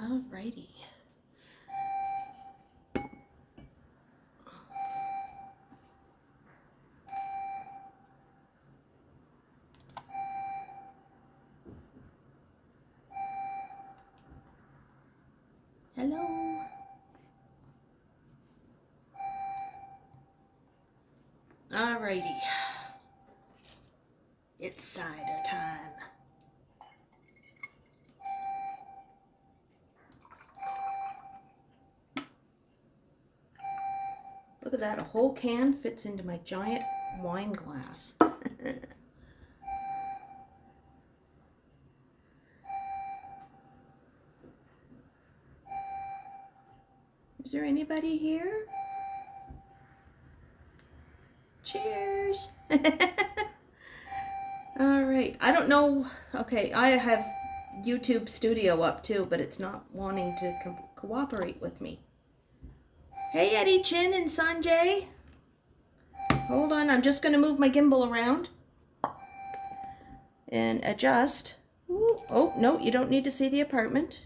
Alrighty. Hello. Alrighty. It's cider time. Look at that, a whole can fits into my giant wine glass. Is there anybody here? Cheers! Alright, I don't know. Okay, I have YouTube Studio up too, but it's not wanting to cooperate with me. Hey Eddie Chin and Sanjay. Hold on, I'm just going to move my gimbal around and adjust. Ooh, oh, no, you don't need to see the apartment.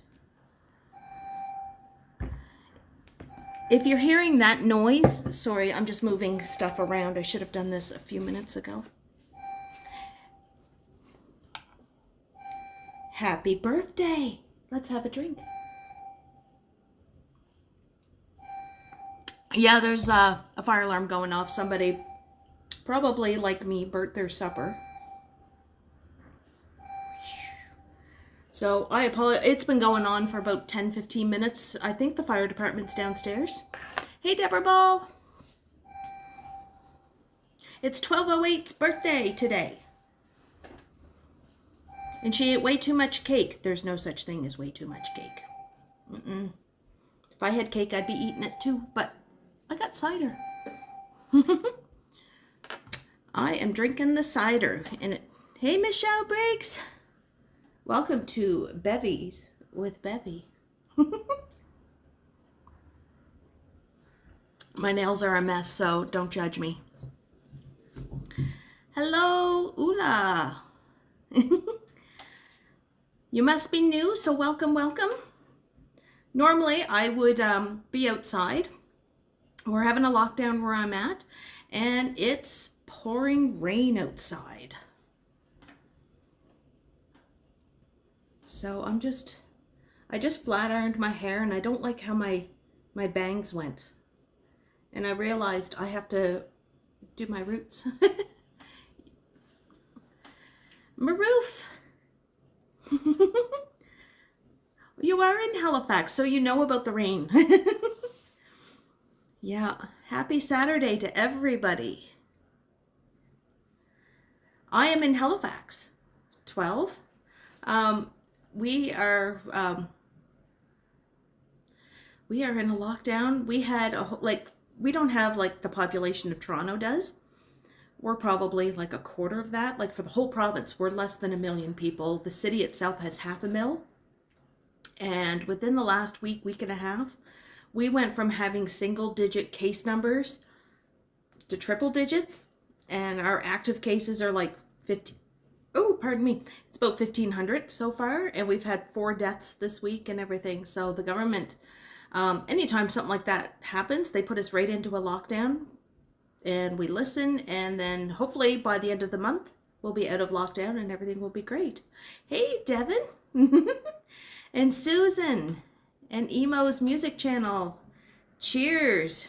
If you're hearing that noise, sorry, I'm just moving stuff around. I should have done this a few minutes ago. Happy birthday. Let's have a drink. Yeah, there's a fire alarm going off. Somebody, probably like me, burnt their supper. So I apologize. It's been going on for about 10-15 minutes. I think the fire department's downstairs. Hey, Deborah Ball. It's 1208's birthday today. And she ate way too much cake. There's no such thing as way too much cake. If I had cake, I'd be eating it too, but I got cider. I am drinking the cider. And hey, Michelle Briggs. Welcome to Bevys with Bevie. My nails are a mess, so don't judge me. Hello, Ula. You must be new, so welcome, welcome. Normally, I would be outside. We're having a lockdown where I'm at, and it's pouring rain outside. So I just flat ironed my hair, and I don't like how my bangs went. And I realized I have to do my roots. Maroof. You are in Halifax, so you know about the rain. Yeah, happy Saturday to everybody. I am in Halifax. 12. We are in a lockdown. We had we don't have like the population of Toronto does. We're probably like a quarter of that. Like for the whole province, we're less than 1 million people. The city itself has 500,000. And within the last week and a half, we went from having single-digit case numbers to triple digits. And our active cases are like 50. Oh, pardon me. It's about 1,500 so far. And we've had 4 deaths this week and everything. So the government, anytime something like that happens, they put us right into a lockdown. And we listen, and then hopefully by the end of the month, we'll be out of lockdown and everything will be great. Hey, Devin. And Susan. And Emo's music channel. Cheers.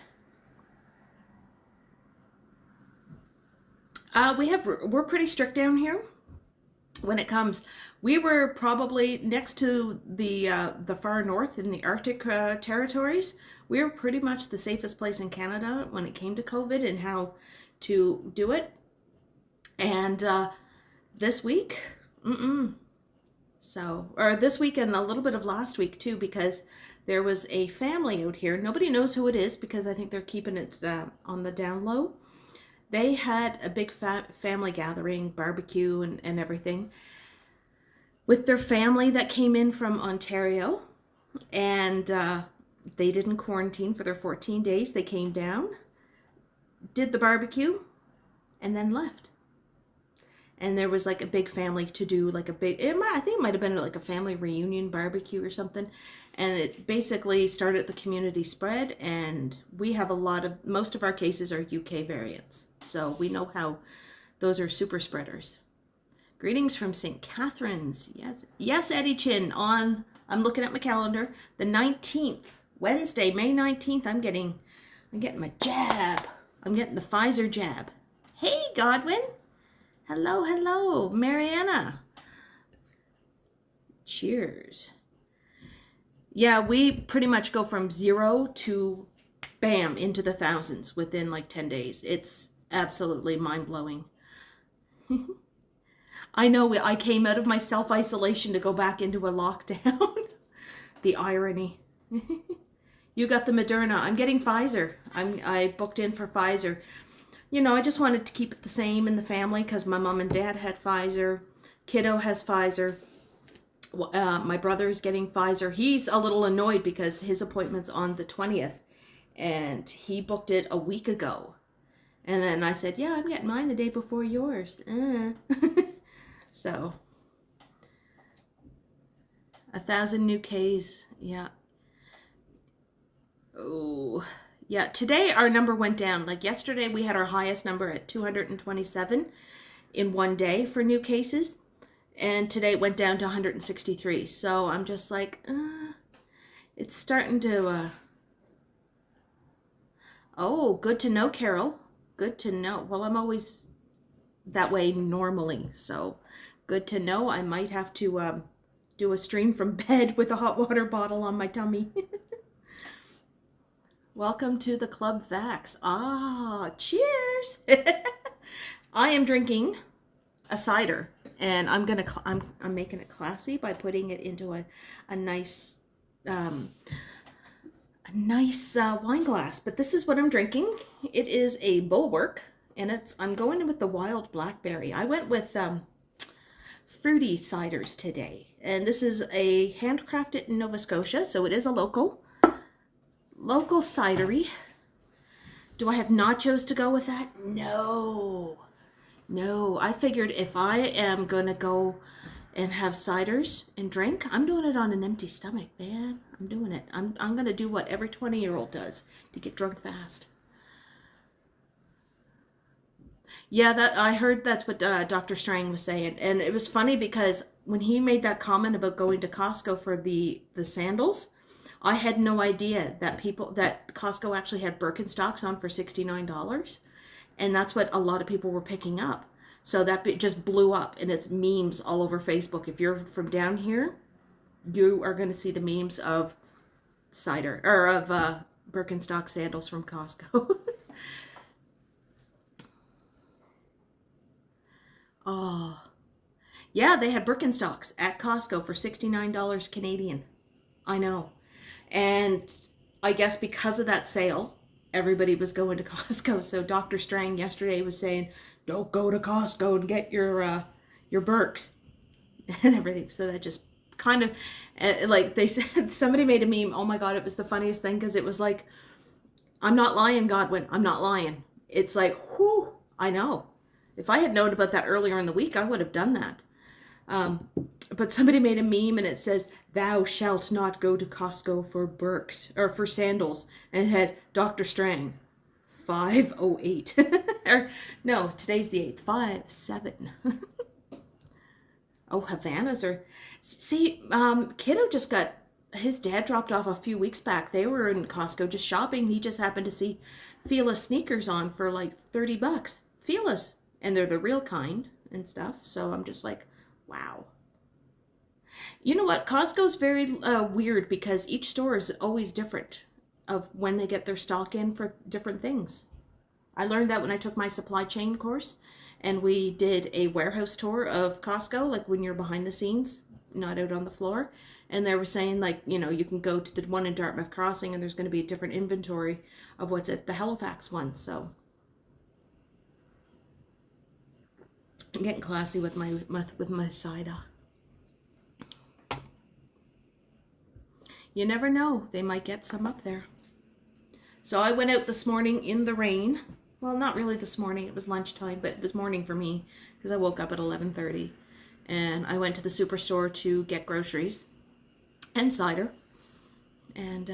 We're pretty strict down here when it comes. We were probably next to the far north in the Arctic territories. We were pretty much the safest place in Canada when it came to COVID and how to do it. And this week, or this week and a little bit of last week too, because there was a family out here. Nobody knows who it is because I think they're keeping it on the down low. They had a big family gathering, barbecue and everything with their family that came in from Ontario. And they didn't quarantine for their 14 days. They came down, did the barbecue, and then left. and there was like a big family to do like a big, I think it might have been like a family reunion barbecue or something. And it basically started the community spread, and we have most of our cases are UK variants. So we know how those are super spreaders. Greetings from St. Catharines. Yes, yes, Eddie Chin I'm looking at my calendar. The 19th, Wednesday, May 19th, I'm getting my jab. I'm getting the Pfizer jab. Hey, Godwin. Hello, hello, Mariana. Cheers. Yeah, we pretty much go from 0 to bam into the thousands within like 10 days. It's absolutely mind-blowing. I know, I came out of my self-isolation to go back into a lockdown. The irony. You got the Moderna. I'm getting Pfizer. I booked in for Pfizer. You know, I just wanted to keep it the same in the family because my mom and dad had Pfizer. Kiddo has Pfizer. My brother's getting Pfizer. He's a little annoyed because his appointment's on the 20th and he booked it a week ago. And then I said, yeah, I'm getting mine the day before yours. So 1,000 new Ks. Yeah. Oh, yeah. Today our number went down. Like yesterday we had our highest number at 227 in one day for new cases. And today it went down to 163. So I'm just like, it's starting to, oh, good to know, Carol. Good to know. Well, I'm always that way normally. So good to know. I might have to do a stream from bed with a hot water bottle on my tummy. Welcome to the Club Vax. Ah, cheers. I am drinking a cider. And I'm making it classy by putting it into a nice wine glass. But this is what I'm drinking. It is a Bulwark, and I'm going with the wild blackberry. I went with fruity ciders today, and this is a handcrafted in Nova Scotia, so it is a local cidery. Do I have nachos to go with that? No, I figured if I am going to go and have ciders and drink, I'm doing it on an empty stomach, man. I'm doing it. I'm going to do what every 20-year-old does to get drunk fast. Yeah, I heard that's what Dr. Strang was saying. And it was funny because when he made that comment about going to Costco for the sandals, I had no idea that Costco actually had Birkenstocks on for $69. And that's what a lot of people were picking up. So that just blew up, and it's memes all over Facebook. If you're from down here, you are going to see the memes of cider, or of Birkenstock sandals from Costco. Oh, yeah, they had Birkenstocks at Costco for $69 Canadian. I know. And I guess because of that sale, everybody was going to Costco. So Dr. Strang yesterday was saying, don't go to Costco and get your Birks and everything. So that just kind of, like they said, somebody made a meme. Oh my God, it was the funniest thing because it was like, I'm not lying, Godwin. I'm not lying. It's like, whew, I know. If I had known about that earlier in the week, I would have done that. But somebody made a meme and it says, thou shalt not go to Costco for Birks, or for sandals. And it had Dr. Strang, 508. Or, no, today's the 8th, 57. Oh, Havanas are... See, Kiddo just got... His dad dropped off a few weeks back. They were in Costco just shopping. He just happened to see Fila sneakers on for like $30. Fila's. And they're the real kind and stuff. So I'm just like, wow. You know what? Costco's very weird because each store is always different of when they get their stock in for different things. I learned that when I took my supply chain course and we did a warehouse tour of Costco, like when you're behind the scenes, not out on the floor. And they were saying, like, you know, you can go to the one in Dartmouth Crossing and there's going to be a different inventory of what's at the Halifax one. So I'm getting classy with my cider. You never know. They might get some up there. So I went out this morning in the rain Well, not really this morning. It was lunchtime, but it was morning for me because I woke up at 11:30 and I went to the superstore to get groceries and cider and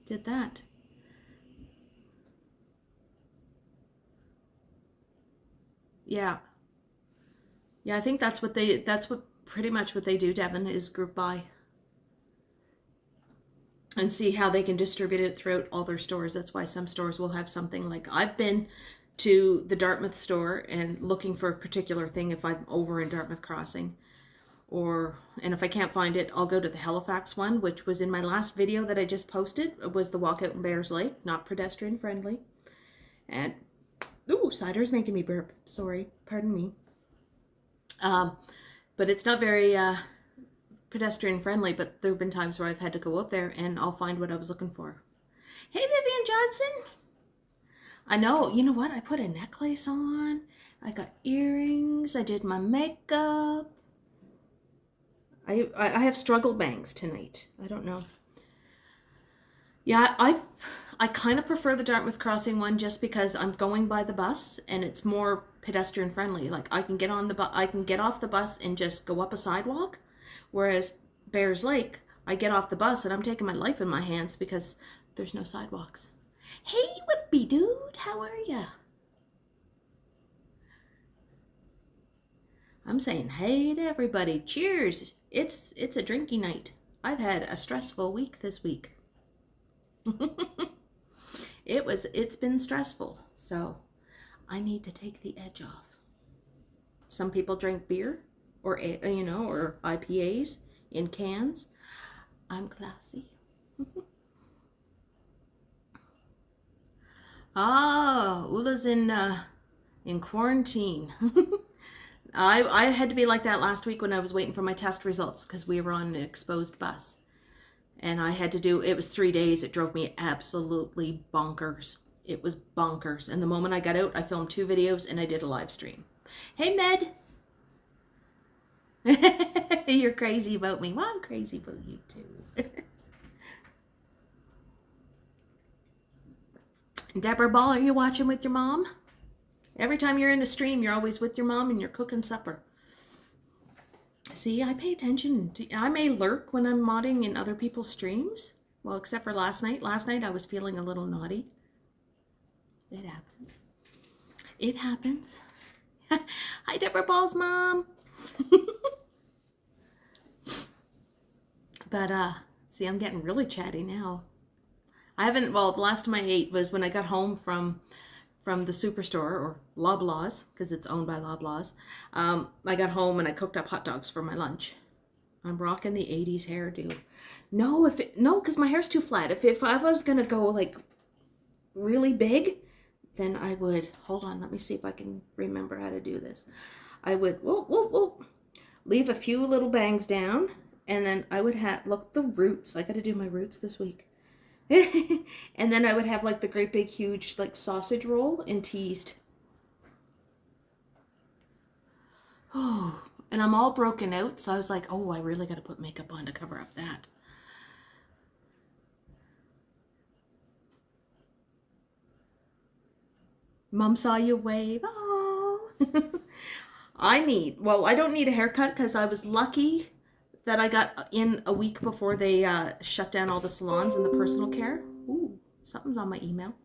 did that. Yeah. Yeah, I think that's what pretty much what they do, Devin, is group buy and see how they can distribute it throughout all their stores. That's why some stores will have something like, I've been to the Dartmouth store and looking for a particular thing if I'm over in Dartmouth Crossing, and if I can't find it, I'll go to the Halifax one, which was in my last video that I just posted. It was the walkout in Bears Lake, not pedestrian friendly. And ooh, cider's making me burp. Sorry, pardon me. But it's not very pedestrian friendly, but there have been times where I've had to go up there and I'll find what I was looking for. Hey, Vivian Johnson. I know, you know what? I put a necklace on. I got earrings. I did my makeup. I have struggle bangs tonight. I don't know. Yeah, I kind of prefer the Dartmouth Crossing one just because I'm going by the bus and it's more pedestrian friendly. Like I can get on the I can get off the bus and just go up a sidewalk. Whereas Bears Lake, I get off the bus and I'm taking my life in my hands because there's no sidewalks. Hey, Whippy dude, how are ya? I'm saying hey to everybody. Cheers. It's a drinky night. I've had a stressful week this week. It's been stressful, so I need to take the edge off. Some people drink beer or or IPAs in cans. I'm classy. Ah, Ula's in quarantine. I had to be like that last week when I was waiting for my test results because we were on an exposed bus. And I had to do, it was 3 days. It drove me absolutely bonkers. It was bonkers. And the moment I got out, I filmed 2 videos and I did a live stream. Hey, Med. You're crazy about me. Well, I'm crazy about you too. Deborah Ball, are you watching with your mom? Every time you're in a stream, you're always with your mom and you're cooking supper. See, I pay attention. I may lurk when I'm modding in other people's streams. Well, except for last night. Last night I was feeling a little naughty. It happens. It happens. Hi, Deborah Ball's mom. But, see, I'm getting really chatty now. I haven't, well, the last time I ate was when I got home from the superstore, or Loblaws, because it's owned by Loblaws. I got home and I cooked up hot dogs for my lunch. I'm rocking the 80s hairdo. No, because my hair's too flat. If I was going to go, like, really big, then I would, hold on, let me see if I can remember how to do this. I would, leave a few little bangs down, and then I would have, look, the roots. I got to do my roots this week. And then I would have like the great big huge like sausage roll and teased. Oh, and I'm all broken out, so I was like, oh, I really got to put makeup on to cover up that. Mom saw you wave. Oh. I don't need a haircut because I was lucky that I got in a week before they shut down all the salons and the personal care. Ooh, something's on my email.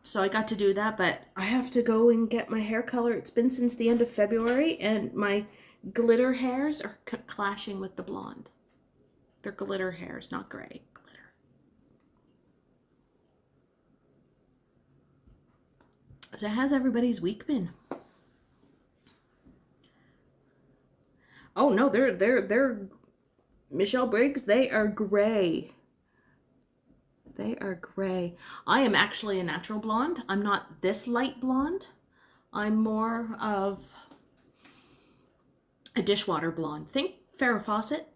So I got to do that, but I have to go and get my hair color. It's been since the end of February, and my glitter hairs are clashing with the blonde. They're glitter hairs, not gray. Glitter. So how's everybody's week been? Oh no, they're Michelle Briggs, they are gray. They are gray. I am actually a natural blonde. I'm not this light blonde. I'm more of a dishwater blonde. Think Farrah Fawcett.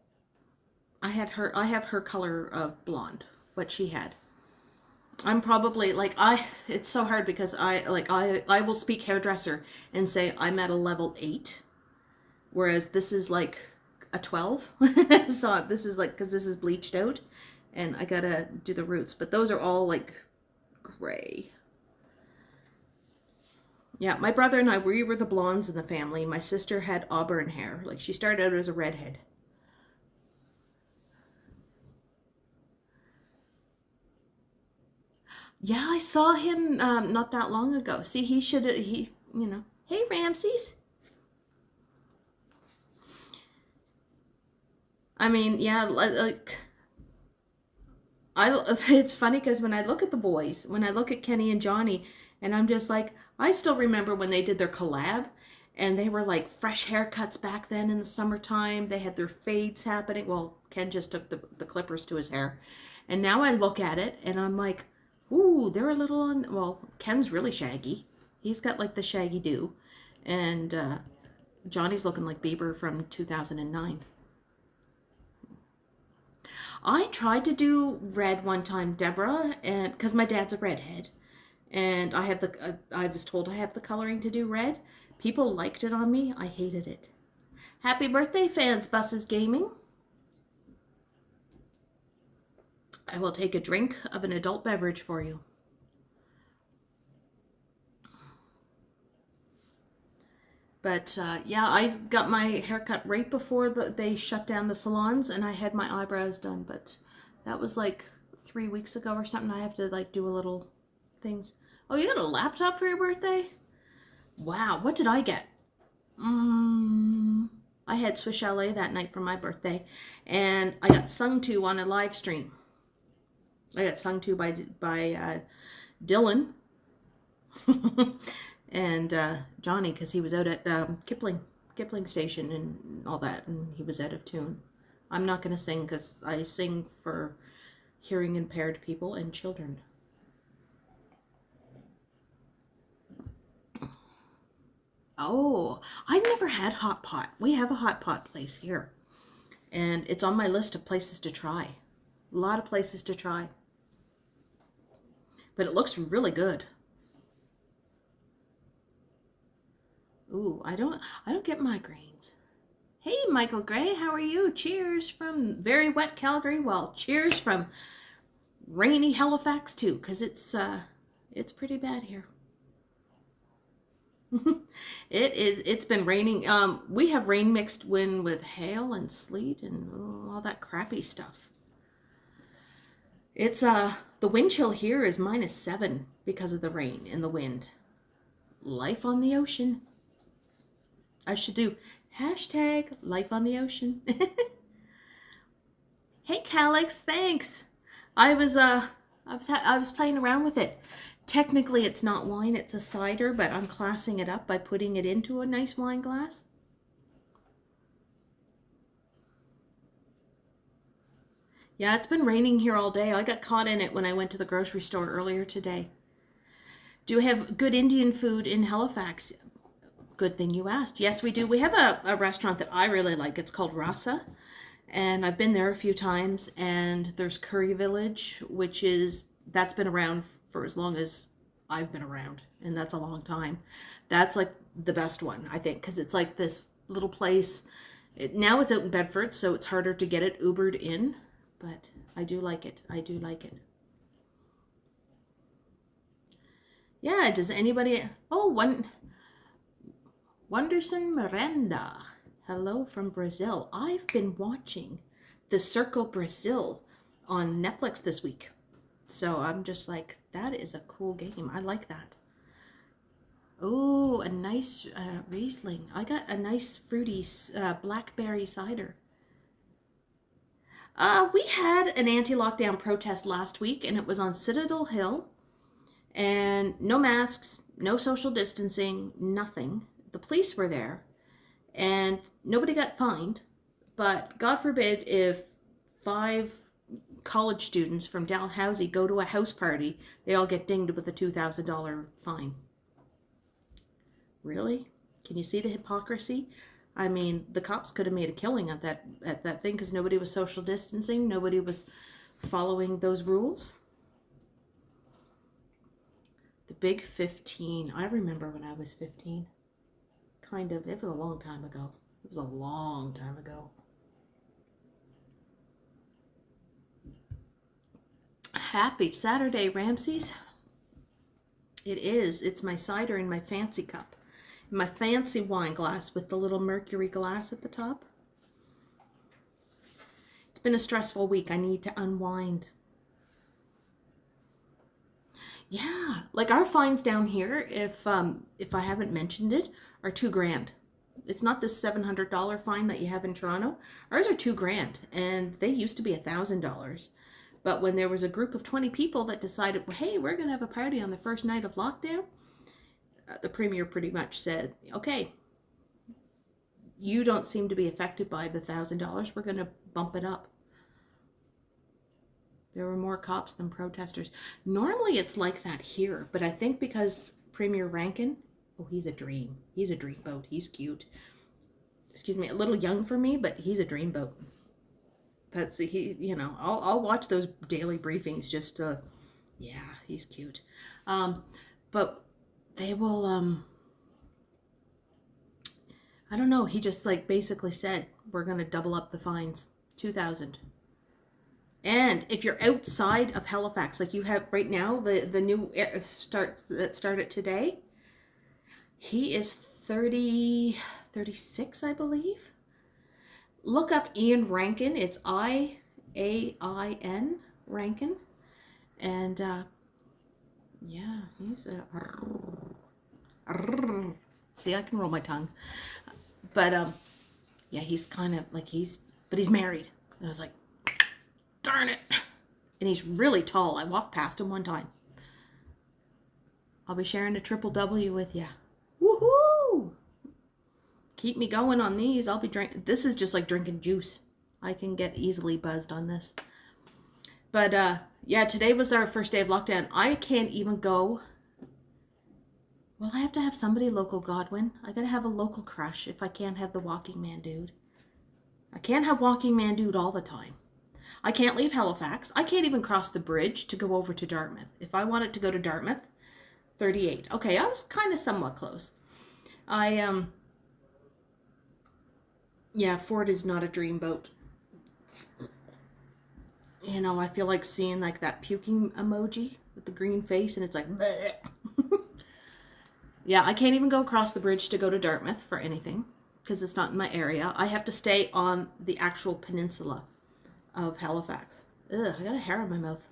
I have her color of blonde, what she had. I'm probably like, it's so hard because I will speak hairdresser and say I'm at a level 8. Whereas this is like a 12. So this is like, because this is bleached out and I gotta do the roots. But those are all like gray. Yeah, my brother and I, we were the blondes in the family. My sister had auburn hair. Like, she started out as a redhead. Yeah, I saw him not that long ago. See, you know. Hey, Ramses. I mean, yeah, like, it's funny because when I look at the boys, when I look at Kenny and Johnny, and I'm just like, I still remember when they did their collab, and they were like fresh haircuts back then in the summertime. They had their fades happening. Well, Ken just took the clippers to his hair. And now I look at it, and I'm like, ooh, they're a little on, well, Ken's really shaggy. He's got like the shaggy do. And Johnny's looking like Bieber from 2009. I tried to do red one time, Deborah, and because my dad's a redhead, and I was told I have the coloring to do red. People liked it on me. I hated it. Happy birthday, fans, Buses Gaming. I will take a drink of an adult beverage for you. But yeah, I got my haircut right before they shut down the salons, and I had my eyebrows done. But that was like 3 weeks ago or something. I have to like do a little things. Oh, you got a laptop for your birthday? Wow, what did I get? I had Swiss Chalet that night for my birthday, and I got sung to on a live stream. I got sung to by Dylan. And Johnny, because he was out at Kipling Station and all that, and he was out of tune. I'm not going to sing because I sing for hearing impaired people and children. Oh, I've never had hot pot. We have a hot pot place here, and it's on my list of places to try. A lot of places to try, but it looks really good. Ooh, I don't get migraines. Hey, Michael Gray, how are you? Cheers from very wet Calgary. Well, cheers from rainy Halifax too, because it's pretty bad here. It's been raining. We have rain mixed wind with hail and sleet and all that crappy stuff. It's the wind chill here is -7 because of the rain and the wind. Life on the ocean. I should do hashtag life on the ocean. Hey, Calix, thanks. I was playing around with it. Technically, it's not wine, it's a cider, but I'm classing it up by putting it into a nice wine glass. Yeah, it's been raining here all day. I got caught in it when I went to the grocery store earlier today. Do you have good Indian food in Halifax? Good thing you asked. Yes, we do. We have a restaurant that I really like. It's called Rasa, and I've been there a few times. And there's Curry Village, that's been around for as long as I've been around, and that's a long time. That's like the best one, I think, because it's like this little place. Now it's out in Bedford, so it's harder to get it Ubered in, but I do like it. I do like it. Yeah, does anybody... Oh, Wonderson Miranda. Hello from Brazil. I've been watching The Circle Brazil on Netflix this week. So I'm just like, that is a cool game. I like that. Oh, a nice Riesling. I got a nice fruity blackberry cider. We had an anti-lockdown protest last week, and it was on Citadel Hill. And no masks, no social distancing, nothing. The police were there, and nobody got fined, but God forbid if 5 college students from Dalhousie go to a house party, they all get dinged with a $2,000 fine. Really? Can you see the hypocrisy? I mean, the cops could have made a killing at that thing because nobody was social distancing, nobody was following those rules. The Big 15. I remember when I was 15. Kind of. It was a long time ago. It was a long time ago. Happy Saturday, Ramses. It is. It's my cider in my fancy cup. My fancy wine glass with the little mercury glass at the top. It's been a stressful week. I need to unwind. Yeah, like our fines down here, if I haven't mentioned it, are $2,000. It's not this $700 fine that you have in Toronto. Ours are $2,000, and they used to be $1,000. But when there was a group of 20 people that decided, well, hey, we're going to have a party on the first night of lockdown, the Premier pretty much said, okay, you don't seem to be affected by the $1,000. We're going to bump it up. There were more cops than protesters. Normally it's like that here, but I think because Premier Rankin, oh, he's a dream. He's a dreamboat. He's cute. Excuse me, a little young for me, but he's a dreamboat. That's he. You know, I'll watch those daily briefings just to, yeah, he's cute. But they will. I don't know. He just like basically said we're gonna double up the fines, 2,000. And if you're outside of Halifax, like you have right now, the new start that started today, he is 36, I believe. Look up Ian Rankin. It's I-A-I-N, Rankin. And, yeah, he's a... See, I can roll my tongue. But, yeah, he's kind of like but he's married. And I was like, darn it. And he's really tall. I walked past him one time. I'll be sharing a triple W with you. Woohoo! Keep me going on these. I'll be drinking. This is just like drinking juice. I can get easily buzzed on this. But yeah, today was our first day of lockdown. I can't even go. Well, I have to have somebody local, Godwin. I gotta have a local crush if I can't have the Walking Man Dude. I can't have Walking Man Dude all the time. I can't leave Halifax. I can't even cross the bridge to go over to Dartmouth. If I wanted to go to Dartmouth, 38. Okay, I was kind of somewhat close. Yeah, Ford is not a dreamboat. You know, I feel like seeing like that puking emoji with the green face and it's like, bleh. Yeah, I can't even go across the bridge to go to Dartmouth for anything because it's not in my area. I have to stay on the actual peninsula of Halifax. Ugh, I got a hair on my mouth.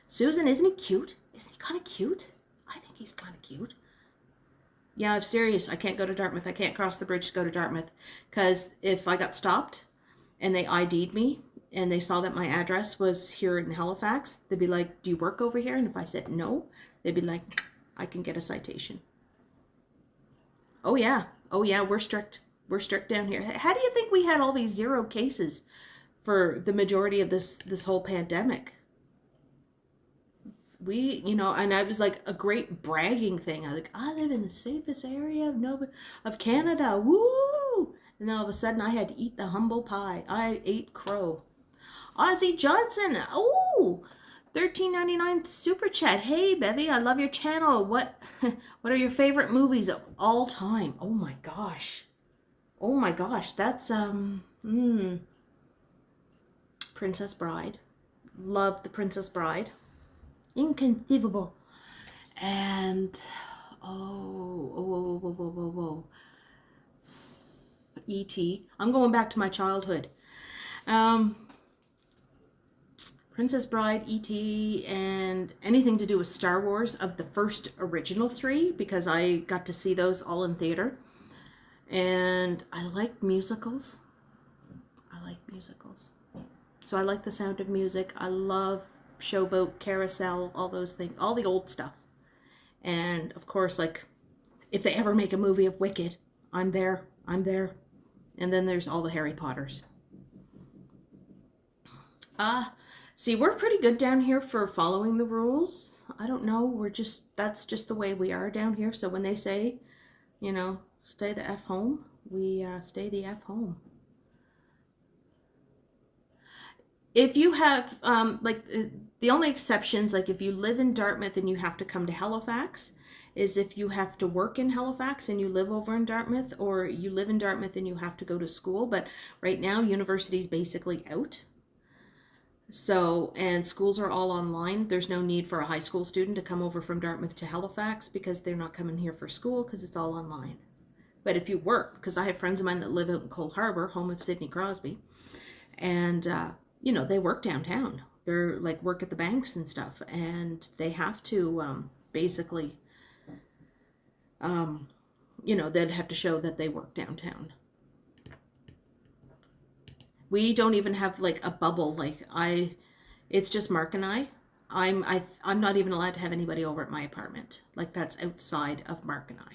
Susan, isn't he cute? Isn't he kind of cute? I think he's kind of cute. Yeah, I'm serious. I can't go to Dartmouth. I can't cross the bridge to go to Dartmouth. Because if I got stopped and they ID'd me and they saw that my address was here in Halifax, they'd be like, do you work over here? And if I said no, they'd be like, I can get a citation. Oh yeah. Oh yeah, we're strict. We're strict down here. How do you think we had all these 0 cases for the majority of this whole pandemic? We, you know, and I was like a great bragging thing. I was like, I live in the safest area of Canada. Woo! And then all of a sudden I had to eat the humble pie. I ate crow. Ozzy Johnson. Oh, $13.99 super chat. Hey, Bevy, I love your channel. What are your favorite movies of all time? Oh my gosh. Oh my gosh. That's, Princess Bride. Love The Princess Bride. Inconceivable. And whoa. E.T. I'm going back to my childhood. Princess Bride, E.T., and anything to do with Star Wars of the first original 3 because I got to see those all in theater. And I like musicals. So I like the sound of music. I love Showboat, Carousel, all those things, all the old stuff. And of course, like, if they ever make a movie of Wicked, I'm there. And then there's all the Harry Potters. See, we're pretty good down here for following the rules. I don't know, that's just the way we are down here. So when they say, you know, stay the F home, we stay the F home. If you have, the only exceptions, like if you live in Dartmouth and you have to come to Halifax, is if you have to work in Halifax and you live over in Dartmouth, or you live in Dartmouth and you have to go to school. But right now, university's basically out. So, and schools are all online. There's no need for a high school student to come over from Dartmouth to Halifax because they're not coming here for school because it's all online. But if you work, because I have friends of mine that live out in Cole Harbour, home of Sidney Crosby, and, you know, they work downtown. They're like work at the banks and stuff, and they have to basically, you know, they'd have to show that they work downtown. We don't even have like a bubble. Like it's just Mark and I. I'm not even allowed to have anybody over at my apartment. Like that's outside of Mark and I.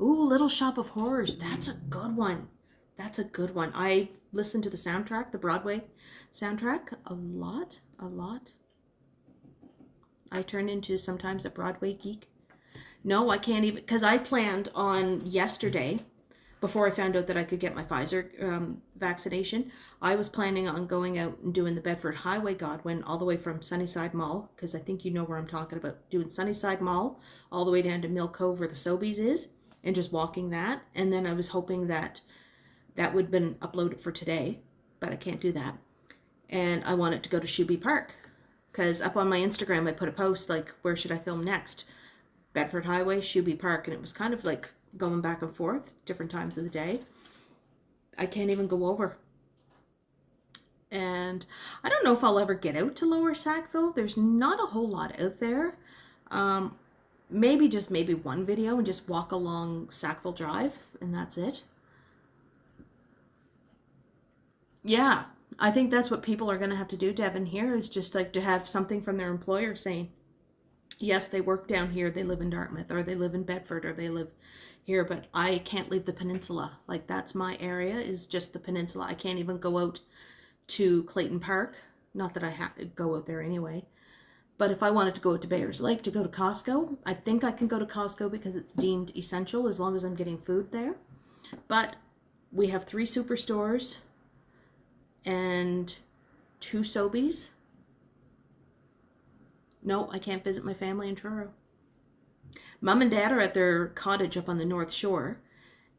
Ooh, Little Shop of Horrors. That's a good one. That's a good one. I listened to the soundtrack, the Broadway soundtrack, a lot. I turn into sometimes a Broadway geek. No, I can't even, because I planned on yesterday, before I found out that I could get my Pfizer vaccination, I was planning on going out and doing the Bedford Highway Godwin all the way from Sunnyside Mall, because I think you know where I'm talking about, doing Sunnyside Mall all the way down to Mill Cove where the Sobeys is, and just walking that. And then I was hoping that that would have been uploaded for today, but I can't do that. And I wanted to go to Xumee Park, because up on my Instagram I put a post like, where should I film next? Bedford Highway, Xumee Park, and it was kind of like going back and forth, different times of the day. I can't even go over. And I don't know if I'll ever get out to Lower Sackville. There's not a whole lot out there. Maybe one video and just walk along Sackville Drive, and that's it. Yeah, I think that's what people are going to have to do, Devin, here, is just like to have something from their employer saying, yes, they work down here, they live in Dartmouth, or they live in Bedford, or they live here, but I can't leave the peninsula. Like, that's my area, is just the peninsula. I can't even go out to Clayton Park. Not that I have to go out there anyway. But if I wanted to go out to Bayers Lake to go to Costco, I think I can go to Costco because it's deemed essential as long as I'm getting food there. But we have 3 superstores and 2 Sobeys. No, I can't visit my family in Truro. Mom and Dad are at their cottage up on the North Shore,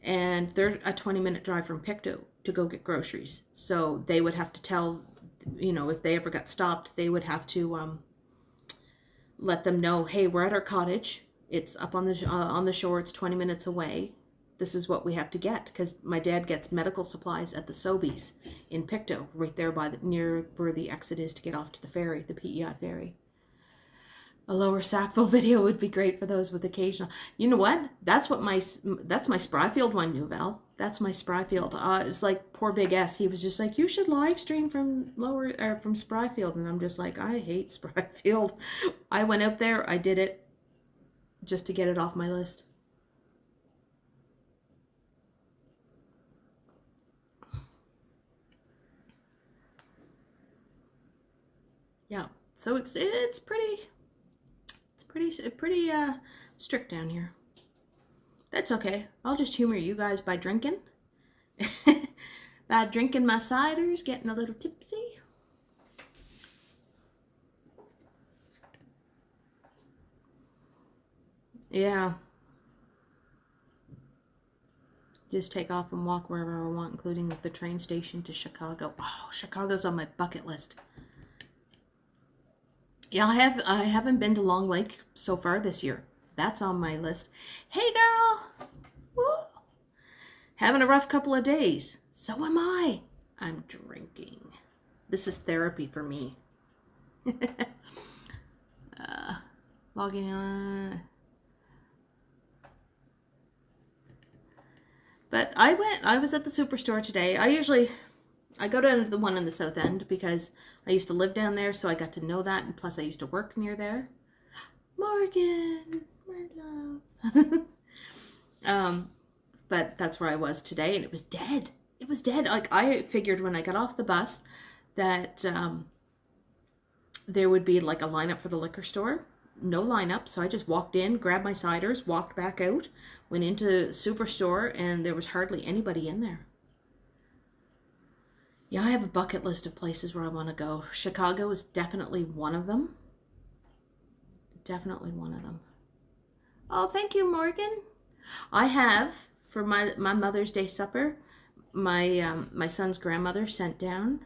and they're a 20-minute drive from Pictou to go get groceries. So they would have to tell, you know, if they ever got stopped, they would have to let them know, hey, we're at our cottage. It's up on the shore. It's 20 minutes away. This is what we have to get, because my dad gets medical supplies at the Sobeys in Pictou, right there by near where the exit is to get off to the ferry, the PEI ferry. A Lower Sackville video would be great for those with occasional. You know what? That's my Spryfield one, Nouvelle. That's my Spryfield. It's like poor Big S. He was just like, you should live stream from Spryfield, and I'm just like, I hate Spryfield. I went up there. I did it just to get it off my list. Yeah. So it's pretty strict down here. That's okay. I'll just humor you guys by drinking. By drinking my ciders, getting a little tipsy. Yeah. Just take off and walk wherever I want, including the train station to Chicago. Oh, Chicago's on my bucket list. Yeah, I haven't been to Long Lake so far this year. That's on my list. Hey, girl! Woo! Having a rough couple of days. So am I. I'm drinking. This is therapy for me. Logging on. But I was at the Superstore today. I go to the one in the South End because I used to live down there, so I got to know that, and plus I used to work near there. Morgan, my love. But that's where I was today, and it was dead. It was dead. Like, I figured when I got off the bus that there would be like a lineup for the liquor store. No lineup, so I just walked in, grabbed my ciders, walked back out, went into Superstore, and there was hardly anybody in there. Yeah, I have a bucket list of places where I want to go. Chicago is definitely one of them. Definitely one of them. Oh, thank you, Morgan. I have, for my Mother's Day supper, my son's grandmother sent down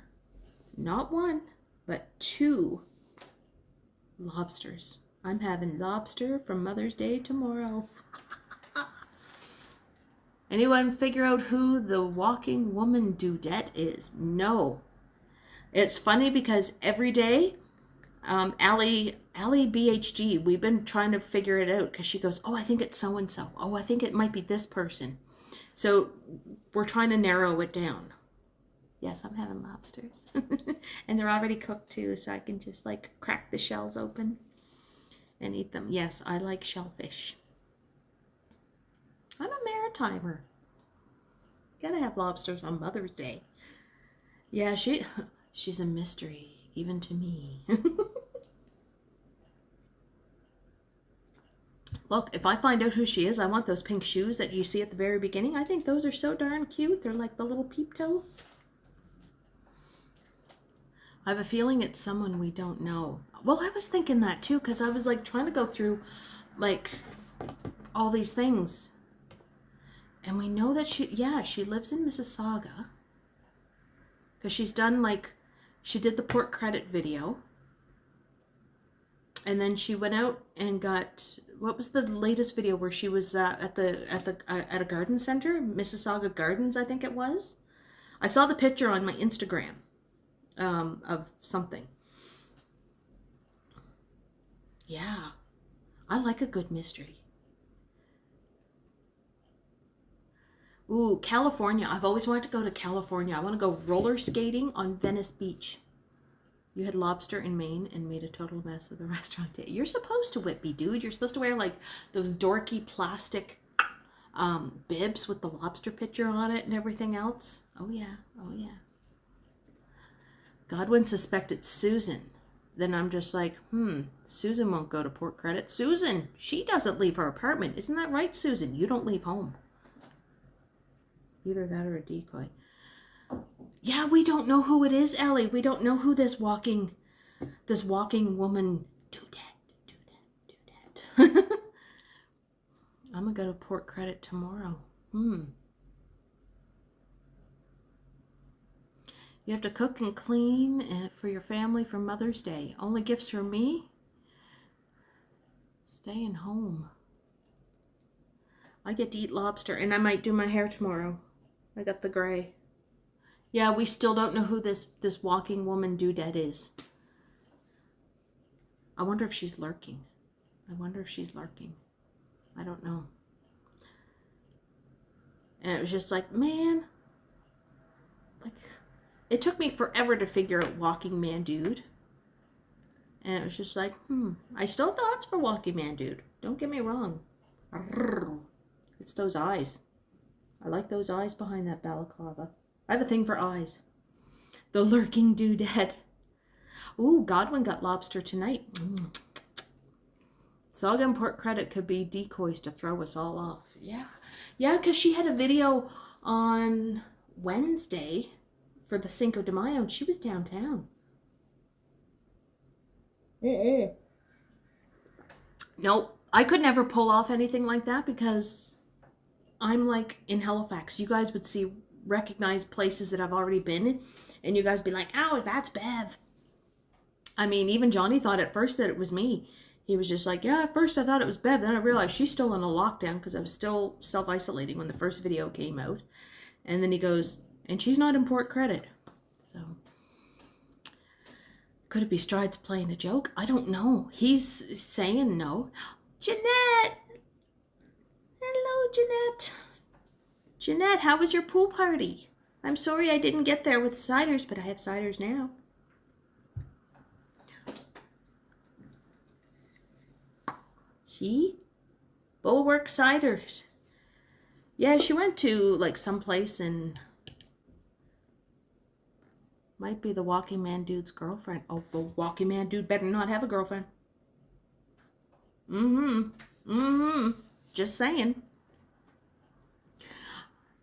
not one, but 2 lobsters. I'm having lobster for Mother's Day tomorrow. Anyone figure out who the walking woman dudette is? No. It's funny because every day, Allie BHG, we've been trying to figure it out because she goes, oh, I think it's so-and-so. Oh, I think it might be this person. So we're trying to narrow it down. Yes, I'm having lobsters. And they're already cooked too, so I can just like crack the shells open and eat them. Yes, I like shellfish. I'm a maritimer. Gotta have lobsters on Mother's Day. Yeah, she's a mystery, even to me. Look, if I find out who she is, I want those pink shoes that you see at the very beginning. I think those are so darn cute. They're like the little peep toe. I have a feeling it's someone we don't know. Well, I was thinking that too, because I was like trying to go through like all these things. And we know that she lives in Mississauga. Because she's done like, she did the port credit video. And then she went out and got, what was the latest video where she was at a garden center? Mississauga Gardens, I think it was. I saw the picture on my Instagram of something. Yeah, I like a good mystery. Ooh, California. I've always wanted to go to California. I want to go roller skating on Venice Beach. You had lobster in Maine and made a total mess of the restaurant. You're supposed to, Whitby, dude. You're supposed to wear like those dorky plastic bibs with the lobster picture on it and everything else. Oh yeah, oh yeah. Godwin suspected Susan. Then I'm just like, Susan won't go to port credit. Susan, she doesn't leave her apartment. Isn't that right, Susan? You don't leave home. Either that or a decoy. Yeah, we don't know who it is, Ellie. We don't know who this walking woman dudette. I'm gonna go to port credit tomorrow. You have to cook and clean for your family for Mother's Day. Only gifts from me? Staying home. I get to eat lobster, and I might do my hair tomorrow. I got the gray. Yeah, we still don't know who this walking woman dudette is. I wonder if she's lurking. I don't know. And it was just like, man, like, it took me forever to figure out walking man dude. And it was just like, I still have thoughts for walking man dude. Don't get me wrong. It's those eyes. I like those eyes behind that balaclava. I have a thing for eyes. The lurking dudette. Ooh, Godwin got lobster tonight. Saga and port credit could be decoys to throw us all off. Yeah. Yeah, because she had a video on Wednesday for the Cinco de Mayo, and she was downtown. Nope. I could never pull off anything like that because I'm like in Halifax. You guys would recognize places that I've already been in, and you guys be like, oh, that's Bev. I mean, even Johnny thought at first that it was me. He was just like, yeah, at first I thought it was Bev. Then I realized she's still in a lockdown because I was still self-isolating when the first video came out. And then he goes, and she's not in port credit. So, could it be Strides playing a joke? I don't know. He's saying no. Jeanette! Hello, Jeanette. Jeanette, how was your pool party? I'm sorry I didn't get there with ciders, but I have ciders now. See? Bulwark ciders. Yeah, she went to like someplace and might be the walking man dude's girlfriend. Oh, the walking man dude better not have a girlfriend. Just saying.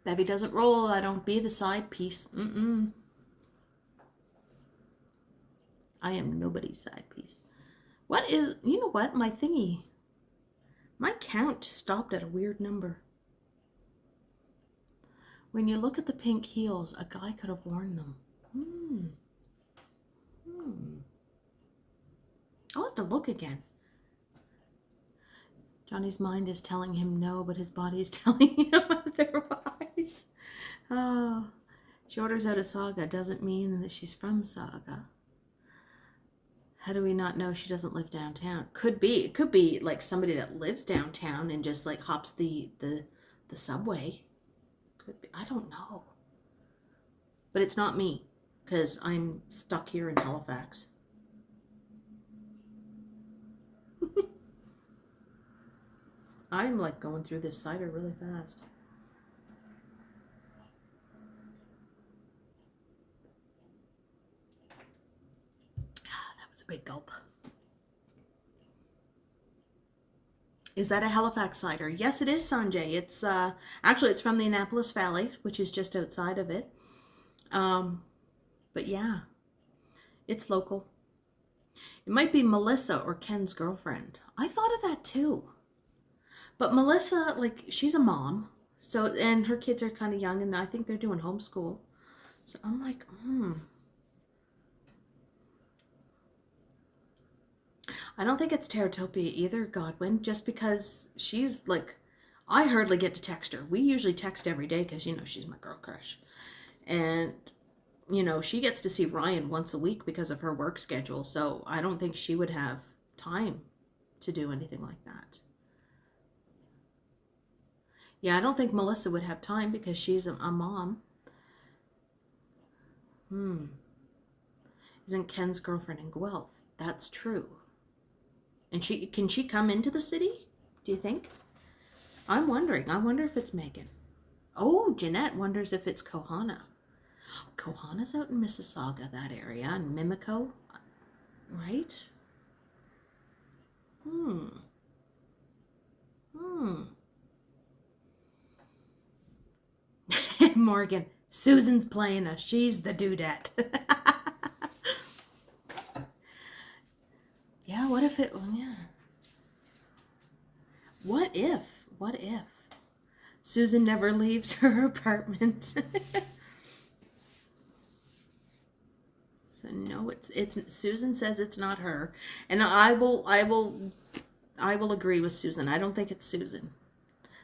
Bevy doesn't roll. I don't be the side piece. I am nobody's side piece. What is, you know what, my thingy, my count stopped at a weird number. When you look at the pink heels, a guy could have worn them. I'll have to look again. Johnny's mind is telling him no, but his body is telling him otherwise. Oh, she orders out of Saga doesn't mean that she's from Saga. How do we not know she doesn't live downtown? Could be. It could be like somebody that lives downtown and just like hops the subway. Could be. I don't know. But it's not me, because I'm stuck here in Halifax. I'm like going through this cider really fast. That was a big gulp. Is that a Halifax cider? Yes, it is, Sanjay. It's actually it's from the Annapolis Valley, which is just outside of it. But yeah, it's local. It might be Melissa or Ken's girlfriend. I thought of that too. But Melissa, like, she's a mom, so, and her kids are kind of young, and I think they're doing homeschool. So I'm like, I don't think it's Teratopia either, Godwin, just because she's like, I hardly get to text her. We usually text every day because, you know, she's my girl crush. And, you know, she gets to see Ryan once a week because of her work schedule. So I don't think she would have time to do anything like that. Yeah, I don't think Melissa would have time because she's a mom. Isn't Ken's girlfriend in Guelph? That's true. And can she come into the city? Do you think? I'm wondering. I wonder if it's Megan. Oh, Jeanette wonders if it's Kohana. Kohana's out in Mississauga, that area, and Mimico, right? Morgan, Susan's playing us. She's the dudette. Yeah, what if it, well, yeah. What if Susan never leaves her apartment? So no, it's Susan says it's not her. And I will agree with Susan. I don't think it's Susan.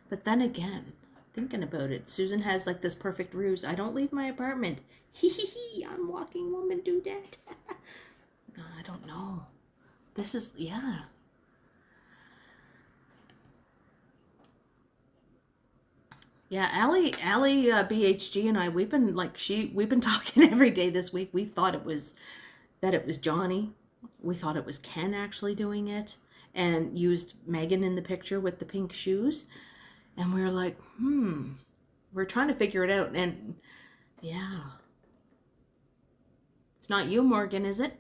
But then again, thinking about it, Susan has like this perfect ruse. I don't leave my apartment. Hee hee hee, I'm walking woman dudette. I don't know. This is, yeah. Yeah, Allie, BHG and I, we've been talking every day this week. We thought it was Johnny. We thought it was Ken actually doing it, and used Megan in the picture with the pink shoes. And we were like, we're trying to figure it out. And yeah, it's not you, Morgan, is it?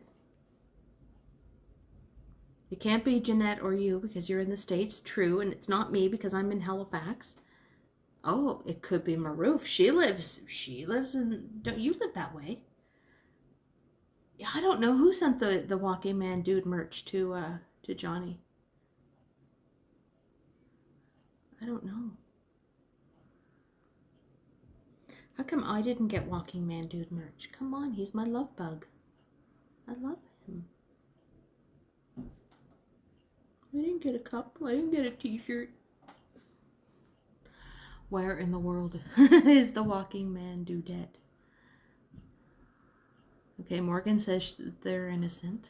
It can't be Jeanette or you because you're in the States, true, and it's not me because I'm in Halifax. Oh, it could be Maroof. She lives in, don't you live that way? Yeah, I don't know who sent the Walking Man Dude merch to Johnny. I don't know. How come I didn't get Walking Man Dude merch? Come on, he's my love bug. I love him. I didn't get a cup. I didn't get a t-shirt. Where in the world is the Walking Man dudette? Okay, Morgan says they're innocent.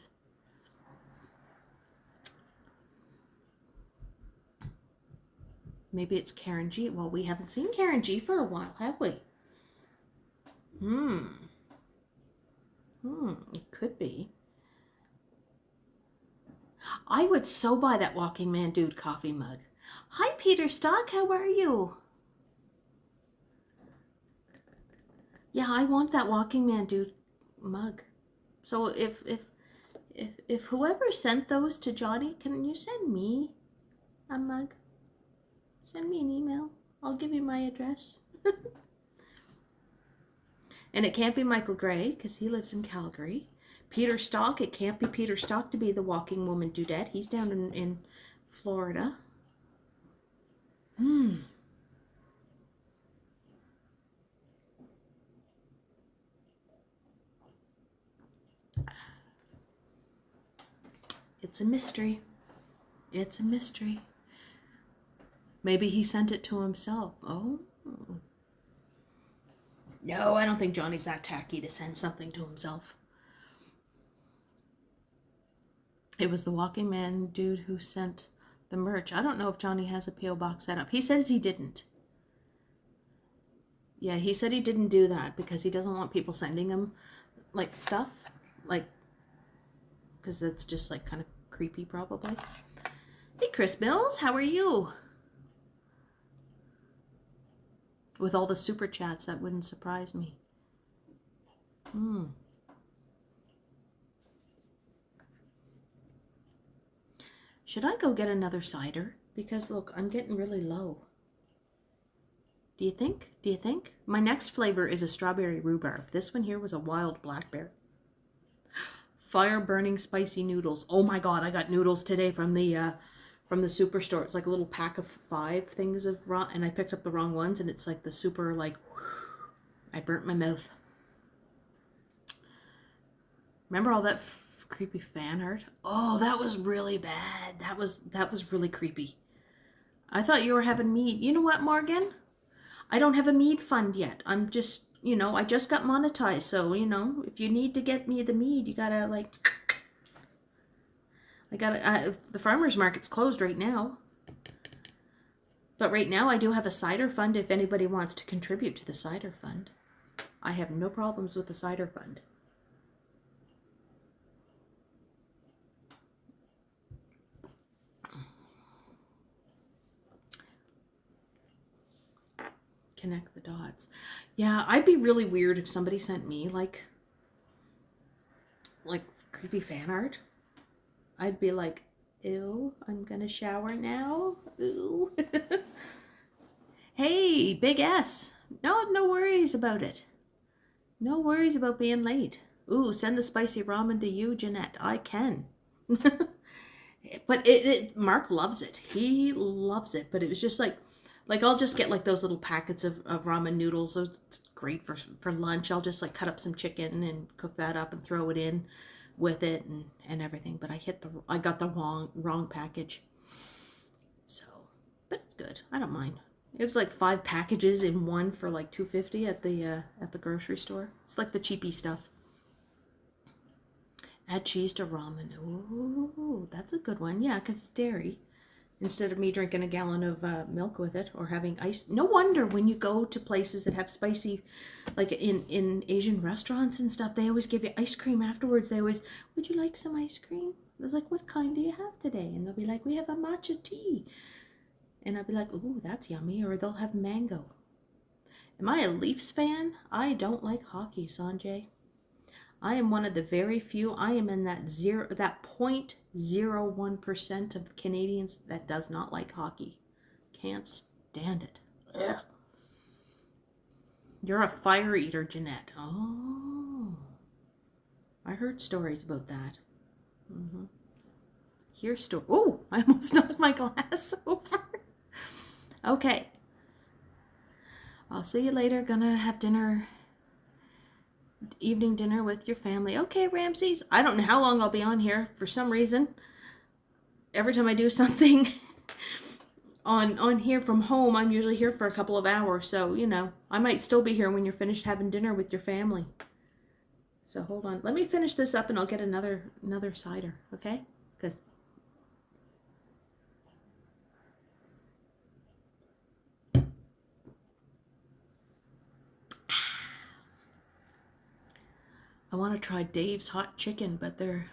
Maybe it's Karen G. Well, we haven't seen Karen G for a while, have we? It could be. I would so buy that Walking Man Dude coffee mug. Hi, Peter Stock. How are you? Yeah, I want that Walking Man Dude mug. So if whoever sent those to Johnny, can you send me a mug? Send me an email. I'll give you my address. And it can't be Michael Gray because he lives in Calgary. Peter Stock, it can't be Peter Stock to be the Walking Woman Dudette. He's down in Florida. It's a mystery. It's a mystery. Maybe he sent it to himself. Oh. No, I don't think Johnny's that tacky to send something to himself. It was the Walking Man dude who sent the merch. I don't know if Johnny has a P.O. box set up. He says he didn't. Yeah, he said he didn't do that because he doesn't want people sending him, like, stuff. Like, because that's just, like, kind of creepy, probably. Hey, Chris Mills, how are you? With all the super chats, that wouldn't surprise me. Should I go get another cider? Because, look, I'm getting really low. Do you think? Do you think? My next flavor is a strawberry rhubarb. This one here was a wild blackberry. Fire burning spicy noodles. Oh my god, I got noodles today from the superstore. It's like a little pack of 5 things of raw, and I picked up the wrong ones, and it's like the super, like, I burnt my mouth. Remember all that creepy fan art? Oh, that was really bad. That was really creepy. I thought you were having mead. You know what, Morgan? I don't have a mead fund yet. I'm just, you know, I just got monetized, so, you know, if you need to get me the mead, you gotta, like, the farmer's market's closed right now. But right now I do have a cider fund if anybody wants to contribute to the cider fund. I have no problems with the cider fund. Connect the dots. Yeah, I'd be really weird if somebody sent me like creepy fan art. I'd be like, ew, I'm gonna shower now. Ooh. Hey, Big S. No worries about it. No worries about being late. Ooh, send the spicy ramen to you, Jeanette. I can. But Mark loves it. He loves it. But it was just like I'll just get like those little packets of ramen noodles. Those great for lunch. I'll just like cut up some chicken and cook that up and throw it in with it and everything. But I got the wrong package. So, but it's good. I don't mind. It was like 5 packages in one for like $2.50 at the grocery store. It's like the cheapy stuff. Add cheese to ramen. Ooh, that's a good one. Yeah, because it's dairy. Instead of me drinking a gallon of milk with it or having ice. No wonder when you go to places that have spicy, like in Asian restaurants and stuff, they always give you ice cream afterwards. They always, would you like some ice cream? I was like, what kind do you have today? And they'll be like, we have a matcha tea. And I'll be like, ooh, that's yummy. Or they'll have mango. Am I a Leafs fan? I don't like hockey, Sanjay. I am one of the very few. I am in that 0.01% of Canadians that does not like hockey. Can't stand it. Ugh. You're a fire eater, Jeanette. Oh. I heard stories about that. Here's story. Oh, I almost knocked my glass over. Okay. I'll see you later. Gonna have dinner. Evening dinner with your family. Okay, Ramses. I don't know how long I'll be on here. For some reason, every time I do something on here from home, I'm usually here for a couple of hours. So, you know, I might still be here when you're finished having dinner with your family. So hold on. Let me finish this up and I'll get another cider, okay? Because I want to try Dave's hot chicken, but they're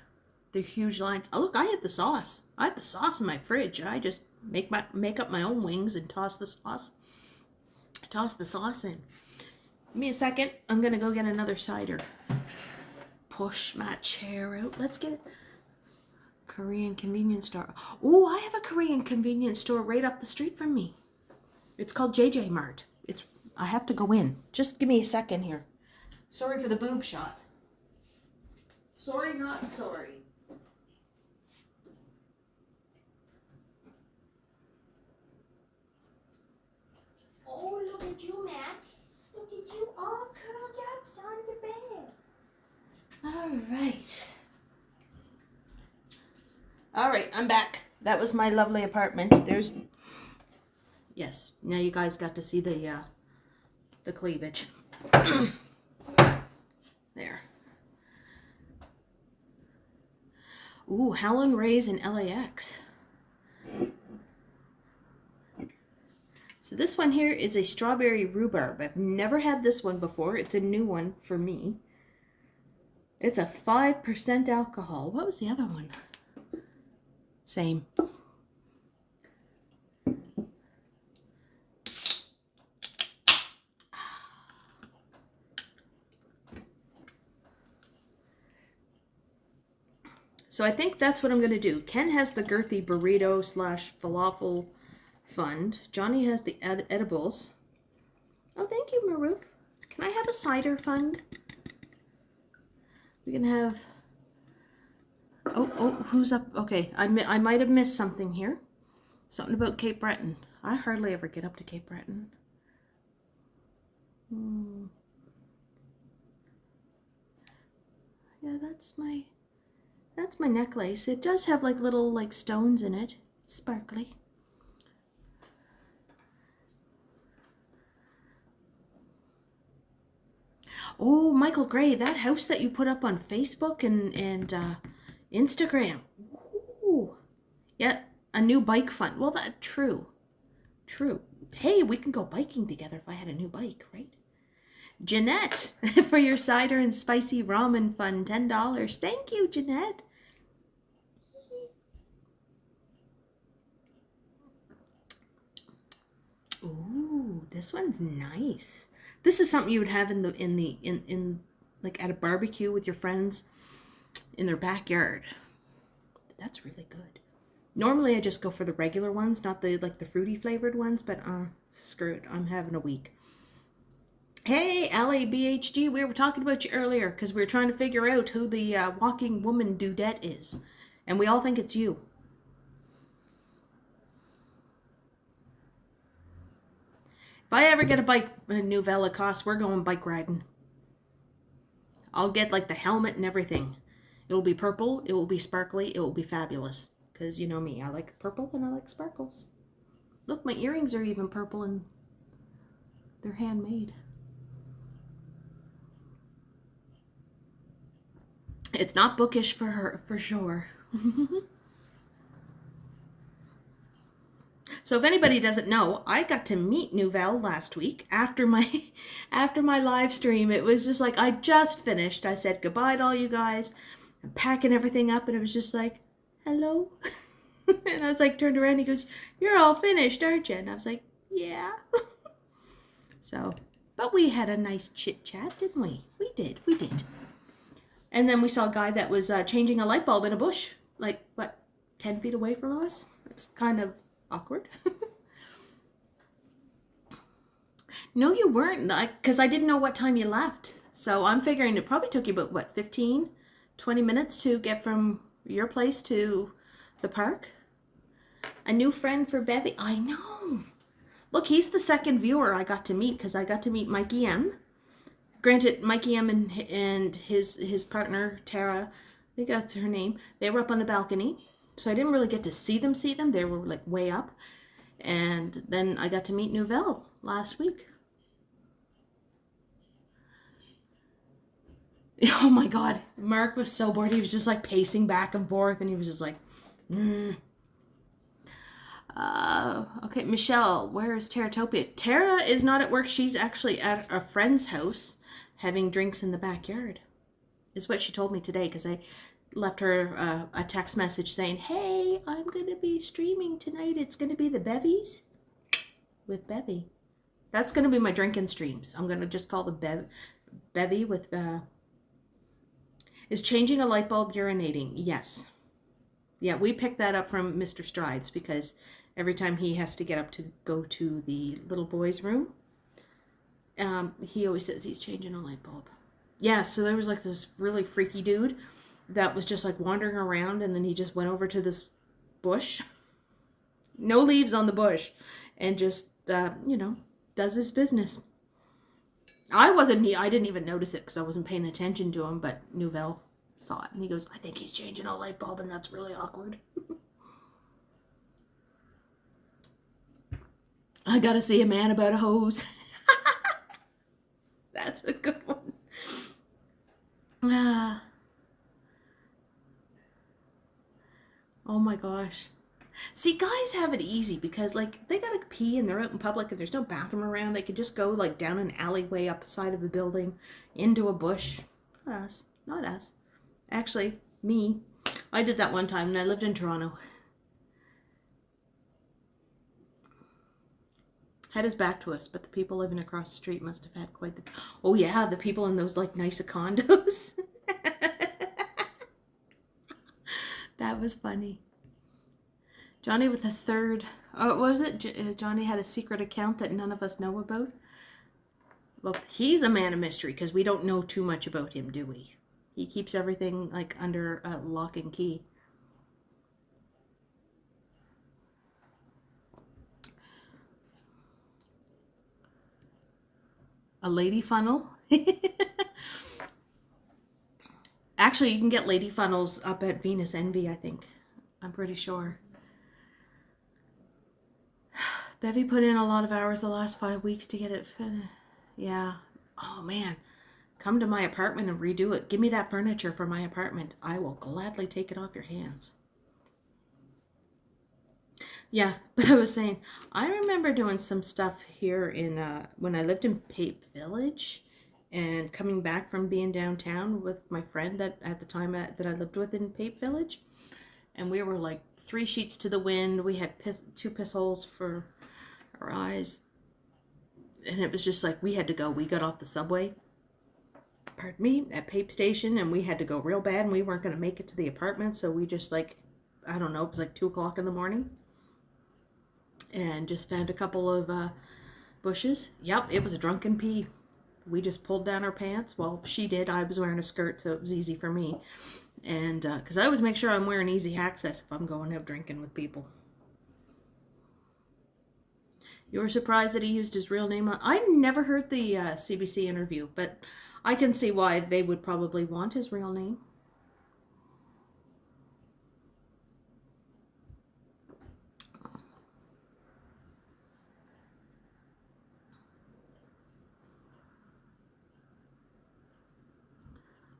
huge lines. Oh, look, I had the sauce. I have the sauce in my fridge. I just make up my own wings and toss the sauce in. Give me a second. I'm gonna go get another cider. Push my chair out. Let's get it. Korean convenience store. Oh, I have a Korean convenience store right up the street from me. It's called JJ Mart. I have to go in. Just give me a second here. Sorry for the boob shot. Sorry, not sorry. Oh, look at you, Max. Look at you all curled up on the bed. All right. All right, I'm back. That was my lovely apartment. There's, yes, now you guys got to see the cleavage. There. Ooh, Howlin' Rays in LAX. So this one here is a strawberry rhubarb. I've never had this one before. It's a new one for me. It's a 5% alcohol. What was the other one? Same. So I think that's what I'm going to do. Ken has the girthy burrito slash falafel fund. Johnny has the edibles. Oh, thank you, Maruk. Can I have a cider fund? We can have... Oh, who's up? Okay, I might have missed something here. Something about Cape Breton. I hardly ever get up to Cape Breton. Yeah, that's my necklace. It does have like little like stones in it. It's sparkly. Oh, Michael Gray, that house that you put up on Facebook and Instagram. Ooh. Yeah, a new bike fund. Well, that true. Hey, we can go biking together if I had a new bike, right? Jeanette, for your cider and spicy ramen fund, $10. Thank you, Jeanette. Ooh, this one's nice. This is something you would have in like at a barbecue with your friends in their backyard. That's really good. Normally I just go for the regular ones, not the like the fruity flavored ones, but screw it. I'm having a week. Hey, LABHG, we were talking about you earlier because we were trying to figure out who the walking woman dudette is. And we all think it's you. If I ever get a bike, a new Velocost, we're going bike riding. I'll get like the helmet and everything. It will be purple, it will be sparkly, it will be fabulous. Because you know me, I like purple and I like sparkles. Look, my earrings are even purple and they're handmade. It's not bookish for her, for sure. So if anybody doesn't know, I got to meet Nouvelle last week after my live stream. It was just like, I just finished. I said goodbye to all you guys. I'm packing everything up and it was just like, hello. And I was like, turned around and he goes, you're all finished, aren't you? And I was like, yeah. So, but we had a nice chit chat, didn't we? We did. And then we saw a guy that was changing a light bulb in a bush, like, what, 10 feet away from us? It was kind of awkward. No, you weren't, because I didn't know what time you left. So I'm figuring it probably took you about, what, 15, 20 minutes to get from your place to the park? A new friend for Bevy. I know. Look, he's the second viewer I got to meet because I got to meet Mikey M. Granted, Mikey M and his partner, Tara, I think that's her name, they were up on the balcony. So I didn't really get to see them. They were like way up. And then I got to meet Nouvelle last week. Oh my God. Mark was so bored. He was just like pacing back and forth and he was just like, okay, Michelle, where is Teratopia? Tara is not at work. She's actually at a friend's house having drinks in the backyard. Is what she told me today because I left her a text message saying, hey, I'm going to be streaming tonight. It's going to be the Bevys with Bevy. That's going to be my drinking streams. I'm going to just call the Bevy with... Is changing a light bulb urinating? Yes. Yeah, we picked that up from Mr. Strides because every time he has to get up to go to the little boy's room, he always says he's changing a light bulb. Yeah, so there was like this really freaky dude that was just like wandering around and then he just went over to this bush. No leaves on the bush. And just, you know, does his business. I didn't even notice it because I wasn't paying attention to him, but Nouvelle saw it. And he goes, I think he's changing a light bulb and that's really awkward. I gotta see a man about a hose. That's a good one. Oh my gosh. See, guys have it easy because, like, they gotta pee and they're out in public and there's no bathroom around. They could just go, like, down an alleyway up the side of a building into a bush. Not us. Not us. Actually, me. I did that one time and I lived in Toronto. Had his back to us, but the people living across the street must have had quite the... Oh yeah, the people in those, like, nice condos. That was funny. Johnny with a third... Oh, what was it? Johnny had a secret account that none of us know about. Look, he's a man of mystery because we don't know too much about him, do we? He keeps everything, like, under lock and key. A lady funnel. Actually, you can get lady funnels up at Venus Envy, I think. I'm pretty sure. Bevy put in a lot of hours the last 5 weeks to get it finished. Yeah. Oh, man. Come to my apartment and redo it. Give me that furniture for my apartment. I will gladly take it off your hands. Yeah, but I was saying, I remember doing some stuff here in, when I lived in Pape Village, and coming back from being downtown with my friend that at the time that I lived with in Pape Village, and we were like 3 sheets to the wind. We had 2 piss holes for our eyes, and it was just like we had to go. We got off the subway, pardon me, at Pape Station, and we had to go real bad, and we weren't going to make it to the apartment, so we just, like, I don't know, it was like 2 o'clock in the morning. And just found a couple of bushes. Yep, it was a drunken pee. We just pulled down our pants. Well, she did. I was wearing a skirt, so it was easy for me. And because I always make sure I'm wearing easy access if I'm going out drinking with people. You were surprised that he used his real name? I never heard the CBC interview, but I can see why they would probably want his real name.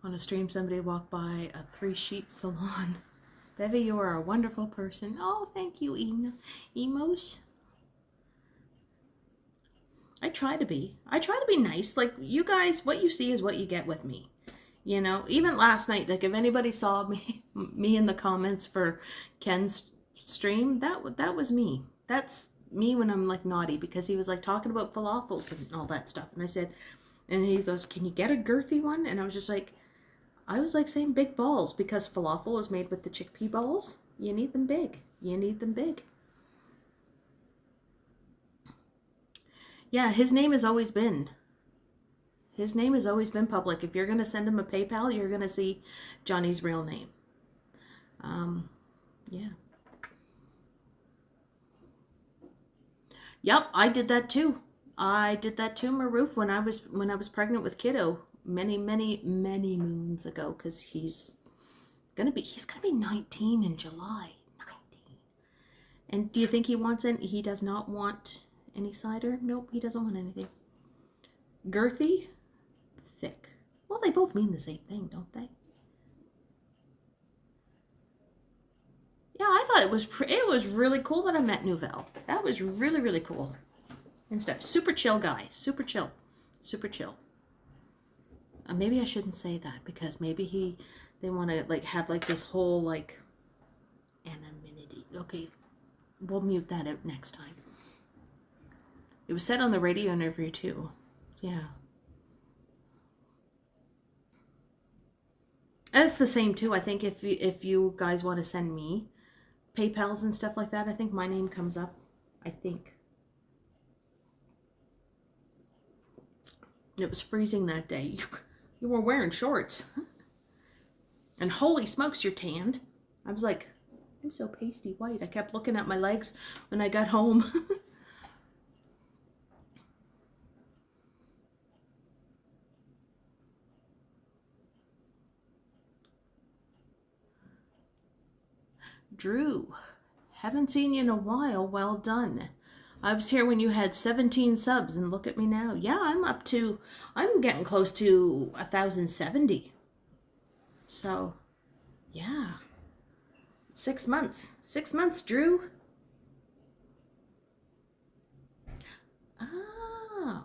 On a stream, somebody walked by a 3-sheet salon. Bevy, you are a wonderful person. Oh, thank you, Emos. I try to be. I try to be nice. Like, you guys, what you see is what you get with me. You know, even last night, like, if anybody saw me in the comments for Ken's stream, that was me. That's me when I'm, like, naughty, because he was, like, talking about falafels and all that stuff. And I said, and he goes, can you get a girthy one? And I was just like, I was like saying big balls, because falafel is made with the chickpea balls. You need them big. You need them big. Yeah, his name has always been. His name has always been public. If you're going to send him a PayPal, you're going to see Johnny's real name. Yeah. Yep, I did that too. I did that too, Maroof, when I was pregnant with Kiddo many moons ago, because he's gonna be 19 in July. 19. And do you think he wants any? He does not want any cider. Nope, he doesn't want anything. Girthy, thick. Well, they both mean the same thing, don't they? Yeah, I thought it was really cool that I met Nouvelle. That was really cool and stuff. Super chill guy. Super chill. Super chill. Maybe I shouldn't say that, because maybe they want to, like, have, like, this whole, like, anonymity. Okay, we'll mute that out next time. It was said on the radio interview too. Yeah. And it's the same too. I think if you guys want to send me PayPals and stuff like that, I think my name comes up. I think. It was freezing that day. You were wearing shorts. And holy smokes, you're tanned. I was like, I'm so pasty white. I kept looking at my legs when I got home. Drew, haven't seen you in a while. Well done. I was here when you had 17 subs, and look at me now. Yeah, I'm getting close to 1,070. So, yeah. 6 months. 6 months, Drew. Oh.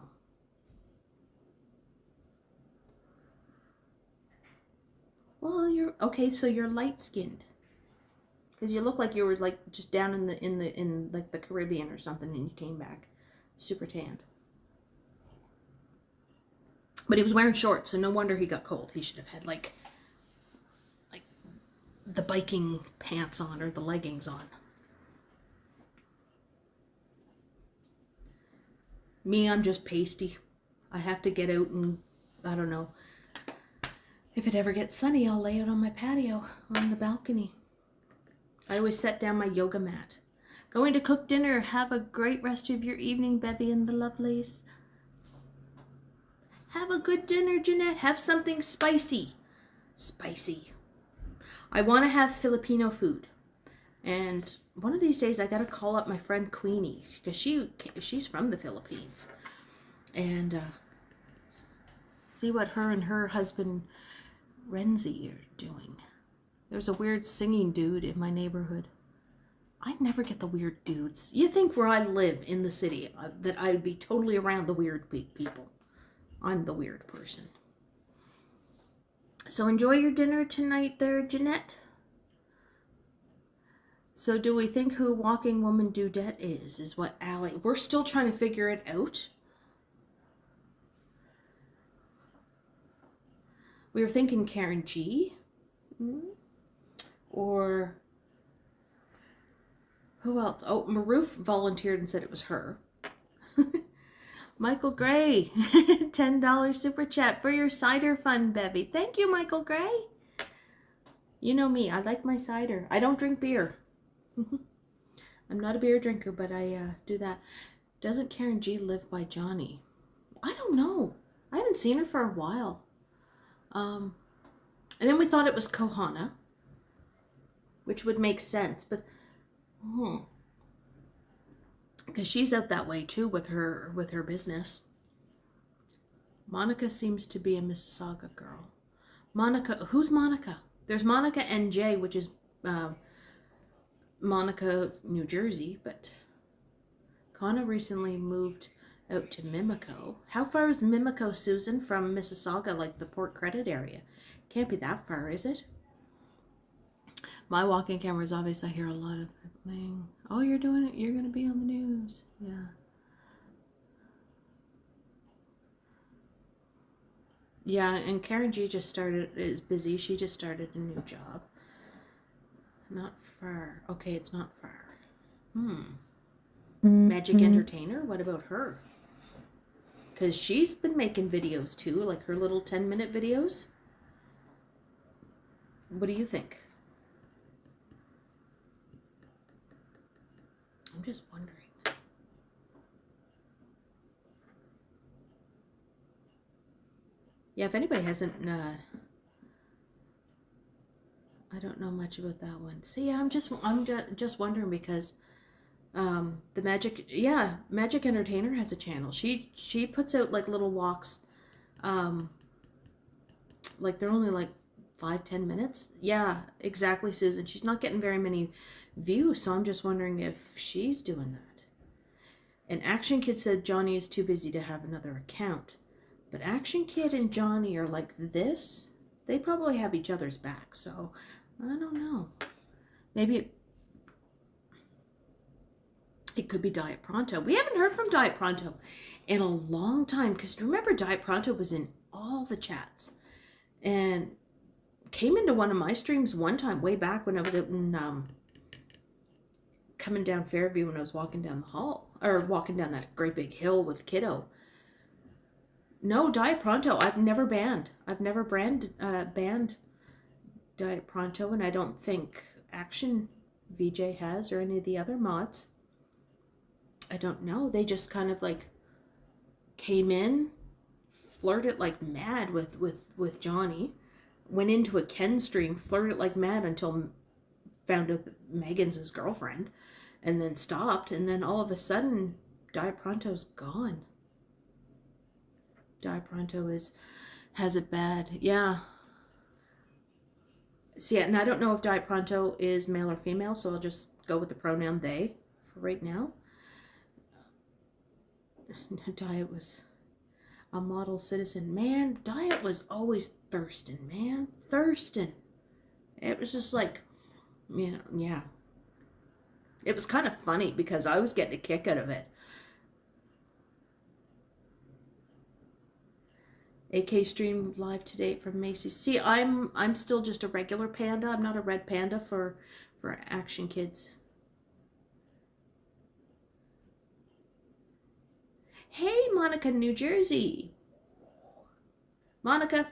Well, okay, so you're light-skinned. Because you look like you were like just down in like the Caribbean or something, and you came back super tanned. But he was wearing shorts, so no wonder he got cold. He should have had like the biking pants on or the leggings on. Me, I'm just pasty. I have to get out and, I don't know. If it ever gets sunny, I'll lay out on my patio on the balcony. I always set down my yoga mat. Going to cook dinner. Have a great rest of your evening, Bevy and the lovelies. Have a good dinner, Jeanette. Have something spicy. Spicy. I want to have Filipino food. And one of these days I got to call up my friend Queenie, because she's from the Philippines. And see what her and her husband Renzi are doing. There's a weird singing dude in my neighborhood. I never get the weird dudes. You think where I live in the city that I'd be totally around the weird people. I'm the weird person. So enjoy your dinner tonight there, Jeanette. So do we think who Walking Woman Dudette is what Allie... We're still trying to figure it out. We were thinking Karen G. Or who else? Oh, Maroof volunteered and said it was her. Michael Gray, $10 super chat for your cider fun, Bevy. Thank you, Michael Gray. You know me, I like my cider. I don't drink beer. I'm not a beer drinker, but I do that. Doesn't Karen G live by Johnny? I don't know. I haven't seen her for a while. And then we thought it was Kohana, which would make sense, but because she's out that way too with her business. Monica seems to be a Mississauga girl. Monica, who's Monica? There's Monica NJ, which is Monica, New Jersey, but Connor recently moved out to Mimico. How far is Mimico, Susan, from Mississauga, like the Port Credit area? Can't be that far, is it? My walking camera is obvious. I hear a lot of playing. Oh, you're doing it. You're going to be on the news. Yeah. Yeah, and Karen G is busy. She just started a new job. Not far. Okay, it's not far. Magic Entertainer? What about her? Because she's been making videos too, like her little 10-minute videos. What do you think? I'm just wondering. Yeah, if anybody hasn't, I don't know much about that one. See, I'm just wondering because the Magic Entertainer has a channel. She puts out like little walks, like they're only like 5-10 minutes. Yeah, exactly, Susan. She's not getting very many views, so I'm just wondering if she's doing that. And Action Kid said Johnny is too busy to have another account. But Action Kid and Johnny are like this. They probably have each other's back, so I don't know. Maybe it could be Diet Pronto. We haven't heard from Diet Pronto in a long time, because remember Diet Pronto was in all the chats and came into one of my streams one time way back when I was out in coming down Fairview when I was walking down the hall, or walking down that great big hill with Kiddo. No, Diet Pronto, I've never banned. I've never banned Diet Pronto, and I don't think Action VJ has, or any of the other mods. I don't know. They just kind of like came in, flirted like mad with Johnny, went into a Ken stream, flirted like mad until found out that Megan's his girlfriend, and then stopped, and then all of a sudden, Diet Pronto's gone. Diet Pronto has it bad. Yeah. See, and I don't know if Diet Pronto is male or female, so I'll just go with the pronoun they for right now. Diet was a model citizen. Man, Diet was always thirsting, man. Thirsting. It was just like, you know, yeah. It was kind of funny because I was getting a kick out of it. AK streamed live today from Macy's. See, I'm still just a regular panda. I'm not a red panda for Action Kids. Hey, Monica, New Jersey. Monica,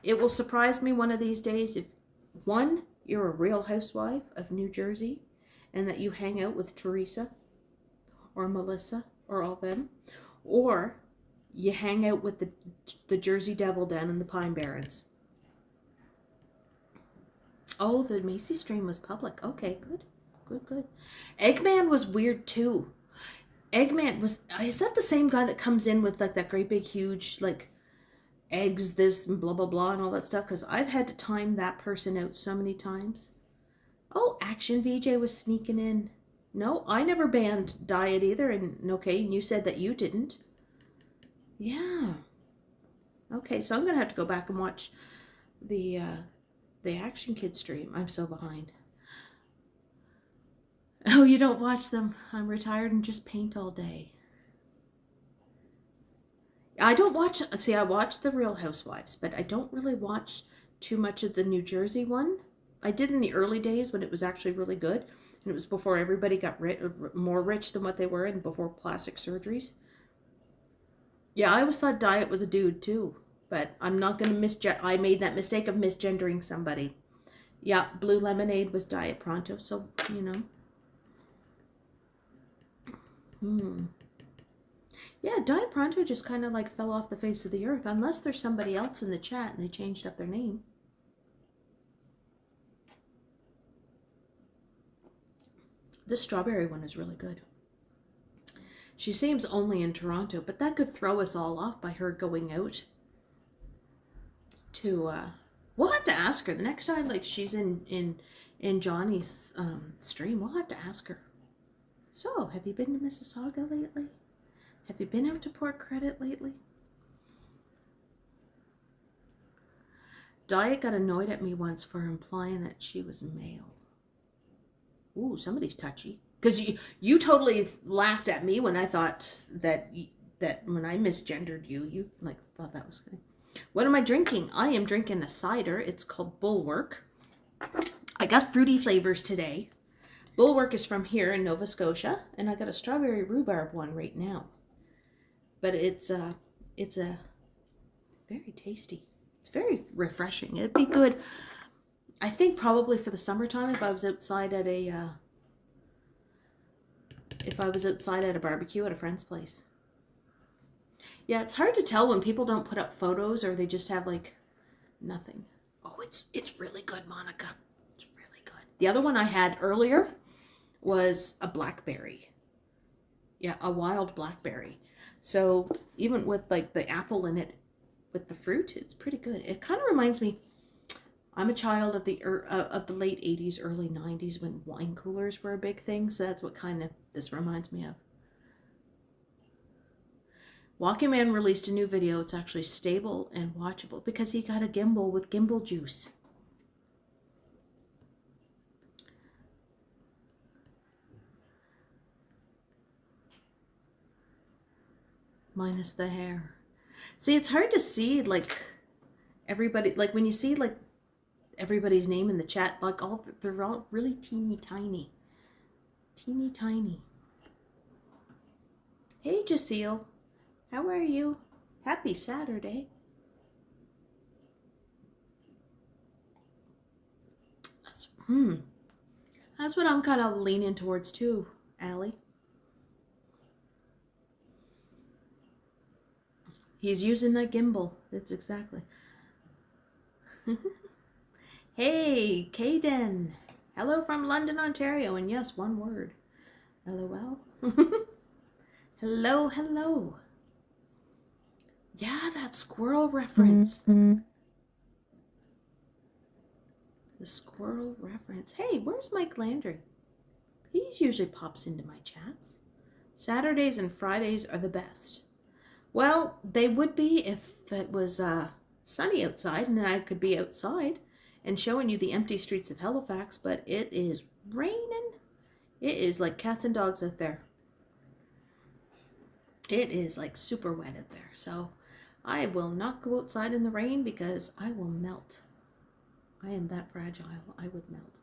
it will surprise me one of these days if, one, you're a real housewife of New Jersey and that you hang out with Teresa or Melissa or all them, or you hang out with the Jersey Devil down in the Pine Barrens. Oh, the Macy stream was public. Okay, good. Good, good. Eggman was weird too. Eggman was, is that the same guy that comes in with like that great big huge like eggs this and blah blah blah and all that stuff? Because I've had to time that person out so many times. Oh, Action VJ was sneaking in. No, I never banned Diet either. And okay, and you said that you didn't. Yeah. Okay, so I'm gonna have to go back and watch the Action Kids stream. I'm so behind. Oh, you don't watch them. I'm retired and just paint all day. I don't watch, see, I watch the Real Housewives, but I don't really watch too much of the New Jersey one. I did in the early days when it was actually really good. And it was before everybody got more rich than what they were and before plastic surgeries. Yeah, I always thought Diet was a dude too, but I'm not going to I made that mistake of misgendering somebody. Yeah, Blue Lemonade was Diet Pronto, so, you know. Yeah, Diet Pronto just kind of like fell off the face of the earth, unless there's somebody else in the chat and they changed up their name. This strawberry one is really good. She seems only in Toronto, but that could throw us all off by her going out to, we'll have to ask her the next time, like she's in Johnny's stream. We'll have to ask her. So, have you been to Mississauga lately? Have you been out to Port Credit lately? Diet got annoyed at me once for implying that she was male. Ooh, somebody's touchy. Because you totally laughed at me when I thought that when I misgendered you, you like thought that was good. What am I drinking? I am drinking a cider. It's called Bulwark. I got fruity flavors today. Bulwark is from here in Nova Scotia, and I got a strawberry rhubarb one right now. But it's a very tasty. It's very refreshing. It'd be good, I think, probably for the summertime if I was outside at a barbecue at a friend's place. Yeah, it's hard to tell when people don't put up photos or they just have like nothing. Oh, it's really good, Monica. It's really good. The other one I had earlier was a blackberry. Yeah, a wild blackberry. So even with like the apple in it, with the fruit, it's pretty good. It kind of reminds me, I'm a child of the late 80s, early 90s when wine coolers were a big thing. So that's what kind of this reminds me of. Walking Man released a new video. It's actually stable and watchable because he got a gimbal with gimbal juice. Minus the hair. See, it's hard to see like everybody, like when you see like everybody's name in the chat, like they're all really teeny tiny. Teeny tiny. Hey Jaceel, how are you? Happy Saturday. That's what I'm kind of leaning towards too, Allie. He's using that gimbal. That's exactly. Hey, Kaden. Hello from London, Ontario. And yes, one word. LOL. Hello, hello. Yeah, that squirrel reference. The squirrel reference. Hey, where's Mike Landry? He usually pops into my chats. Saturdays and Fridays are the best. Well, they would be if it was sunny outside and I could be outside and showing you the empty streets of Halifax, but it is raining. It is like cats and dogs out there. It is like super wet out there. So I will not go outside in the rain because I will melt. I am that fragile. I would melt.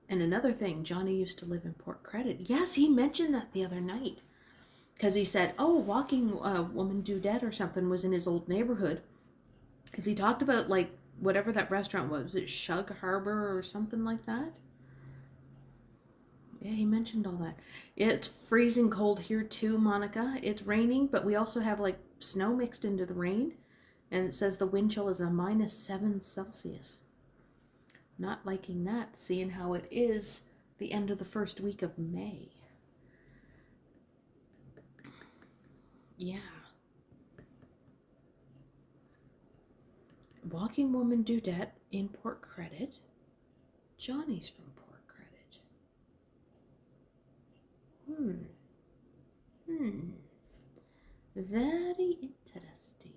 And another thing, Johnny used to live in Port Credit. Yes, he mentioned that the other night. Because he said, oh, Walking Woman Dudette or something was in his old neighborhood. Because he talked about, like, whatever that restaurant was. Was it Shug Harbor or something like that? Yeah, he mentioned all that. It's freezing cold here too, Monica. It's raining, but we also have, like, snow mixed into the rain. And it says the wind chill is a -7 Celsius. Not liking that, seeing how it is the end of the first week of May. Yeah. Walking Woman Dudette in Port Credit. Johnny's from Port Credit. Very interesting.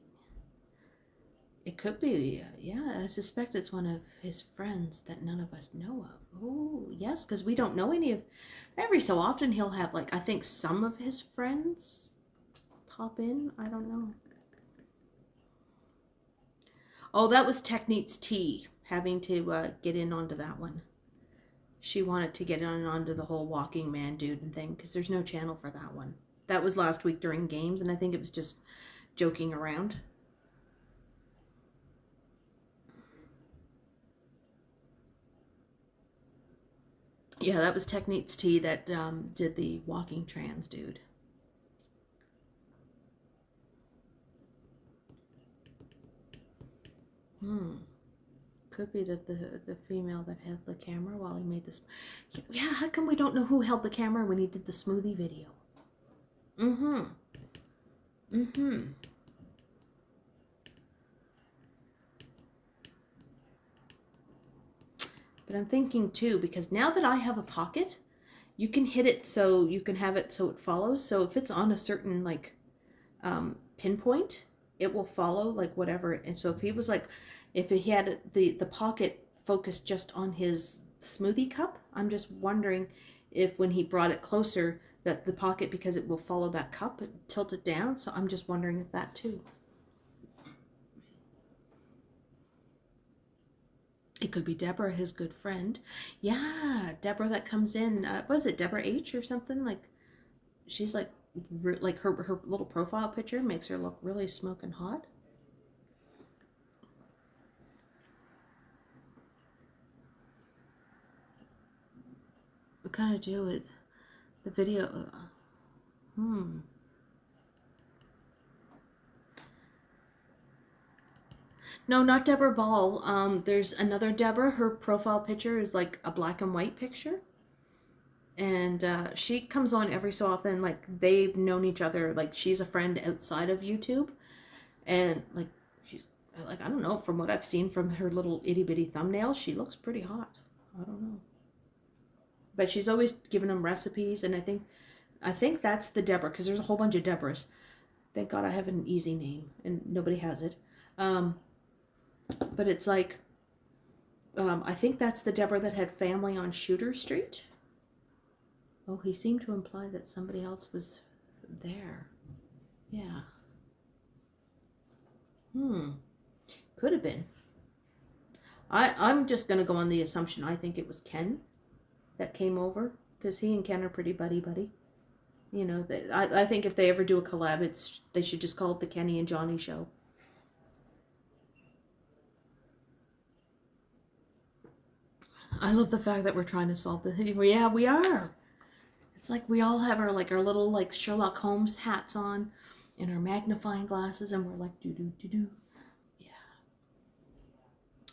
It could be, yeah, I suspect it's one of his friends that none of us know of. Oh, yes, because we don't know any of... Every so often he'll have, like, I think some of his friends pop in. I don't know. Oh, that was Technique's T, having to get in onto that one. She wanted to get in onto the whole Walking Man dude and thing, because there's no channel for that one. That was last week during games, and I think it was just joking around. Yeah, that was Technique's T that did the Walking Trans dude. Could be that the female that held the camera while he made this. Yeah, how come we don't know who held the camera when he did the smoothie video? But I'm thinking too, because now that I have a Pocket, you can hit it so you can have it so it follows. So if it's on a certain like pinpoint, it will follow like whatever. And so if he was like, if he had the Pocket focused just on his smoothie cup, I'm just wondering if when he brought it closer that the Pocket, because it will follow that cup, tilt it down. So I'm just wondering if that too. It could be Deborah, his good friend. Yeah, Deborah that comes in. Was it Deborah H or something? Like, she's like her little profile picture makes her look really smoking hot. What kind of do with the video? No, not Deborah Ball. There's another Deborah. Her profile picture is like a black and white picture. And she comes on every so often. Like, they've known each other. Like, she's a friend outside of YouTube. And, like, she's, like, I don't know. From what I've seen from her little itty-bitty thumbnail, she looks pretty hot. I don't know. But she's always giving them recipes. And I think that's the Deborah. Because there's a whole bunch of Deborahs. Thank God I have an easy name. And nobody has it. But it's like, I think that's the Deborah that had family on Shooter Street. Oh, he seemed to imply that somebody else was there. Yeah. Could have been. I'm just going to go on the assumption I think it was Ken that came over. Because he and Ken are pretty buddy-buddy. You know, I think if they ever do a collab, they should just call it the Kenny and Johnny Show. I love the fact that we're trying to solve the... Yeah, we are. It's like we all have our little like Sherlock Holmes hats on and our magnifying glasses, and we're like do-do-do-do,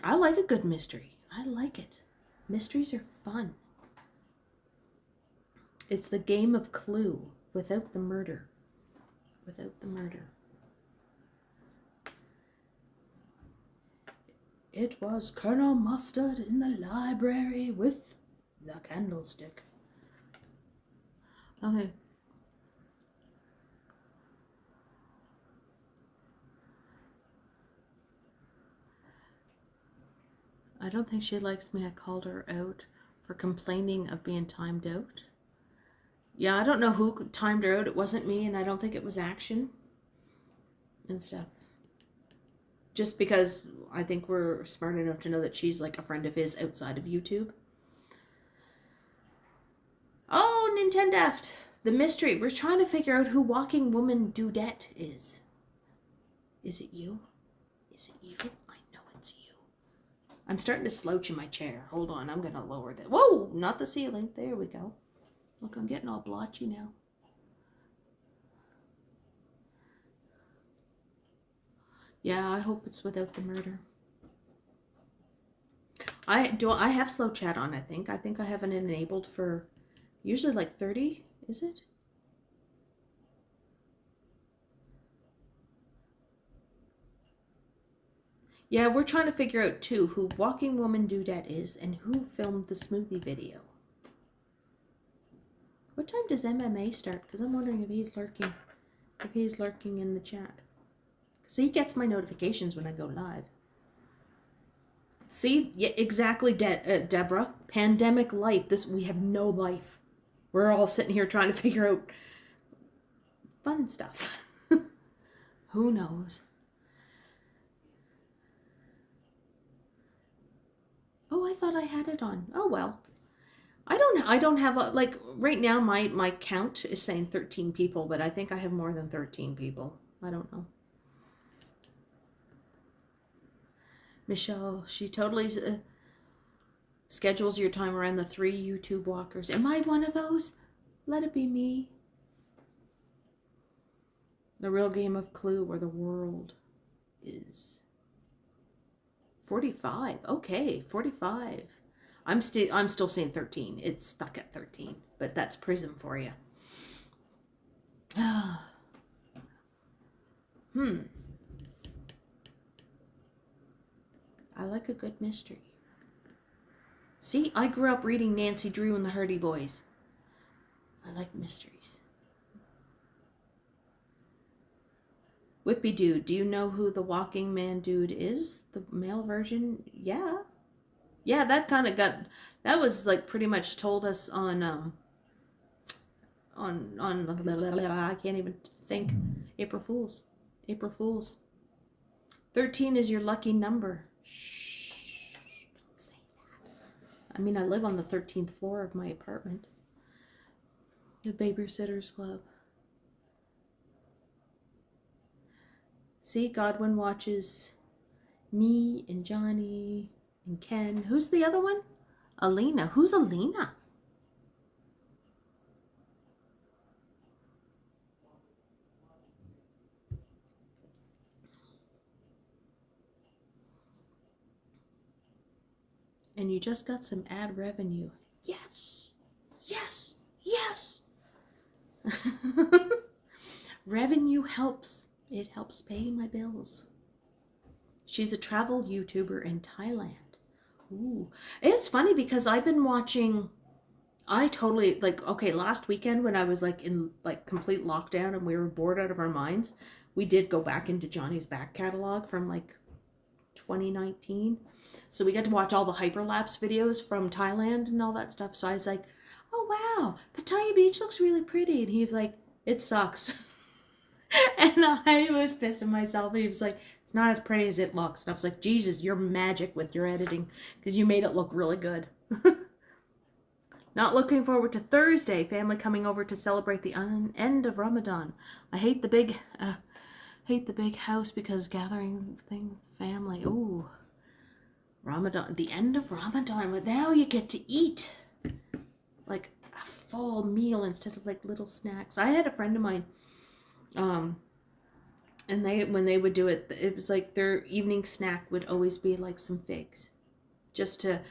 I like a good mystery. I like it. Mysteries are fun. It's the game of Clue without the murder. Without the murder. It was Colonel Mustard in the library with the candlestick. Okay. I don't think she likes me. I called her out for complaining of being timed out. Yeah, I don't know who timed her out. It wasn't me, and I don't think it was Action and stuff. Just because I think we're smart enough to know that she's like a friend of his outside of YouTube. Oh, Nintendo. The mystery. We're trying to figure out who Walking Woman Dudette is. Is it you? Is it you? I know it's you. I'm starting to slouch in my chair. Hold on, I'm going to lower that. Whoa, not the ceiling. There we go. Look, I'm getting all blotchy now. Yeah, I hope it's without the murder. I have slow chat on, I think. I think I have it enabled for usually like 30, is it? Yeah, we're trying to figure out too who Walking Woman Dudette is and who filmed the smoothie video. What time does MMA start? Because I'm wondering if he's lurking. If he's lurking in the chat. See, he gets my notifications when I go live. See? Yeah, exactly, Deborah. Pandemic life. We have no life. We're all sitting here trying to figure out fun stuff. Who knows? Oh, I thought I had it on. Oh, well. I don't have a, like, right now my count is saying 13 people, but I think I have more than 13 people. I don't know. Michelle, she totally schedules your time around the 3 YouTube walkers. Am I one of those? Let it be me. The real game of Clue where the world is 45. Okay, 45. I'm still saying 13. It's stuck at 13, but that's Prism for you. I like a good mystery. See, I grew up reading Nancy Drew and the Hardy Boys. I like mysteries. Whippy Dude, do you know who the Walking Man Dude is? The male version? Yeah. Yeah, that kind of that was like pretty much told us on I can't even think. April Fools. 13 is your lucky number. Shh, don't say that. I mean, I live on the 13th floor of my apartment. The Babysitters Club. See, Godwin watches me and Johnny and Ken. Who's the other one? Alina. Who's Alina? And you just got some ad revenue. Yes. Yes. Yes. Revenue helps. It helps pay my bills. She's a travel YouTuber in Thailand. Ooh. It's funny because I've been watching, I totally, like, okay, last weekend when I was like in like complete lockdown and we were bored out of our minds, we did go back into Johnny's back catalog from like 2019. So we got to watch all the hyperlapse videos from Thailand and all that stuff. So I was like, oh wow, Pattaya Beach looks really pretty. And he was like, it sucks. And I was pissing myself. And he was like, it's not as pretty as it looks. And I was like, Jesus, you're magic with your editing because you made it look really good. Not looking forward to Thursday. Family coming over to celebrate the end of Ramadan. I hate the big house because gathering thing with family. Ooh, Ramadan, the end of Ramadan. But now you get to eat like a full meal instead of like little snacks. I had a friend of mine And when they would do it, it was like their evening snack would always be like some figs, just to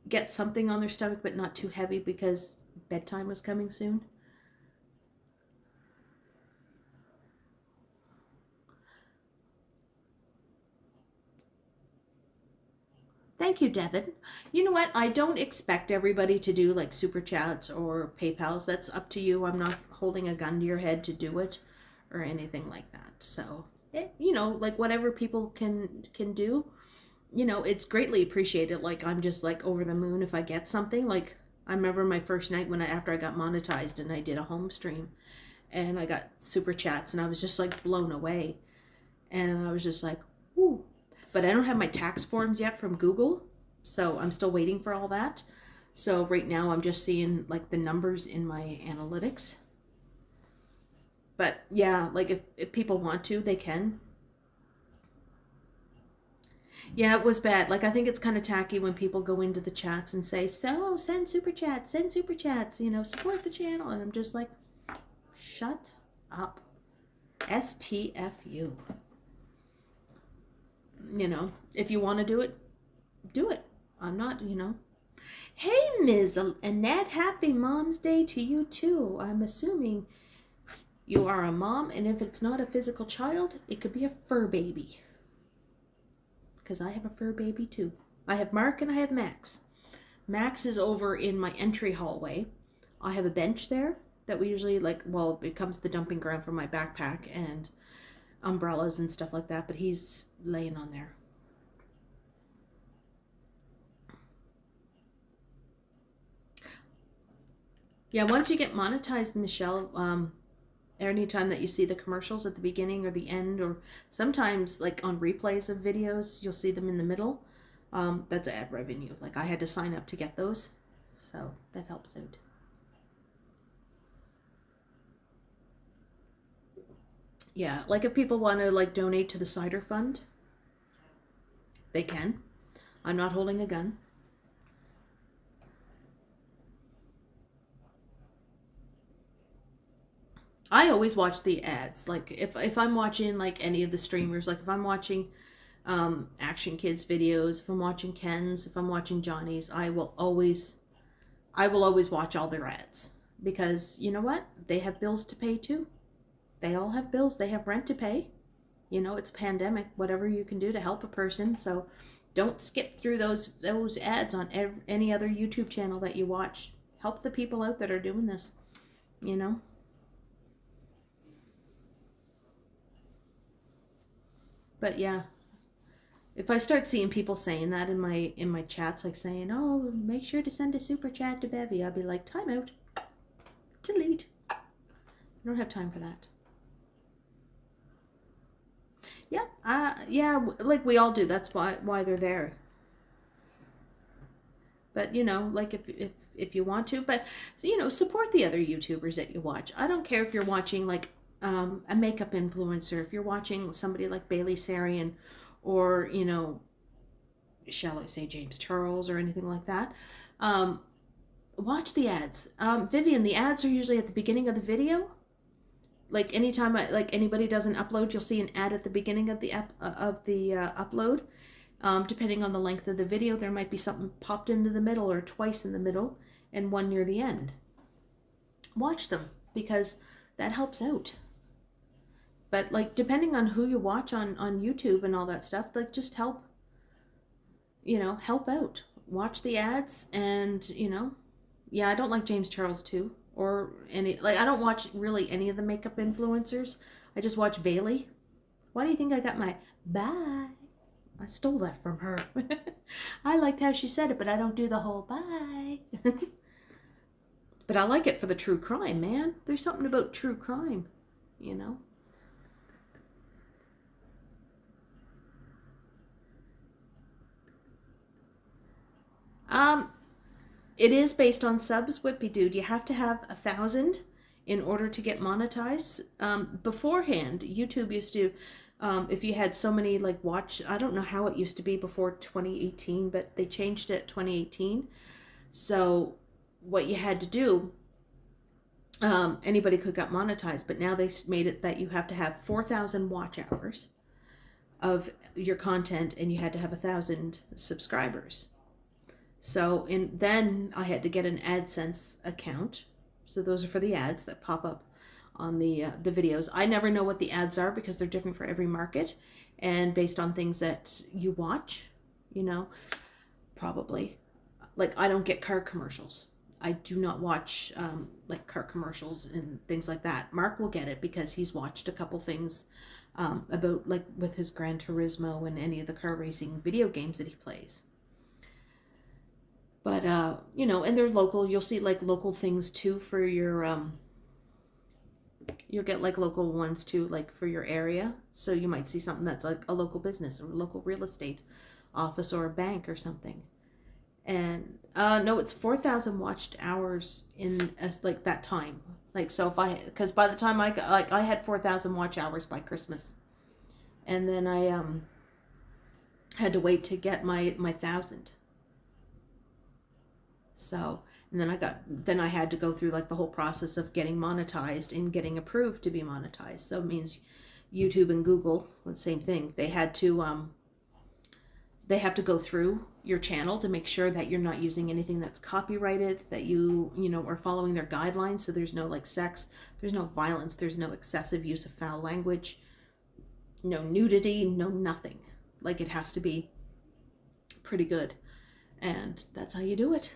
get something on their stomach, but not too heavy because bedtime was coming soon. Thank you, Devin. You know what? I don't expect everybody to do like super chats or PayPals. That's up to you. I'm not holding a gun to your head to do it or anything like that. So, you know, like whatever people can do, you know, it's greatly appreciated. Like I'm just like over the moon if I get something. Like I remember my first night after I got monetized and I did a home stream and I got super chats and I was just like blown away. And I was just like, ooh. But I don't have my tax forms yet from Google, so I'm still waiting for all that. So right now I'm just seeing like the numbers in my analytics. But yeah, like if people want to, they can. Yeah, it was bad. Like I think it's kind of tacky when people go into the chats and say, so send super chats, you know, support the channel. And I'm just like, shut up. STFU. You know, if you want to do it, do it. I'm not, you know. Hey, Ms. Annette, happy Mom's Day to you too. I'm assuming you are a mom, and if it's not a physical child, it could be a fur baby. Because I have a fur baby too. I have Mark and I have Max. Max is over in my entry hallway. I have a bench there that we usually like, well, it becomes the dumping ground for my backpack and umbrellas and stuff like that, but he's laying on there. Yeah, once you get monetized, Michelle, anytime that you see the commercials at the beginning or the end, or sometimes like on replays of videos, you'll see them in the middle. That's ad revenue. Like I had to sign up to get those, so that helps out. Yeah, like if people want to like donate to the cider fund, they can. I'm not holding a gun. I always watch the ads. Like if I'm watching like any of the streamers, like if I'm watching Action Kids videos, if I'm watching Ken's, if I'm watching Johnny's, I will always watch all their ads, because you know what? They have bills to pay too. They all have bills. They have rent to pay. You know, it's a pandemic. Whatever you can do to help a person. So don't skip through those ads on any other YouTube channel that you watch. Help the people out that are doing this, you know. But yeah, if I start seeing people saying that in my chats, like saying, oh, make sure to send a super chat to Bevy, I'll be like, time out. Delete. I don't have time for that. Yeah, like we all do. That's why they're there. But you know, like if you want to, but you know, support the other YouTubers that you watch. I don't care if you're watching like a makeup influencer, if you're watching somebody like Bailey Sarian, or you know, shall I say James Charles or anything like that. Watch the ads. Vivian, the ads are usually at the beginning of the video. Like anytime anybody does an upload, you'll see an ad at the beginning of the upload. Depending on the length of the video, there might be something popped into the middle or twice in the middle and one near the end. Watch them, because that helps out. But like depending on who you watch on YouTube and all that stuff, like just help, you know, help out. Watch the ads, and you know, yeah, I don't like James Charles too. Or any, like, I don't watch really any of the makeup influencers. I just watch Bailey. Why do you think I got my bye? I stole that from her. I liked how she said it, but I don't do the whole bye. But I like it for the true crime, man. There's something about true crime, you know? It is based on subs, Whippy Dude. You have to have 1,000 in order to get monetized. Beforehand, YouTube used to, if you had so many like I don't know how it used to be before 2018, but they changed it 2018. So what you had to do anybody could get monetized, but now they made it that you have to have 4,000 watch hours of your content, and you had to have 1,000 subscribers. So then I had to get an AdSense account. So those are for the ads that pop up on the videos. I never know what the ads are because they're different for every market and based on things that you watch, you know, probably. Like, I don't get car commercials. I do not watch like car commercials and things like that. Mark will get it because he's watched a couple things about, like, with his Gran Turismo and any of the car racing video games that he plays. But, you know, and they're local. You'll see, like, local things, too, for your, you'll get, like, local ones, too, like, for your area. So you might see something that's, like, a local business or a local real estate office or a bank or something. And, no, it's 4,000 watched hours in, like, that time. Like, so if because by the time I had 4,000 watch hours by Christmas. And then I, had to wait to get my 1,000. So, and then I had to go through, like, the whole process of getting monetized and getting approved to be monetized. So it means YouTube and Google, the same thing. They have to go through your channel to make sure that you're not using anything that's copyrighted, that you know, are following their guidelines. So there's no, like, sex, there's no violence, there's no excessive use of foul language, no nudity, no nothing. Like, it has to be pretty good. And that's how you do it.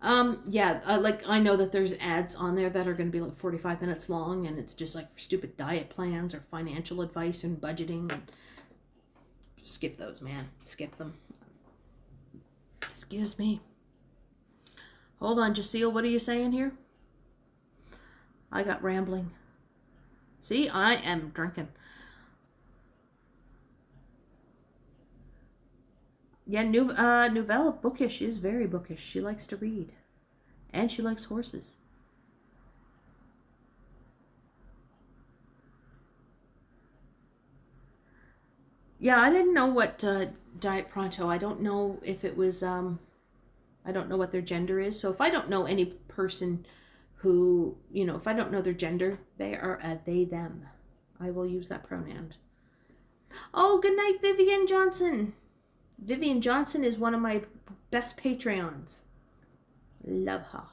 Yeah, like, I know that there's ads on there that are going to be like 45 minutes long, and it's just like for stupid diet plans or financial advice and budgeting. And skip those, man. Skip them. Excuse me. Hold on, Jaceel, what are you saying here? I got rambling. See, I am drinking. Yeah, Nouvelle bookish. She is very bookish. She likes to read. And she likes horses. Yeah, I didn't know what Diet Pronto. I don't know if it was, I don't know what their gender is. So if I don't know any person who, you know, if I don't know their gender, they are a they, them. I will use that pronoun. Oh, good night, Vivian Johnson. Vivian Johnson is one of my best Patreons. Love her.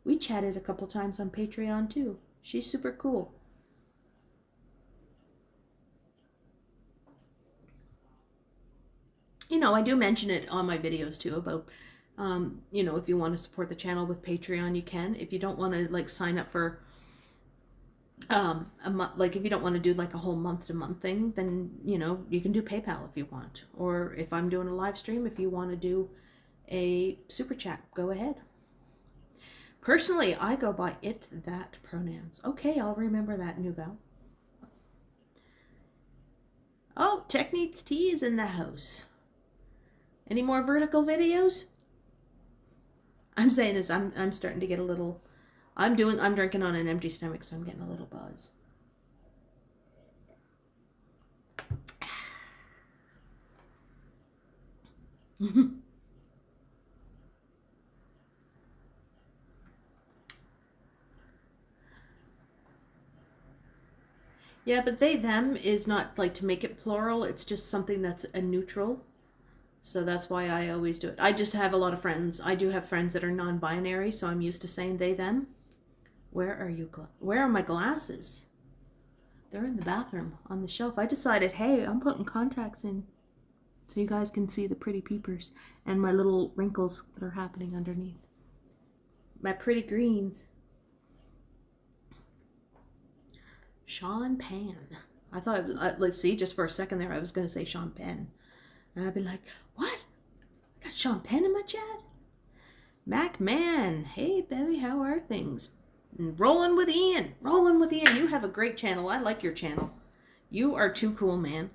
We chatted a couple times on Patreon too. She's super cool. You know, I do mention it on my videos too about, you know, if you want to support the channel with Patreon, you can. If you don't want to, like, sign up for a month, like, if you don't want to do like a whole month-to-month thing, then, you know, you can do PayPal if you want. Or if I'm doing a live stream, if you want to do a super chat, go ahead. Personally, I go by it, that pronouns. Okay, I'll remember that, Nouvelle. Oh, Tech Needs Tea is in the house. Any more vertical videos? I'm saying this, I'm starting to get a little, I'm drinking on an empty stomach, so I'm getting a little buzz. Yeah, but they, them is not like to make it plural. It's just something that's a neutral. So that's why I always do it. I just have a lot of friends. I do have friends that are non-binary, so I'm used to saying they, them. Where are my glasses? They're in the bathroom on the shelf. I decided, hey, I'm putting contacts in so you guys can see the pretty peepers and my little wrinkles that are happening underneath. My pretty greens. Sean Penn. I thought it was, let's see, just for a second there, I was going to say Sean Penn. And I'd be like, what? I got Sean Penn in my chat? Mac Man. Hey, Bevy, how are things? Rolling with Ian. Rolling with Ian. You have a great channel. I like your channel. You are too cool, man.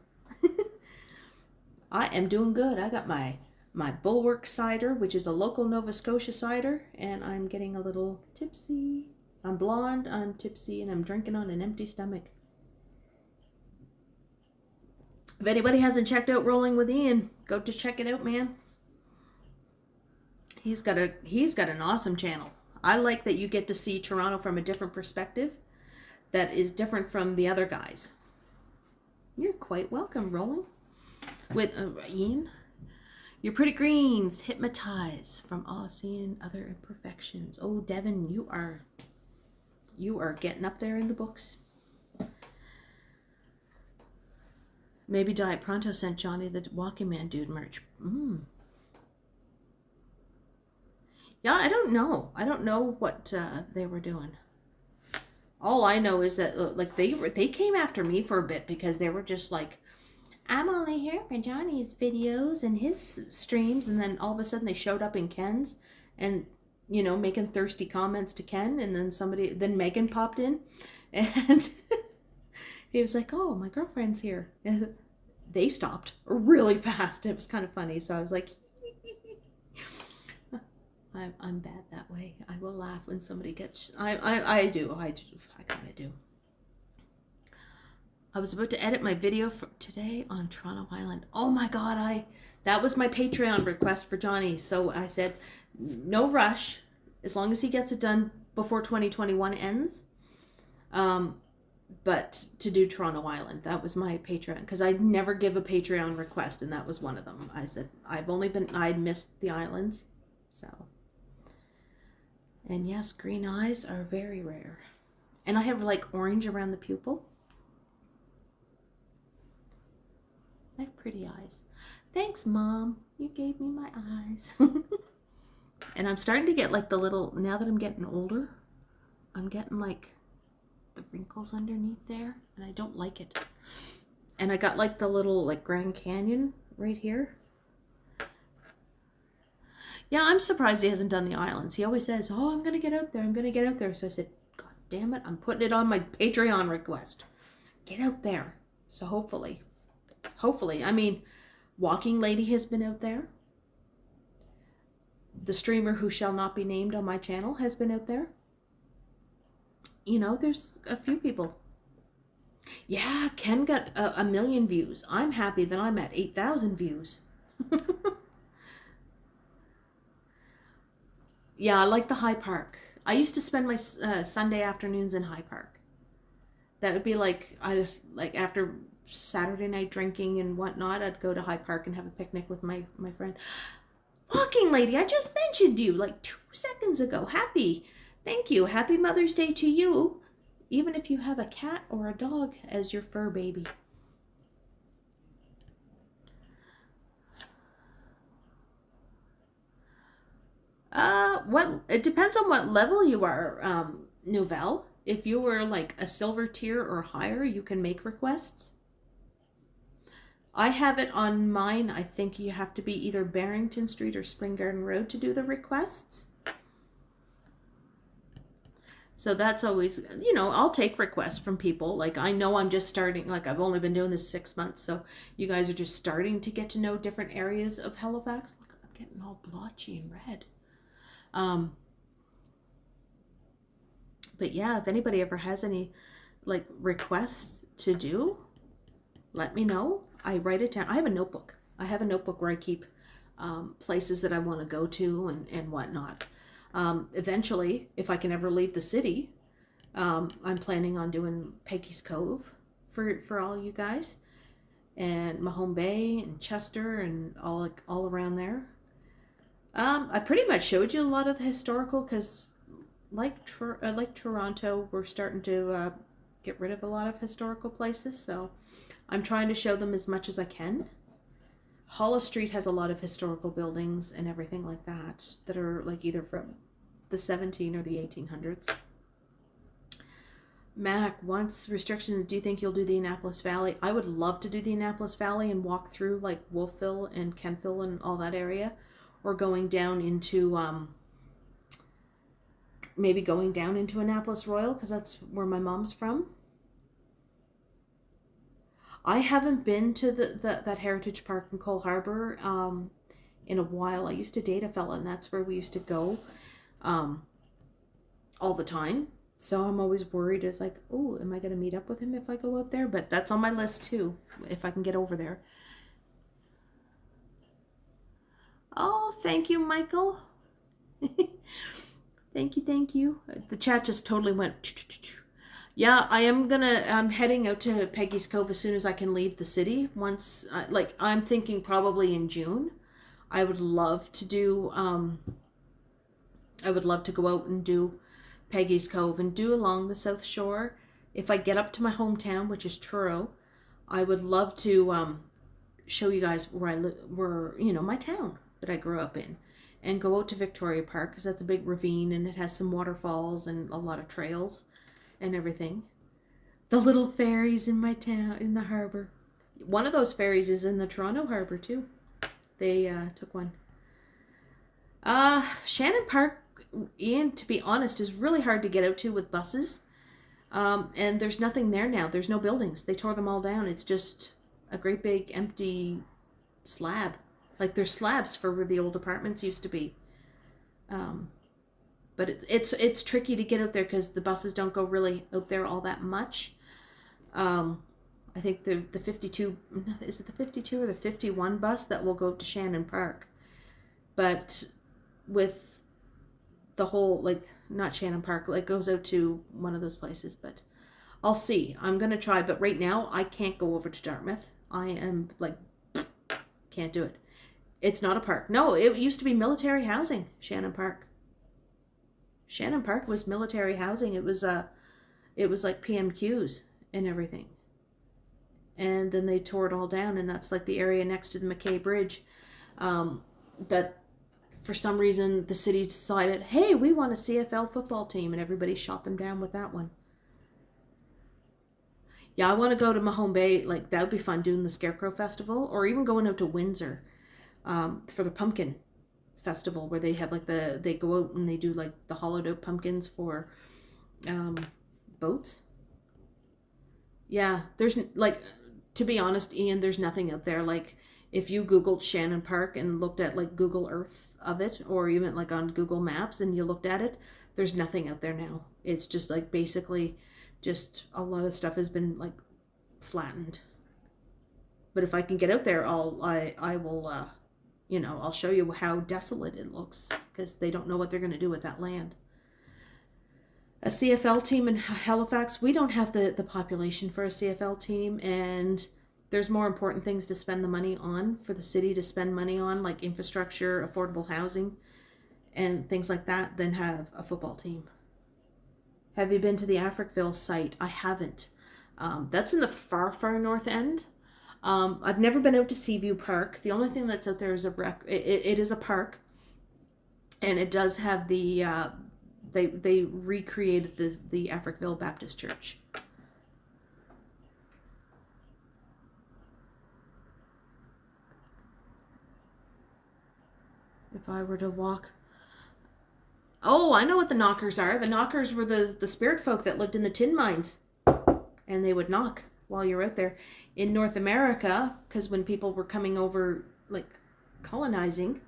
I am doing good. I got my Bulwark cider, which is a local Nova Scotia cider, and I'm getting a little tipsy. I'm blonde, I'm tipsy, and I'm drinking on an empty stomach. If anybody hasn't checked out Rolling with Ian, go to check it out, man. He's got an awesome channel. I like that you get to see Toronto from a different perspective that is different from the other guys. You're quite welcome, Rolling. With Ian. Your pretty greens, hypnotize from all seeing other imperfections. Oh, Devin, you are getting up there in the books. Maybe Diet Pronto sent Johnny the Walking Man Dude merch. Yeah, I don't know. I don't know what they were doing. All I know is that like they came after me for a bit because they were just like, I'm only here for Johnny's videos and his streams, and then all of a sudden they showed up in Ken's and, you know, making thirsty comments to Ken, and then Megan popped in and he was like, oh, my girlfriend's here. And they stopped really fast. It was kind of funny. So I was like, I'm bad that way. I will laugh when somebody gets, I kind of do. I was about to edit my video for today on Toronto Island. Oh my God, that was my Patreon request for Johnny. So I said, no rush, as long as he gets it done before 2021 ends. But to do Toronto Island, that was my Patreon, because I never give a Patreon request, and that was one of them. I said, I'd missed the islands, so. And yes, green eyes are very rare. And I have like orange around the pupil. I have pretty eyes. Thanks, Mom. You gave me my eyes. And I'm starting to get like the little, now that I'm getting older, I'm getting like the wrinkles underneath there, and I don't like it. And I got like the little like Grand Canyon right here. Yeah, I'm surprised he hasn't done the islands. He always says, oh, I'm gonna get out there, I'm gonna get out there. So I said, God damn it, I'm putting it on my Patreon request. Get out there. So hopefully, I mean, Walking Lady has been out there. The streamer who shall not be named on my channel has been out there. You know, there's a few people. Yeah, Ken got a million views. I'm happy that I'm at 8,000 views. Yeah, I like the High Park. I used to spend my Sunday afternoons in High Park. That would be like, after Saturday night drinking and whatnot, I'd go to High Park and have a picnic with my friend. Walking Lady, I just mentioned you like 2 seconds ago. Thank you. Happy Mother's Day to you, even if you have a cat or a dog as your fur baby. It depends on what level you are, Nouvelle. If you were like a silver tier or higher, you can make requests. I have it on mine. I think you have to be either Barrington Street or Spring Garden Road to do the requests. So that's always, you know, I'll take requests from people. Like, I know I'm just starting, like I've only been doing this 6 months. So you guys are just starting to get to know different areas of Halifax. Look, I'm getting all blotchy and red. But yeah, if anybody ever has any like requests to do, let me know. I write it down. I have a notebook. I have a notebook where I keep places that I want to go to and whatnot. Eventually, if I can ever leave the city, I'm planning on doing Peggy's Cove for all you guys, and Mahone Bay and Chester and all around there. I pretty much showed you a lot of the historical, because like Toronto, we're starting to get rid of a lot of historical places, so I'm trying to show them as much as I can. Hollis Street has a lot of historical buildings and everything like that are like either from the 17 or the 1800s. Mac, once restrictions, do you think you'll do the Annapolis Valley? I would love to do the Annapolis Valley and walk through like Wolfville and Kentville and all that area, or going down into maybe going down into Annapolis Royal, because that's where my mom's from. I haven't been to that Heritage Park in Cole Harbour in a while. I used to date a fella, and that's where we used to go all the time. So I'm always worried, it's like, oh, am I going to meet up with him if I go out there? But that's on my list too, if I can get over there. Oh, thank you, Michael. Thank you, thank you. The chat just totally went. Yeah, I'm heading out to Peggy's Cove as soon as I can leave the city. Once, like, I'm thinking probably in June. I would love to do, I would love to go out and do Peggy's Cove and do along the South Shore. If I get up to my hometown, which is Truro, I would love to show you guys where I live, my town that I grew up in, and go out to Victoria Park because that's a big ravine and it has some waterfalls and a lot of trails and everything. The little ferries in my town, in the harbor. One of those ferries is in the Toronto harbor too. They took one. Shannon Park, Ian, to be honest, is really hard to get out to with buses. And there's nothing there now. There's no buildings. They tore them all down. It's just a great big empty slab. Like there's slabs for where the old apartments used to be. But it's tricky to get out there because the buses don't go really out there all that much. I think the 52, is it the 52 or the 51 bus that will go to Shannon Park? But with the whole, like, not Shannon Park, like goes out to one of those places, but I'll see. I'm going to try, but right now I can't go over to Dartmouth. I am like, can't do it. It's not a park. No, it used to be military housing, Shannon Park. Shannon Park was military housing. It was like PMQs and everything. And then they tore it all down, and that's like the area next to the McKay Bridge. That for some reason the city decided, hey, we want a CFL football team, and everybody shot them down with that one. Yeah, I want to go to Mahone Bay. Like, that would be fun, doing the Scarecrow Festival, or even going out to Windsor for the Pumpkin Festival, where they have like they go out and they do like the hollowed out pumpkins for boats. Yeah, there's like, to be honest, Ian, there's nothing out there. Like, if you Googled Shannon Park and looked at like Google Earth of it, or even like on Google Maps and you looked at it, there's nothing out there now. It's just like basically just a lot of stuff has been like flattened. But if I can get out there, I will I'll show you how desolate it looks, because they don't know what they're going to do with that land. A CFL team in Halifax, we don't have the population for a CFL team, and there's more important things to spend the money on, for the city to spend money on, like infrastructure, affordable housing, and things like that, than have a football team. Have you been to the Africville site? I haven't. That's in the far, far north end. I've never been out to Seaview Park. The only thing that's out there is it is a park, and it does have the they recreated the Africville Baptist Church. If I were to walk, oh, I know what the knockers are. The knockers were the spirit folk that lived in the tin mines, and they would knock while you're out there. In North America, because when people were coming over, like colonizing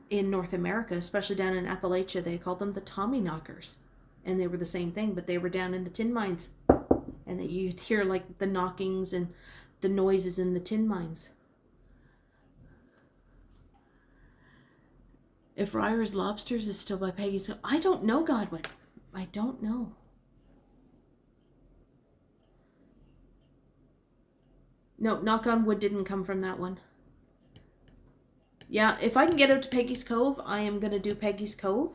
in North America, especially down in Appalachia, they called them the Tommy knockers, and they were the same thing, but they were down in the tin mines, and that you'd hear like the knockings and the noises in the tin mines. If Ryer's Lobsters is still by Peggy's, I don't know, Godwin. I don't know. No, knock on wood didn't come from that one. Yeah, if I can get out to Peggy's Cove, I am going to do Peggy's Cove.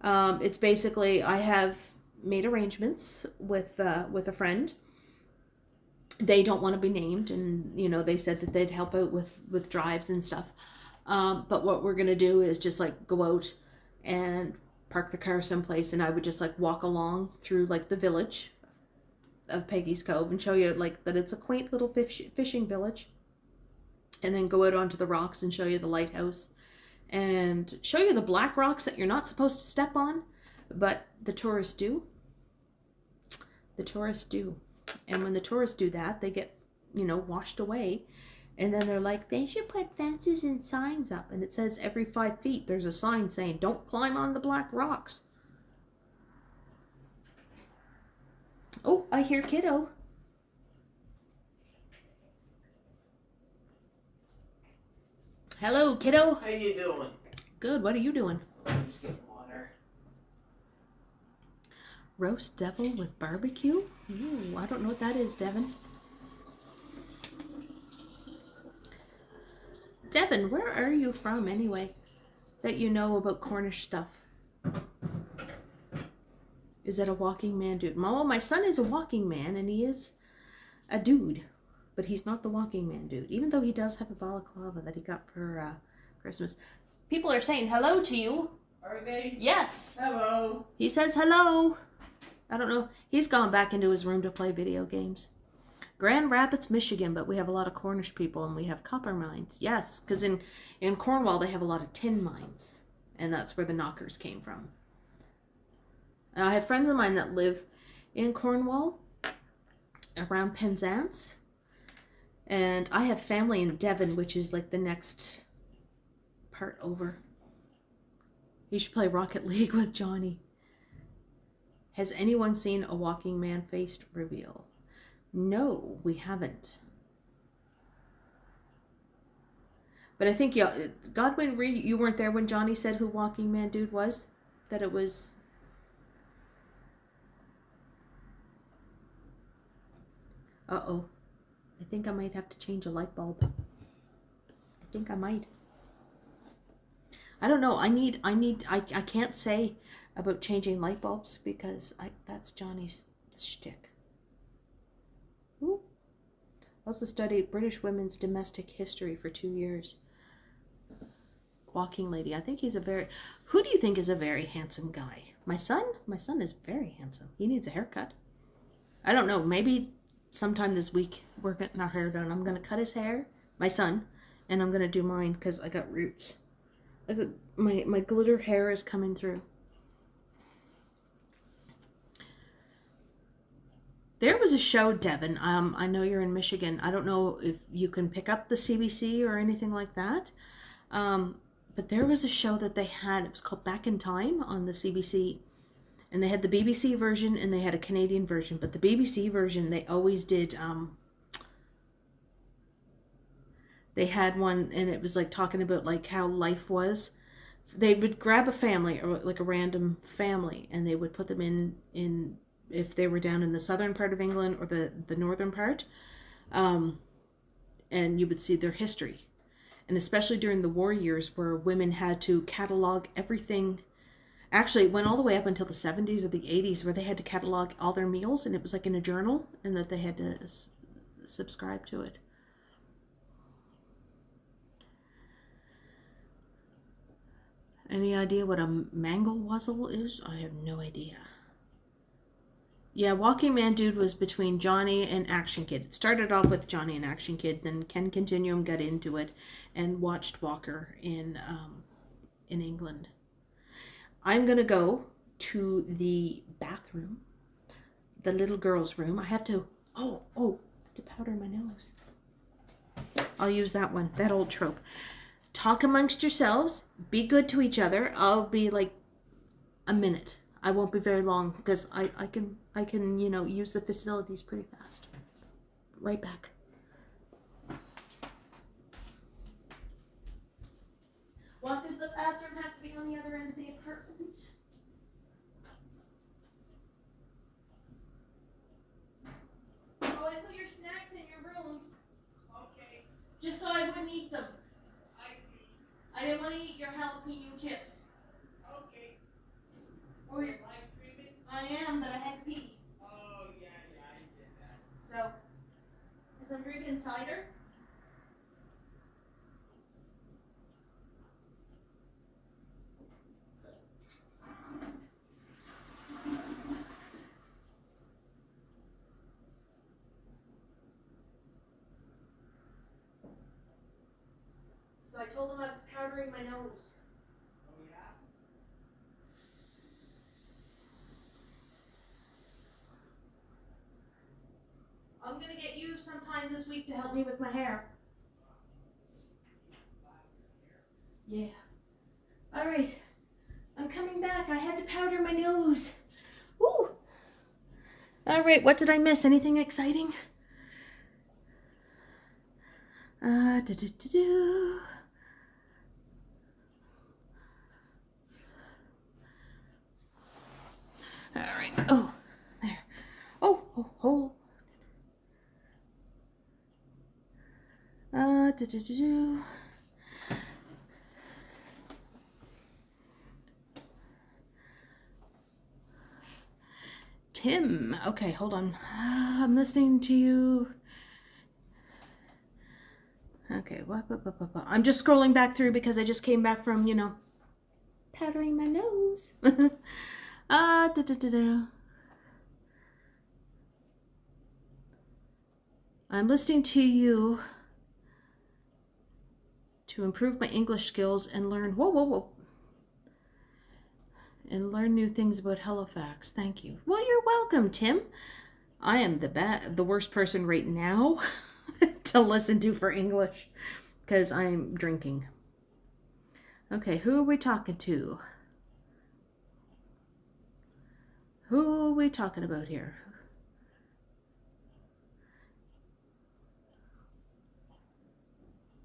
It's basically, I have made arrangements with a friend. They don't want to be named, and they said that they'd help out with drives and stuff. But what we're going to do is just like go out and park the car someplace, and I would just like walk along through like the village of Peggy's Cove and show you like that it's a quaint little fishing village, and then go out onto the rocks and show you the lighthouse and show you the black rocks that you're not supposed to step on, but the tourists do. The tourists do. And when the tourists do that, they get, washed away. And then they're like, they should put fences and signs up. And it says every 5 feet there's a sign saying, don't climb on the black rocks. Oh, I hear Kiddo. Hello, Kiddo. How you doing? Good. What are you doing? I'm just getting water. Roast devil with barbecue? Ooh, I don't know what that is, Devin. Devin, where are you from anyway, that you know about Cornish stuff? Is that a walking man dude? Oh, my son is a walking man, and he is a dude, but he's not the walking man dude, even though he does have a balaclava that he got for Christmas. People are saying hello to you. Are they? Yes. Hello. He says hello. I don't know. He's gone back into his room to play video games. Grand Rapids, Michigan, but we have a lot of Cornish people, and we have copper mines. Yes, because in Cornwall they have a lot of tin mines, and that's where the knockers came from. I have friends of mine that live in Cornwall, around Penzance, and I have family in Devon, which is like the next part over. You should play Rocket League with Johnny. Has anyone seen a walking man faced reveal? No, we haven't. But I think, yeah, Godwin, you weren't there when Johnny said who Walking Man Dude was? That it was... Uh-oh. I think I might have to change a light bulb. I think I might. I don't know. I can't say about changing light bulbs because that's Johnny's shtick. Ooh. Also studied British women's domestic history for 2 years. Walking lady. I think he's a very... Who do you think is a very handsome guy? My son? My son is very handsome. He needs a haircut. I don't know. Maybe sometime this week we're getting our hair done. I'm going to cut his hair, my son, and I'm going to do mine because I got roots. My glitter hair is coming through. There was a show, Devin. I know you're in Michigan. I don't know if you can pick up the CBC or anything like that. But there was a show that they had. It was called Back in Time on the CBC. And they had the BBC version and they had a Canadian version. But the BBC version, they always did... they had one and it was like talking about like how life was. They would grab a family or like a random family and they would put them in if they were down in the southern part of England or the northern part, and you would see their history. And especially during the war years where women had to catalog everything. Actually, it went all the way up until the 70s or the 80s where they had to catalog all their meals and it was like in a journal and that they had to subscribe to it. Any idea what a mangle-wuzzle is? I have no idea. Yeah, Walking Man Dude was between Johnny and Action Kid. It started off with Johnny and Action Kid, then Ken Continuum got into it and watched Walker in England. I'm going to go to the bathroom, the little girl's room. I have to, I have to powder my nose. I'll use that one, that old trope. Talk amongst yourselves, be good to each other. I'll be like a minute. I won't be very long because I can, you know, use the facilities pretty fast. Right back. What does the bathroom have to be on the other end of the apartment? Oh, I put your snacks in your room. Okay. Just so I wouldn't eat them. I see. I didn't want to eat your jalapeno chips. Okay. Or your... Live streaming? I am, but I had to pee. Oh, yeah, I did that. So, as I'm drinking cider. So I told them I was powdering my nose. Oh, yeah? I'm gonna get you sometime this week to help me with my hair. Yeah. Alright. I'm coming back. I had to powder my nose. Woo! Alright, what did I miss? Anything exciting? All right. Oh, there. Oh, oh, oh. Do. Tim. Okay, hold on. I'm listening to you. Okay, what? I'm just scrolling back through because I just came back from, you know, powdering my nose. I'm listening to you to improve my English skills and learn, whoa, and learn new things about Halifax. Thank you. Well, you're welcome, Tim. I am the worst person right now to listen to for English because I'm drinking. Okay, who are we talking to? Who are we talking about here?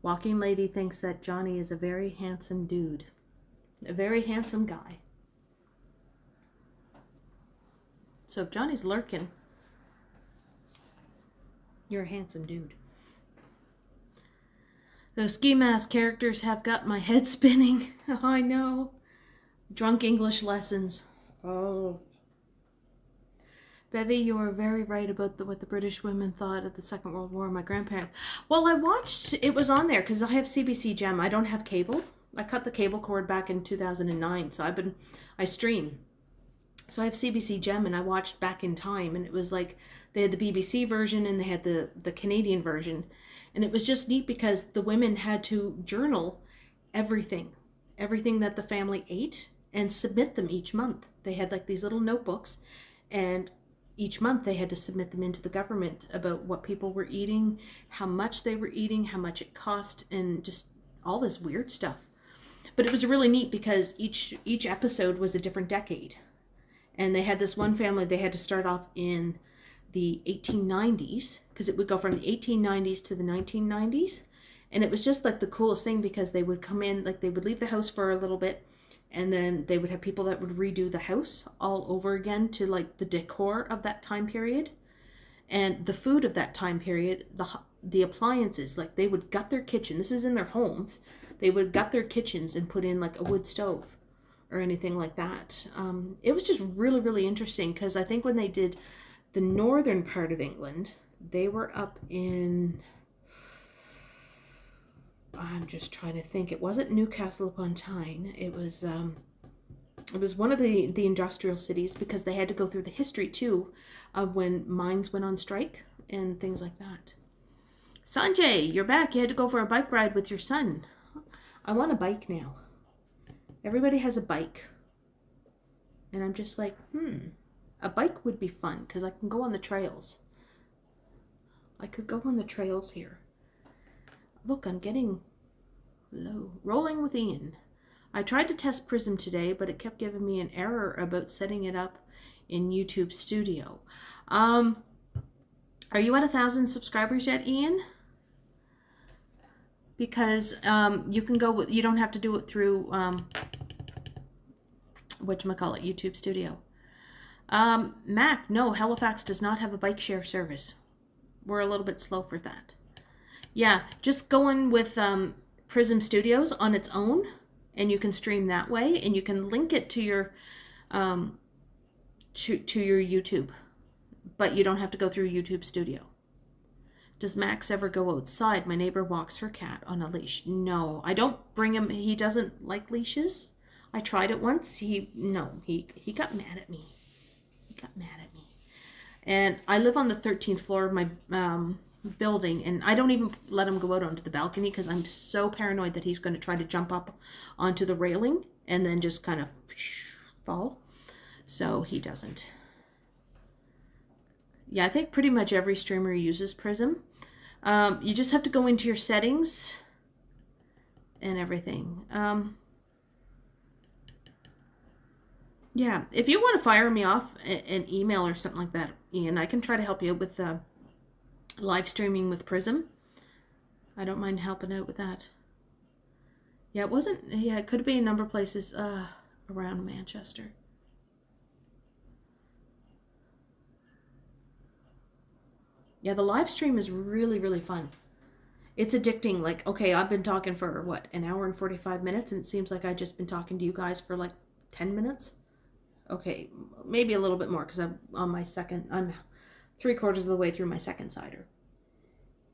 Walking Lady thinks that Johnny is a very handsome dude. A very handsome guy. So if Johnny's lurking, you're a handsome dude. Those ski mask characters have got my head spinning. I know. Drunk English lessons. Oh. Bevy, you are very right about what the British women thought of the Second World War. My grandparents. Well, I watched, it was on there because I have CBC Gem. I don't have cable. I cut the cable cord back in 2009, so I stream. So I have CBC Gem, and I watched Back in Time, and it was like they had the BBC version and they had the Canadian version, and it was just neat because the women had to journal everything that the family ate and submit them each month. They had like these little notebooks, and each month they had to submit them into the government about what people were eating, how much they were eating, how much it cost, and just all this weird stuff. But it was really neat because each episode was a different decade. And they had this one family, they had to start off in the 1890s because it would go from the 1890s to the 1990s. And it was just like the coolest thing because they would come in, like they would leave the house for a little bit, and then they would have people that would redo the house all over again to like the decor of that time period and the food of that time period, the appliances, like they would gut their kitchen. This is in their homes. They would gut their kitchens and put in like a wood stove or anything like that. It was just really, really interesting because I think when they did the northern part of England, they were up in, I'm just trying to think. It wasn't Newcastle upon Tyne. It was one of the industrial cities because they had to go through the history too of when mines went on strike and things like that. Sanjay, you're back. You had to go for a bike ride with your son. I want a bike now. Everybody has a bike. And I'm just like, a bike would be fun because I can go on the trails. I could go on the trails here. Look, I'm getting low. Rolling with Ian. I tried to test Prism today, but it kept giving me an error about setting it up in YouTube Studio. Are you at 1,000 subscribers yet, Ian? Because you can go with, you don't have to do it through whatchamacallit, YouTube Studio. Mac, no, Halifax does not have a bike share service. We're a little bit slow for that. Yeah, just go in with Prism Studios on its own, and you can stream that way, and you can link it to your to your YouTube, but you don't have to go through YouTube Studio. Does Max ever go outside? My neighbor walks her cat on a leash. No, I don't bring him. He doesn't like leashes. I tried it once. He got mad at me. He got mad at me. And I live on the 13th floor of my building, and I don't even let him go out onto the balcony because I'm so paranoid that he's going to try to jump up onto the railing and then just kind of fall. So he doesn't. Yeah, I think pretty much every streamer uses Prism. You just have to go into your settings and everything. Yeah, if you want to fire me off an email or something like that, Ian, I can try to help you with live streaming with Prism. I don't mind helping out with that. Yeah, it could have been a number of places around Manchester. Yeah, the live stream is really, really fun. It's addicting. Like, okay, I've been talking for what, an hour and 45 minutes, and it seems like I've just been talking to you guys for like 10 minutes. Okay, maybe a little bit more because I'm on my second, I'm 3/4 of the way through my second cider.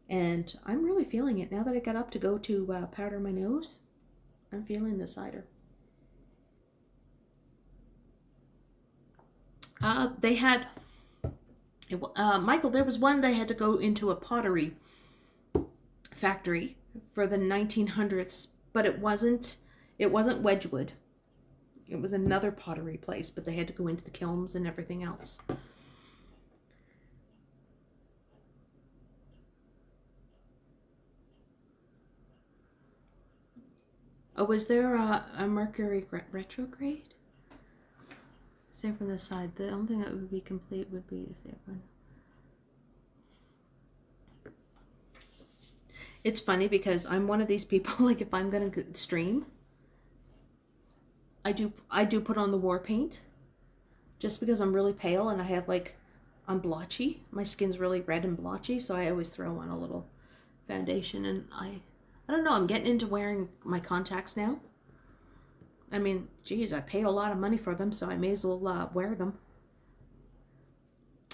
And I'm really feeling it. Now that I got up to go to powder my nose, I'm feeling the cider. They had, Michael, there was one they had to go into a pottery factory for the 1900s, but it wasn't Wedgwood. It was another pottery place, but they had to go into the kilns and everything else. Oh, was there a Mercury retrograde? Say from the side. The only thing that would be complete would be the one. It's funny because I'm one of these people, like if I'm gonna stream, I do put on the war paint just because I'm really pale and I have like, I'm blotchy. My skin's really red and blotchy, so I always throw on a little foundation. And I don't know, I'm getting into wearing my contacts now. I mean, geez, I paid a lot of money for them, so I may as well wear them.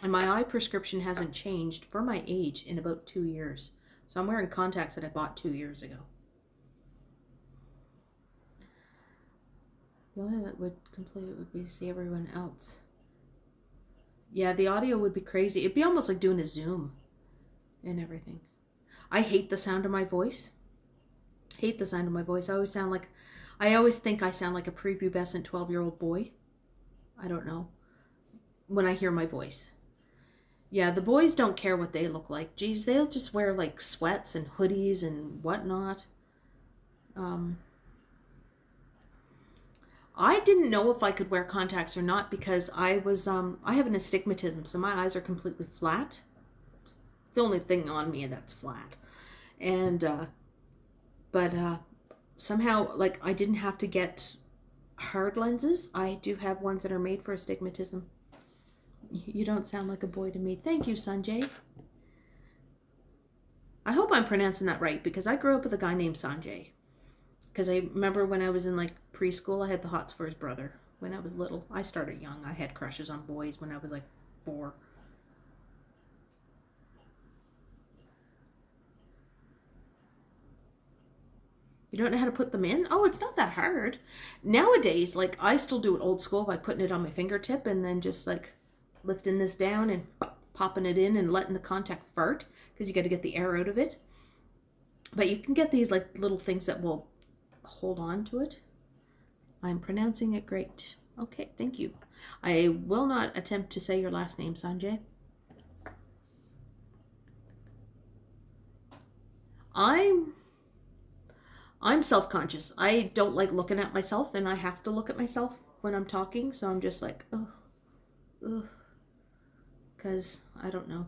And my eye prescription hasn't changed for my age in about 2 years. So I'm wearing contacts that I bought 2 years ago. The only thing that would complete it would be to see everyone else. Yeah, the audio would be crazy. It'd be almost like doing a Zoom and everything. I hate the sound of my voice. Hate the sound of my voice. I always think I sound like a prepubescent 12-year-old boy. I don't know. When I hear my voice. Yeah, the boys don't care what they look like. Geez, they'll just wear like sweats and hoodies and whatnot. I didn't know if I could wear contacts or not because I have an astigmatism, so my eyes are completely flat. It's the only thing on me that's flat. And, somehow, like, I didn't have to get hard lenses. I do have ones that are made for astigmatism. You don't sound like a boy to me. Thank you, Sanjay. I hope I'm pronouncing that right because I grew up with a guy named Sanjay. Because I remember when I was in like preschool, I had the hots for his brother when I was little. I started young. I had crushes on boys when I was like 4. You don't know how to put them in? Oh, it's not that hard. Nowadays, like I still do it old school by putting it on my fingertip and then just like lifting this down and popping it in and letting the contact fart because you got to get the air out of it. But you can get these like little things that will hold on to it. I'm pronouncing it great. Okay, thank you. I will not attempt to say your last name, Sanjay. I'm self-conscious. I don't like looking at myself, and I have to look at myself when I'm talking, so I'm just like, ugh. Because, I don't know.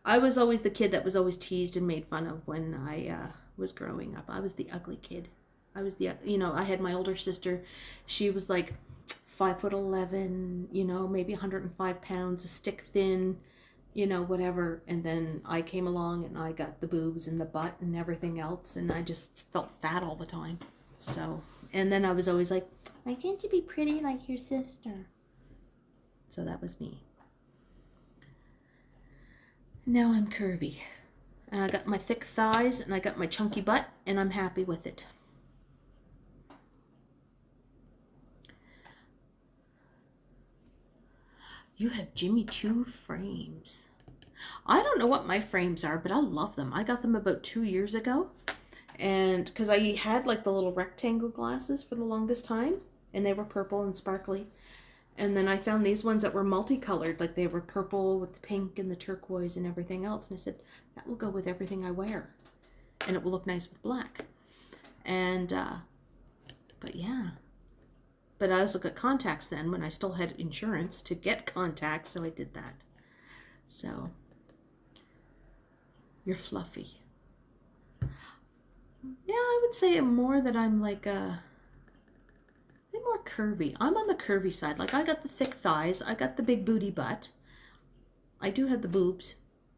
I was always the kid that was always teased and made fun of when I was growing up. I was the ugly kid. I was the, I had my older sister. She was like 5'11", maybe 105 pounds, a stick thin, whatever. And then I came along and I got the boobs and the butt and everything else. And I just felt fat all the time. So, and then I was always like, why can't you be pretty like your sister? So that was me. Now I'm curvy. And I got my thick thighs and I got my chunky butt and I'm happy with it. You have Jimmy Choo frames. I don't know what my frames are, but I love them. I got them about 2 years ago. And because I had like the little rectangle glasses for the longest time. And they were purple and sparkly. And then I found these ones that were multicolored. Like they were purple with the pink and the turquoise and everything else. And I said, that will go with everything I wear. And it will look nice with black. And, but yeah. But I also got contacts then when I still had insurance to get contacts, so I did that. So, you're fluffy. Yeah, I would say more that I'm like more curvy. I'm on the curvy side. Like I got the thick thighs, I got the big booty butt. I do have the boobs.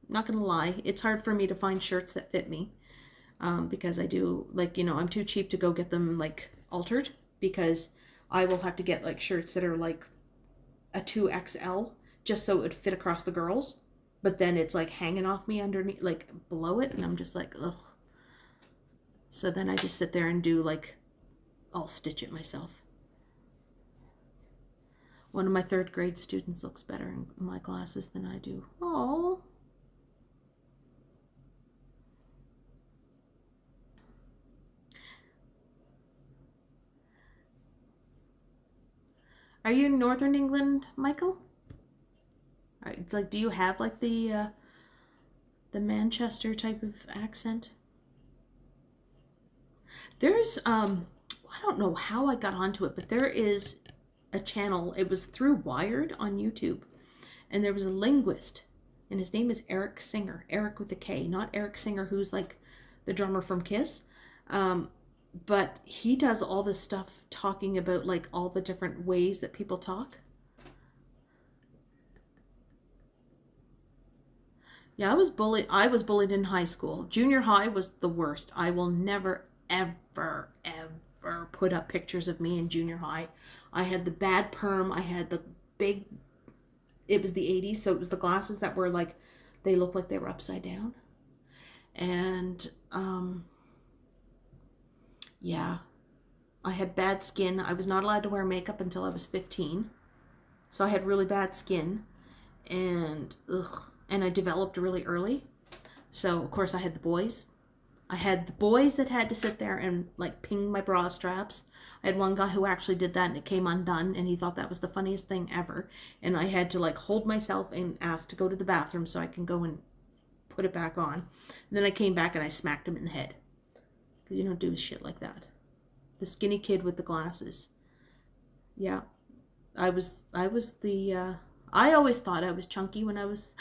Not gonna lie, it's hard for me to find shirts that fit me. Because I do, like, you know, I'm too cheap to go get them, like, altered. Because I will have to get, like, shirts that are, like, a 2XL just so it would fit across the girls. But then it's, like, hanging off me underneath, like, below it. And I'm just like, ugh. So then I just sit there and do, like, I'll stitch it myself. One of my 3rd grade students looks better in my glasses than I do. Oh. Are you in Northern England, Michael? Like, do you have like the Manchester type of accent? There's I don't know how I got onto it, but there is a channel. It was through Wired on YouTube, and there was a linguist, and his name is Eric Singer. Eric with a K, not Eric Singer, who's like the drummer from Kiss. But he does all this stuff talking about like all the different ways that people talk. Yeah, I was bullied in high school. Junior high was the worst. I will never, ever, ever put up pictures of me in junior high. I had the bad perm. I had the big, it was the 80s, so it was the glasses that were like, they looked like they were upside down. And, yeah, I had bad skin. I was not allowed to wear makeup until I was 15. So I had really bad skin. And, ugh. And I developed really early. So, of course, I had the boys. I had the boys that had to sit there and, like, ping my bra straps. I had one guy who actually did that and it came undone. And he thought that was the funniest thing ever. And I had to, like, hold myself and ask to go to the bathroom so I can go and put it back on. And then I came back and I smacked him in the head. Because you don't do shit like that. The skinny kid with the glasses. Yeah. I always thought I was chunky when I was...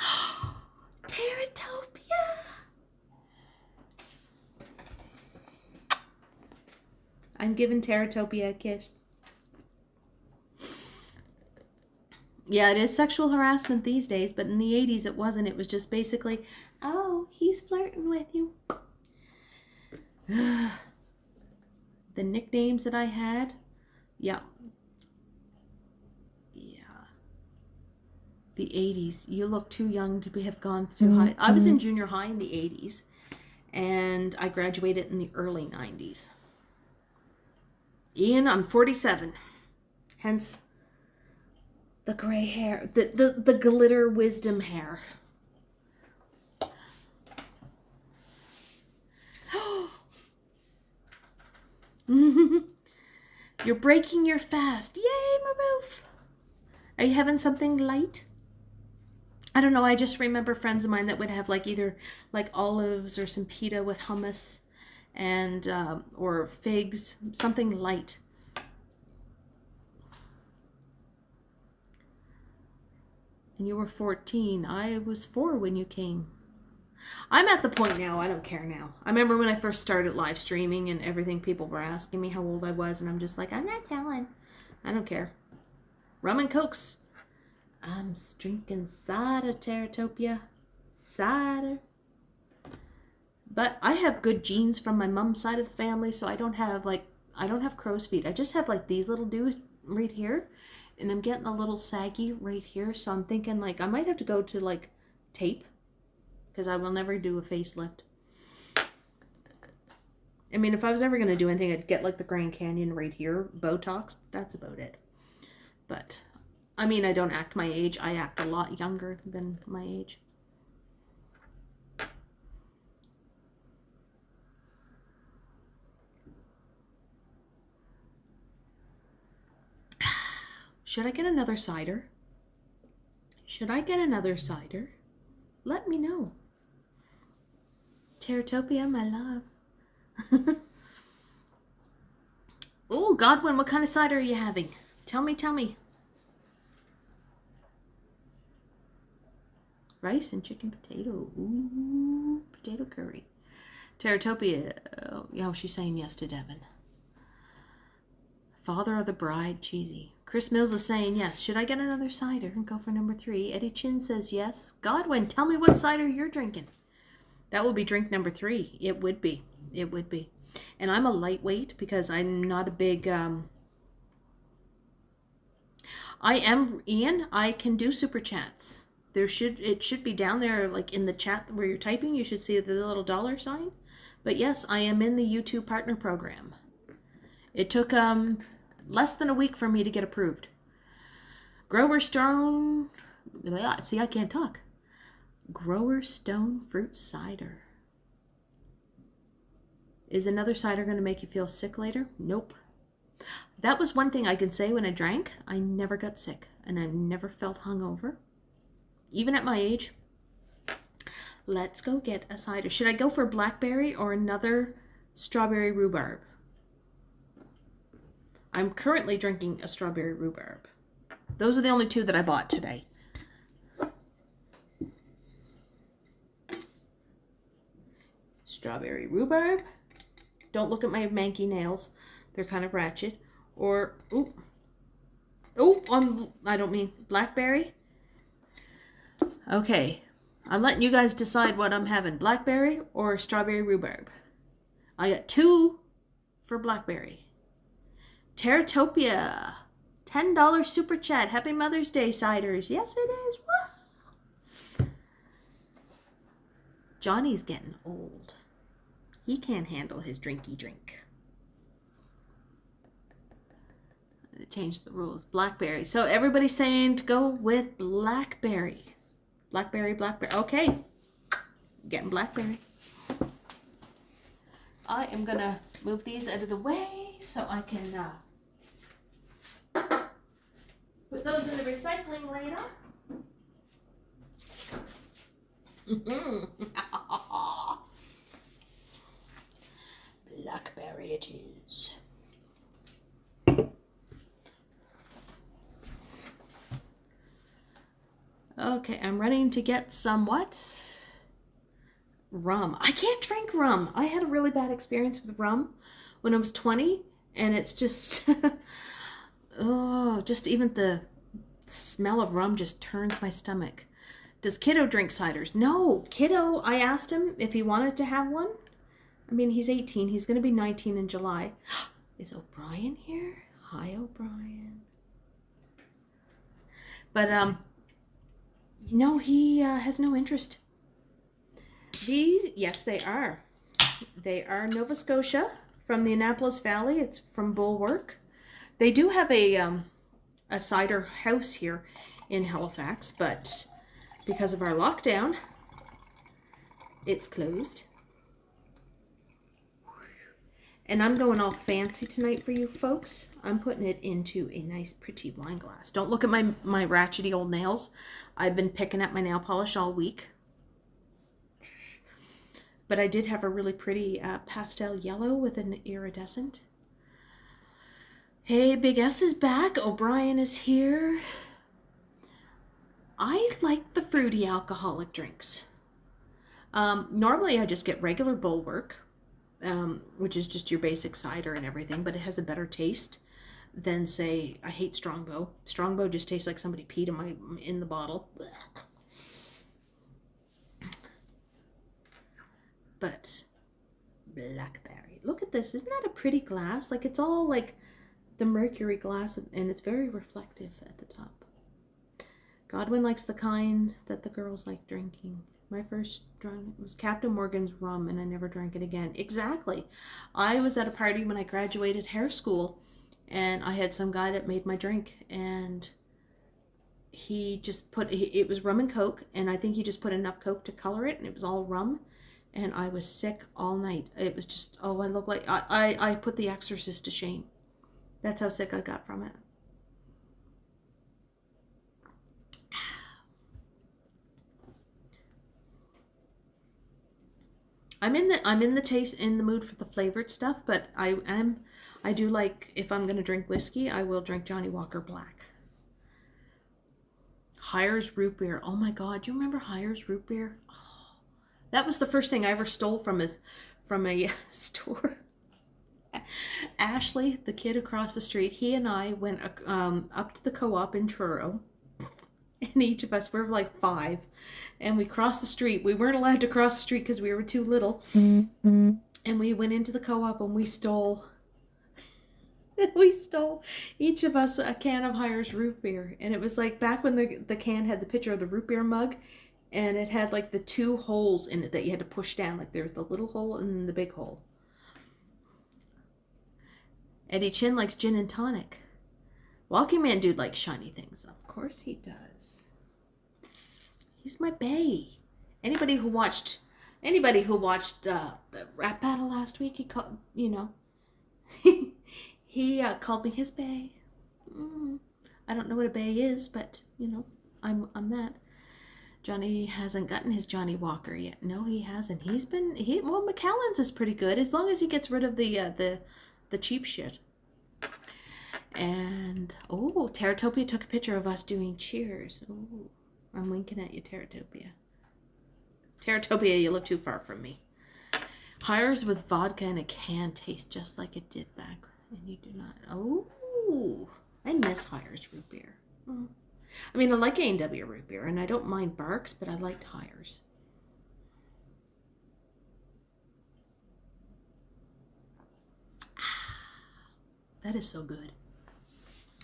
Teratopia! I'm giving Teratopia a kiss. Yeah, it is sexual harassment these days, but in the 80s it wasn't. It was just basically, oh, he's flirting with you. The nicknames that I had, yeah. Yeah. The 80s. You look too young to have gone too high. I was in junior high in the 80s, and I graduated in the early 90s. Ian, I'm 47. Hence the gray hair, the glitter wisdom hair. You're breaking your fast. Yay, Maroof. Are you having something light? I don't know. I just remember friends of mine that would have like either like olives or some pita with hummus and or figs, something light. And you were 14. I was 4 when you came. I'm at the point now, I don't care now. I remember when I first started live streaming and everything, people were asking me how old I was, and I'm just like, I'm not telling. I don't care. Rum and Cokes. I'm drinking cider, Teratopia. Cider. But I have good genes from my mom's side of the family, so I don't have crow's feet. I just have like these little dudes right here, and I'm getting a little saggy right here, so I'm thinking like I might have to go to like tape. Because I will never do a facelift. I mean, if I was ever going to do anything, I'd get like the Grand Canyon right here, Botox. That's about it. But, I mean, I don't act my age. I act a lot younger than my age. Should I get another cider? Should I get another cider? Let me know. Teratopia, my love. Oh, Godwin, what kind of cider are you having? Tell me, tell me. Rice and chicken potato. Ooh, potato curry. Teratopia, oh, she's saying yes to Devin. Father of the Bride, cheesy. Chris Mills is saying yes. Should I get another cider and go for number 3? Eddie Chin says yes. Godwin, tell me what cider you're drinking. That will be drink number 3. It would be. It would be. And I'm a lightweight because I'm not a big... I am, Ian, I can do super chats. It should be down there, like in the chat where you're typing. You should see the little dollar sign. But yes, I am in the YouTube partner program. It took less than a week for me to get approved. Grower Stone, see, I can't talk. Grower Stone Fruit Cider. Is another cider going to make you feel sick later? Nope. That was one thing I can say when I drank. I never got sick and I never felt hungover. Even at my age. Let's go get a cider. Should I go for blackberry or another strawberry rhubarb? I'm currently drinking a strawberry rhubarb. Those are the only 2 that I bought today. Strawberry rhubarb. Don't look at my manky nails. They're kind of ratchet. Or, I don't mean blackberry. Okay, I'm letting you guys decide what I'm having. Blackberry or strawberry rhubarb. I got 2 for blackberry. Terratopia. $10 super chat. Happy Mother's Day ciders. Yes, it is. Woo! Johnny's getting old. He can't handle his drinky drink. Change the rules. Blackberry. So everybody's saying to go with blackberry. Blackberry. Okay. Getting blackberry. I am going to move these out of the way so I can put those in the recycling later. Blackberry it is. Okay, I'm running to get some what? Rum. I can't drink rum. I had a really bad experience with rum when I was 20, and it's just, oh, just even the smell of rum just turns my stomach. Does Kiddo drink ciders? No, Kiddo, I asked him if he wanted to have one. I mean, he's 18. He's going to be 19 in July. Is O'Brien here? Hi, O'Brien. But, no, he has no interest. These, yes, they are. They are Nova Scotia from the Annapolis Valley. It's from Bulwark. They do have a cider house here in Halifax, but because of our lockdown, it's closed. And I'm going all fancy tonight for you folks. I'm putting it into a nice pretty wine glass. Don't look at my ratchety old nails. I've been picking at my nail polish all week. But I did have a really pretty pastel yellow with an iridescent. Hey, Big S is back. O'Brien is here. I like the fruity alcoholic drinks. Normally I just get regular Bulwark. Which is just your basic cider and everything, but it has a better taste than, say, I hate Strongbow. Strongbow just tastes like somebody peed in the bottle. But blackberry. Look at this. Isn't that a pretty glass? Like, it's all like the mercury glass, and it's very reflective at the top. Godwin likes the kind that the girls like drinking. My first drink was Captain Morgan's rum, and I never drank it again. Exactly. I was at a party when I graduated hair school, and I had some guy that made my drink, and he just it was rum and Coke, and I think he just put enough Coke to color it, and it was all rum, and I was sick all night. It was just, oh, I look like, I put The Exorcist to shame. That's how sick I got from it. I'm in the mood for the flavored stuff, but I do like, if I'm gonna drink whiskey, I will drink Johnny Walker Black. Hires root beer. Oh my God, do you remember Hires root beer? Oh, that was the first thing I ever stole from a store. Ashley, the kid across the street, he and I went up to the co-op in Truro. And each of us were like 5. And we crossed the street. We weren't allowed to cross the street because we were too little. And we went into the co-op and we stole each of us a can of Hires root beer. And it was like back when the can had the picture of the root beer mug. And it had like the 2 holes in it that you had to push down. Like there was the little hole and then the big hole. Eddie Chin likes gin and tonic. Walking Man Dude likes shiny things. Of course he does. He's my bae. Anybody who watched the rap battle last week, he called, you know, he called me his bae. I don't know what a bae is, but you know, I'm that. Johnny hasn't gotten his Johnny Walker yet. No, he hasn't. Well, McAllen's is pretty good as long as he gets rid of the cheap shit. And oh, Teratopia took a picture of us doing cheers. Oh, I'm winking at you, Teratopia. Teratopia, you live too far from me. Hires with vodka in a can taste just like it did back, and you do not. Oh, I miss Hires root beer. I mean, I like A&W root beer, and I don't mind Barks, but I liked Hires. That is so good.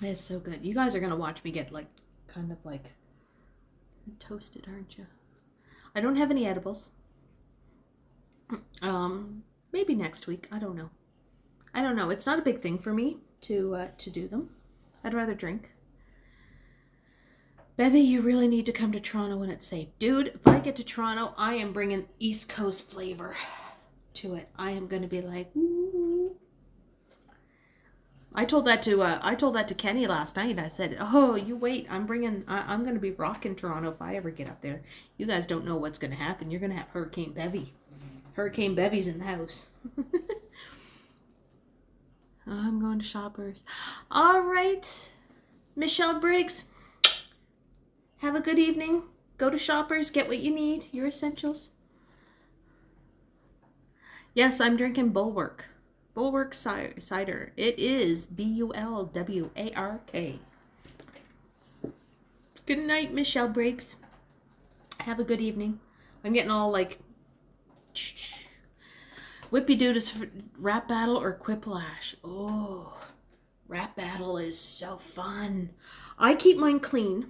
That is so good. You guys are going to watch me get, like, kind of, like, toasted, aren't you? I don't have any edibles. Maybe next week. I don't know. I don't know. It's not a big thing for me to do them. I'd rather drink. Bevy, you really need to come to Toronto when it's safe. Dude, if I get to Toronto, I am bringing East Coast flavor to it. I am going to be like, ooh. I told that to Kenny last night. I said, "Oh, you wait. I'm going to be rocking Toronto if I ever get up there. You guys don't know what's going to happen. You're going to have Hurricane Bevy. Hurricane Bevy's in the house." I'm going to Shoppers. All right, Michelle Briggs. Have a good evening. Go to Shoppers. Get what you need. Your essentials. Yes, I'm drinking Bulwark. Bulwark cider. It is Bulwark. Good night, Michelle Briggs. Have a good evening. I'm getting all like... Whippy Dude is rap battle or Quiplash. Oh, rap battle is so fun. I keep mine clean.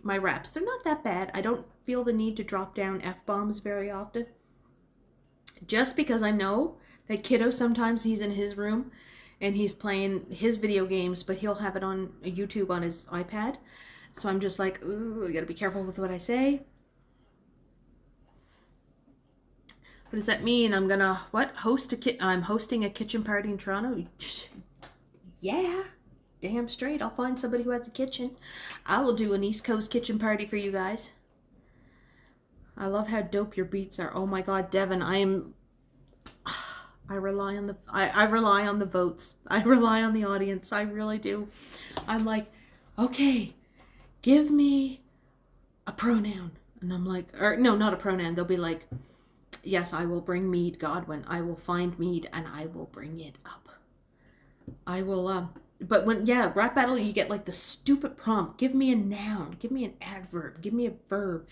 My raps, they're not that bad. I don't feel the need to drop down F-bombs very often. Just because I know that kiddo, sometimes he's in his room and he's playing his video games, but he'll have it on YouTube on his iPad. So I'm just like, ooh, I gotta be careful with what I say. What does that mean? I'm gonna, what? I'm hosting a kitchen party in Toronto? Yeah. Damn straight. I'll find somebody who has a kitchen. I will do an East Coast kitchen party for you guys. I love how dope your beats are. Oh my God, Devin, I rely on the votes. I rely on the audience. I really do. I'm like, okay, give me a pronoun. And I'm like, or no, not a pronoun. They'll be like, yes, I will bring mead, Godwin. I will find mead and I will bring it up. I will, but when, yeah, rap battle, you get like the stupid prompt. Give me a noun. Give me an adverb. Give me a verb.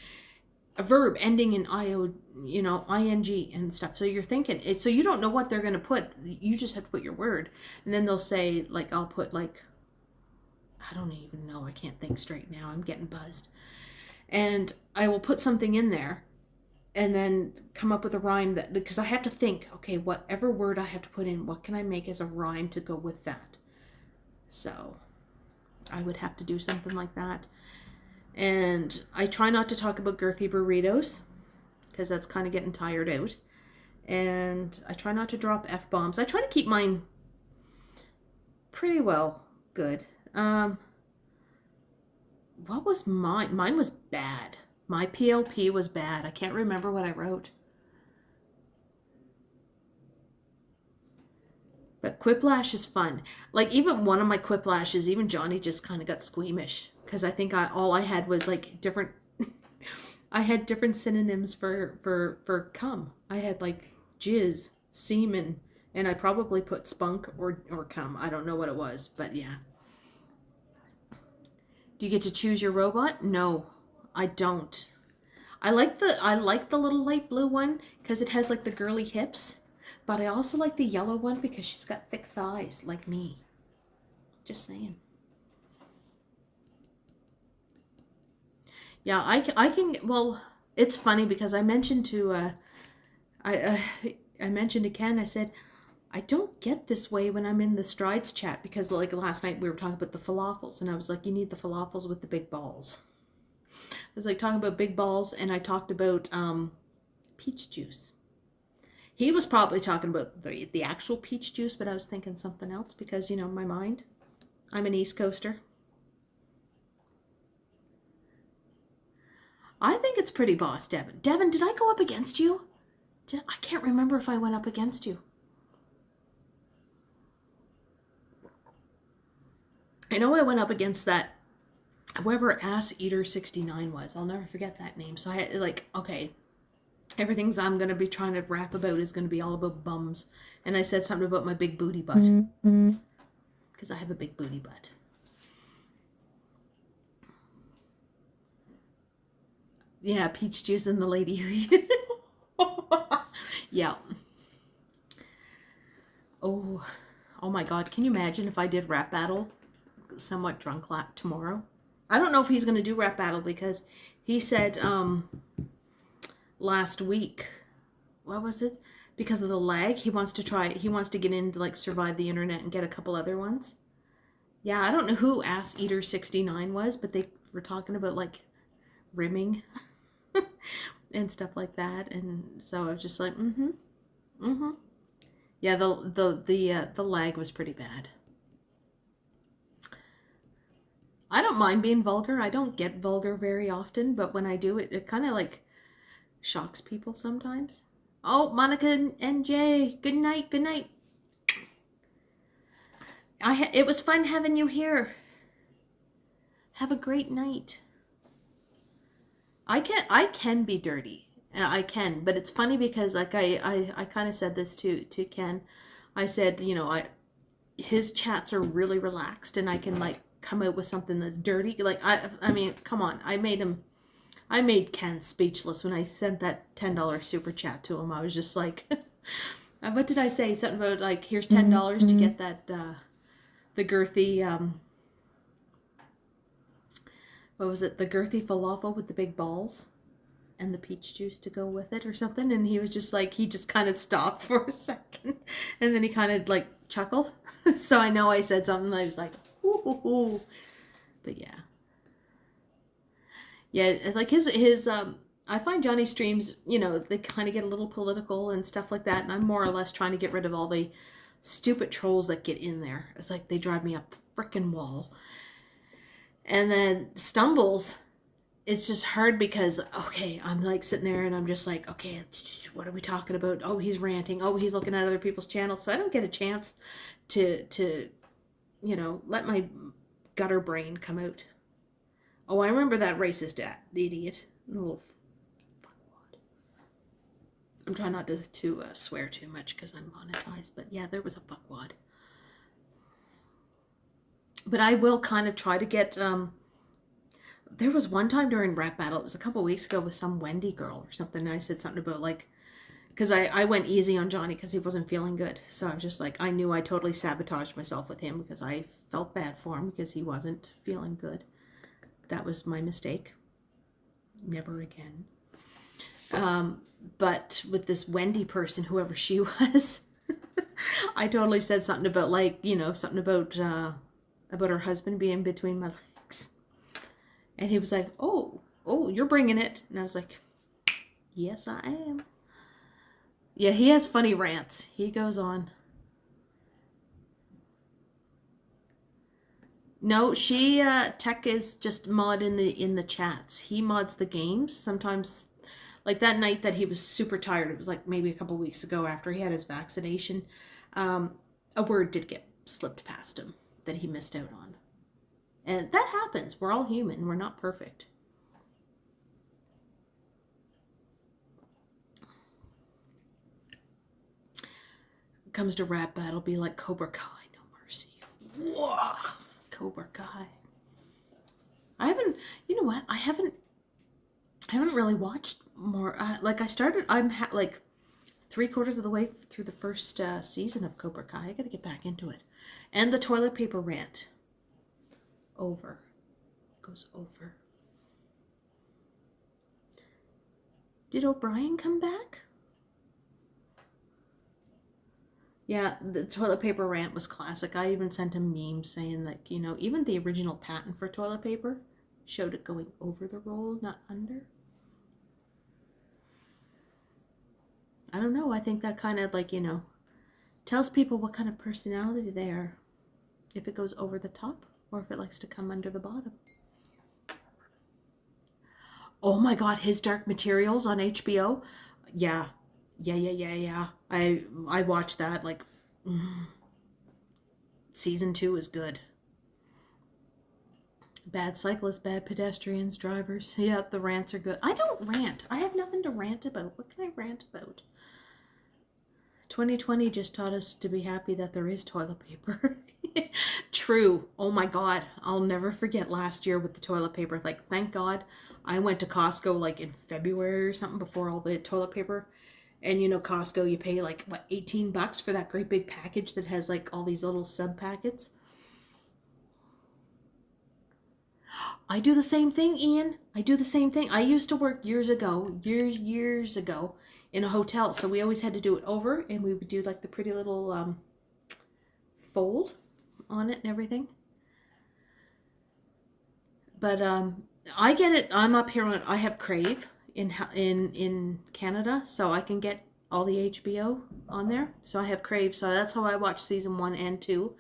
A verb ending in io, you know, ing and stuff. So you're thinking, so you don't know what they're going to put. You just have to put your word. And then they'll say, like, I'll put like, I don't even know. I can't think straight now. I'm getting buzzed. And I will put something in there and then come up with a rhyme that, because I have to think, okay, whatever word I have to put in, what can I make as a rhyme to go with that? So I would have to do something like that. And I try not to talk about girthy burritos because that's kind of getting tired out. And I try not to drop F-bombs. I try to keep mine pretty well good. What was mine? Mine was bad. My PLP was bad. I can't remember what I wrote. But Quiplash is fun. Like, even one of my Quiplashes, even Johnny just kind of got squeamish. Because I think all I had was, like, different... I had different synonyms for cum. I had, like, jizz, semen, And I probably put spunk or cum. I don't know what it was, but yeah. Do you get to choose your robot? No, I don't. I like the little light blue one because it has like the girly hips, but I also like the yellow one because she's got thick thighs like me. Just saying. Yeah, I can. Well, it's funny because I mentioned to I mentioned to Ken. I said I don't get this way when I'm in the strides chat because like last night we were talking about the falafels and I was like, you need the falafels with the big balls. I was like talking about big balls and I talked about peach juice. He was probably talking about the actual peach juice, but I was thinking something else because, you know, my mind. I'm an East Coaster. I think it's pretty boss, Devin. Devin, did I go up against you? I can't remember if I went up against you. I know I went up against that, whoever Ass Eater 69 was. I'll never forget that name. So I had like, okay, everything's I'm going to be trying to rap about is going to be all about bums. And I said something about my big booty butt. Because I have a big booty butt. Yeah, peach juice and the lady. Yeah. Oh my God. Can you imagine if I did rap battle somewhat drunk tomorrow? I don't know if he's going to do rap battle because he said last week, what was it? Because of the lag, he wants to get in to like survive the internet and get a couple other ones. Yeah, I don't know who Ass Eater 69 was, but they were talking about like rimming and stuff like that, and so I was just like, yeah, the lag was pretty bad. I don't mind being vulgar. I don't get vulgar very often, but when I do, it kind of like shocks people sometimes. Oh, Monica and Jay, good night, good night. It was fun having you here. Have a great night. I can be dirty, and I can, but it's funny because like I kind of said this to Ken. I said, you know, his chats are really relaxed, and I can like come out with something that's dirty. Like I mean, come on, I made Ken speechless when I sent that $10 super chat to him. I was just like, what did I say? Something about like, here's $10 to get that the girthy what was it? The girthy falafel with the big balls and the peach juice to go with it or something. And he was just like, he just kind of stopped for a second and then he kind of like chuckled. So I know I said something. I was like, ooh, ooh, ooh. But yeah. Yeah, like his I find Johnny's streams, you know, they kind of get a little political and stuff like that. And I'm more or less trying to get rid of all the stupid trolls that get in there. It's like they drive me up the frickin' wall. And then Stumbles, it's just hard because, okay, I'm like sitting there and I'm just like, okay, what are we talking about? Oh, he's ranting. Oh, he's looking at other people's channels. So I don't get a chance to you know, let my gutter brain come out. Oh, I remember that racist idiot. Little fuckwad. I'm trying not to swear too much because I'm monetized. But yeah, there was a fuckwad. But I will kind of try to get, there was one time during rap battle, it was a couple weeks ago with some Wendy girl or something, and I said something about like, because I went easy on Johnny because he wasn't feeling good. So I was just like, I knew I totally sabotaged myself with him because I felt bad for him because he wasn't feeling good. That was my mistake. Never again. But with this Wendy person, whoever she was, I totally said something about like, you know, something about her husband being between my legs. And he was like, oh, you're bringing it. And I was like, yes, I am. Yeah, he has funny rants. He goes on. No, she Tech is just mod in the chats. He mods the games. Sometimes, like that night that he was super tired, it was like maybe a couple weeks ago after he had his vaccination, a word did get slipped past him that he missed out on. And that happens. We're all human. We're not perfect. comes to rap battle, be like Cobra Kai, no mercy. Whoa, Cobra Kai. I haven't, you know what? I haven't really watched more. Like I started, I'm like 3/4 of the way through the first season of Cobra Kai. I gotta get back into it. And the toilet paper rant. Over. Goes over. Did O'Brien come back? Yeah, the toilet paper rant was classic. I even sent him memes saying that, you know, even the original patent for toilet paper showed it going over the roll, not under. I don't know. I think that kind of like, you know, tells people what kind of personality they are. If it goes over the top or if it likes to come under the bottom. Oh my God, His Dark Materials on HBO. Yeah. I watched that. Like, season 2 is good. Bad cyclists, bad pedestrians, drivers. Yeah, the rants are good. I don't rant. I have nothing to rant about. What can I rant about? 2020 just taught us to be happy that there is toilet paper. True. Oh my God. I'll never forget last year with the toilet paper. Like, thank God I went to Costco like in February or something before all the toilet paper. And you know, Costco, you pay like, what, $18 for that great big package that has like all these little sub packets. I do the same thing, Ian. I do the same thing. I used to work years ago in a hotel. So we always had to do it over, and we would do like the pretty little fold on it and everything. But I get it. I'm up here on, I have Crave in Canada, so I can get all the HBO on there. So I have Crave. So that's how I watch season 1 and 2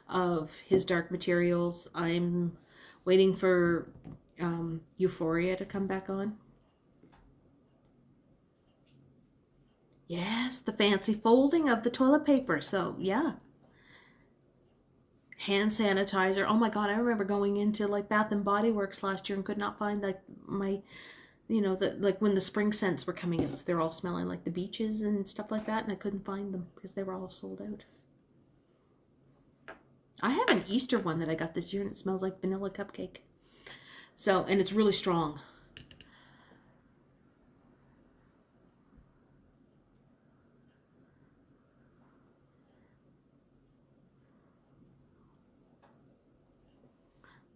of His Dark Materials. I'm waiting for Euphoria to come back on. Yes, the fancy folding of the toilet paper. So, yeah. Hand sanitizer. Oh my God, I remember going into like Bath and Body Works last year and could not find like my, you know, the like when the spring scents were coming out. So they're all smelling like the beaches and stuff like that, and I couldn't find them because they were all sold out. I have an Easter one that I got this year, and it smells like vanilla cupcake. So, and it's really strong.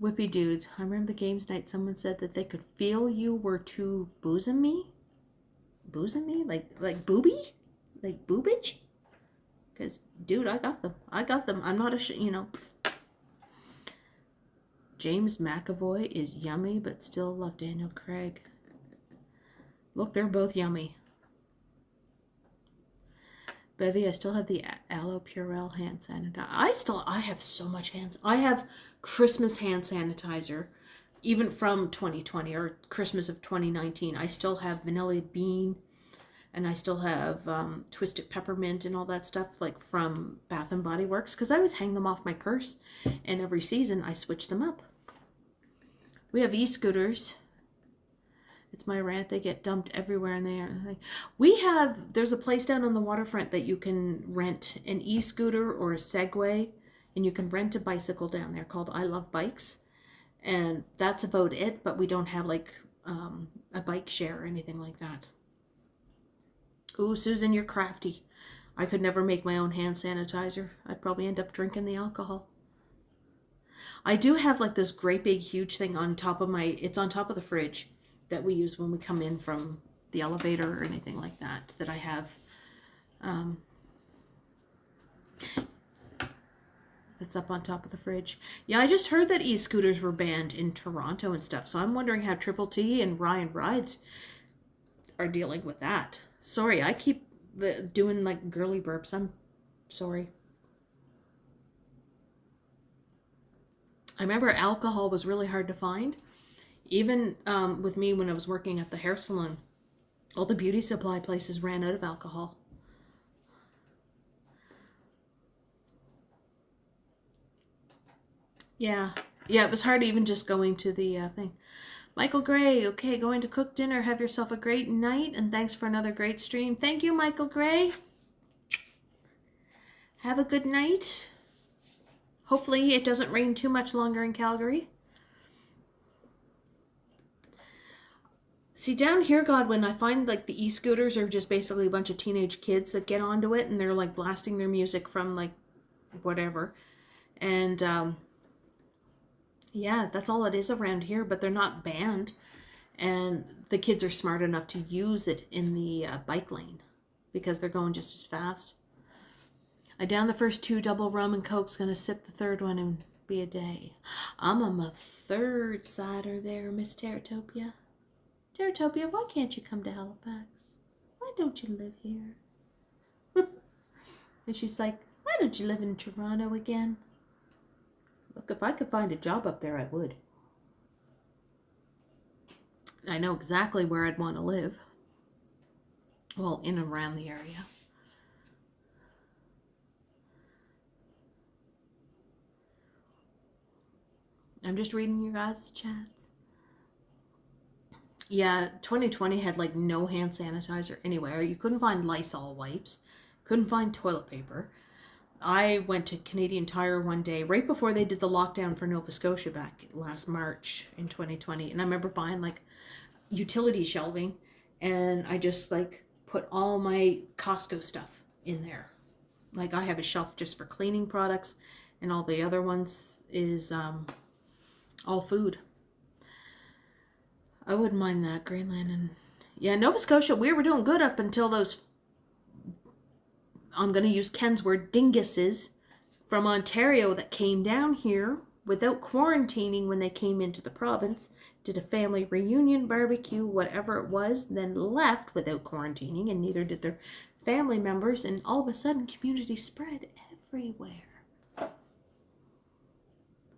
Whippy dude, I remember the games night someone said that they could feel you were too bosom me? Bosom me? Like booby? Like boobage? Because, dude, I got them. I'm not a you know. James McAvoy is yummy, but still love Daniel Craig. Look, they're both yummy. Bevy, I still have the Aloe Purell hand sanitizer. I have so much I have Christmas hand sanitizer, even from 2020 or Christmas of 2019. I still have Vanilla Bean, and I still have Twisted Peppermint and all that stuff, like from Bath and Body Works, because I always hang them off my purse, and every season I switch them up. We have e-scooters. It's my rant. They get dumped everywhere in there. There's a place down on the waterfront that you can rent an e-scooter or a Segway, and you can rent a bicycle down there called I Love Bikes. And that's about it, but we don't have like a bike share or anything like that. Ooh, Susan, you're crafty. I could never make my own hand sanitizer. I'd probably end up drinking the alcohol. I do have like this great big huge thing on top of it's on top of the fridge that we use when we come in from the elevator or anything like that, that I have. That's up on top of the fridge. Yeah, I just heard that e-scooters were banned in Toronto and stuff, so I'm wondering how Triple T and Ryan Rides are dealing with that. Sorry, I keep doing like girly burps. I'm sorry. I remember alcohol was really hard to find. Even with me when I was working at the hair salon, all the beauty supply places ran out of alcohol. Yeah, it was hard even just going to the thing. Michael Gray, okay, going to cook dinner. Have yourself a great night, and thanks for another great stream. Thank you, Michael Gray. Have a good night. Hopefully it doesn't rain too much longer in Calgary. See, down here, Godwin, I find like the e-scooters are just basically a bunch of teenage kids that get onto it and they're like blasting their music from like whatever. And yeah, that's all it is around here, but they're not banned. And the kids are smart enough to use it in the bike lane because they're going just as fast. I down the first 2 double rum and Coke's gonna sip the third one and be a day. I'm on my 3rd cider there, Miss Teratopia. Teratopia, why can't you come to Halifax? Why don't you live here? And she's like, why don't you live in Toronto again? Look, if I could find a job up there, I would. I know exactly where I'd want to live. Well, in and around the area. I'm just reading your guys' chats. Yeah, 2020 had like no hand sanitizer anywhere. You couldn't find Lysol wipes. Couldn't find toilet paper. I went to Canadian Tire one day, right before they did the lockdown for Nova Scotia back last March in 2020. And I remember buying like utility shelving and I just like put all my Costco stuff in there. Like I have a shelf just for cleaning products and all the other ones is all food. I wouldn't mind that, Greenland. And yeah, Nova Scotia, we were doing good up until those, I'm going to use Ken's word, dinguses from Ontario that came down here without quarantining when they came into the province, did a family reunion, barbecue, whatever it was, then left without quarantining, and neither did their family members, and all of a sudden community spread everywhere.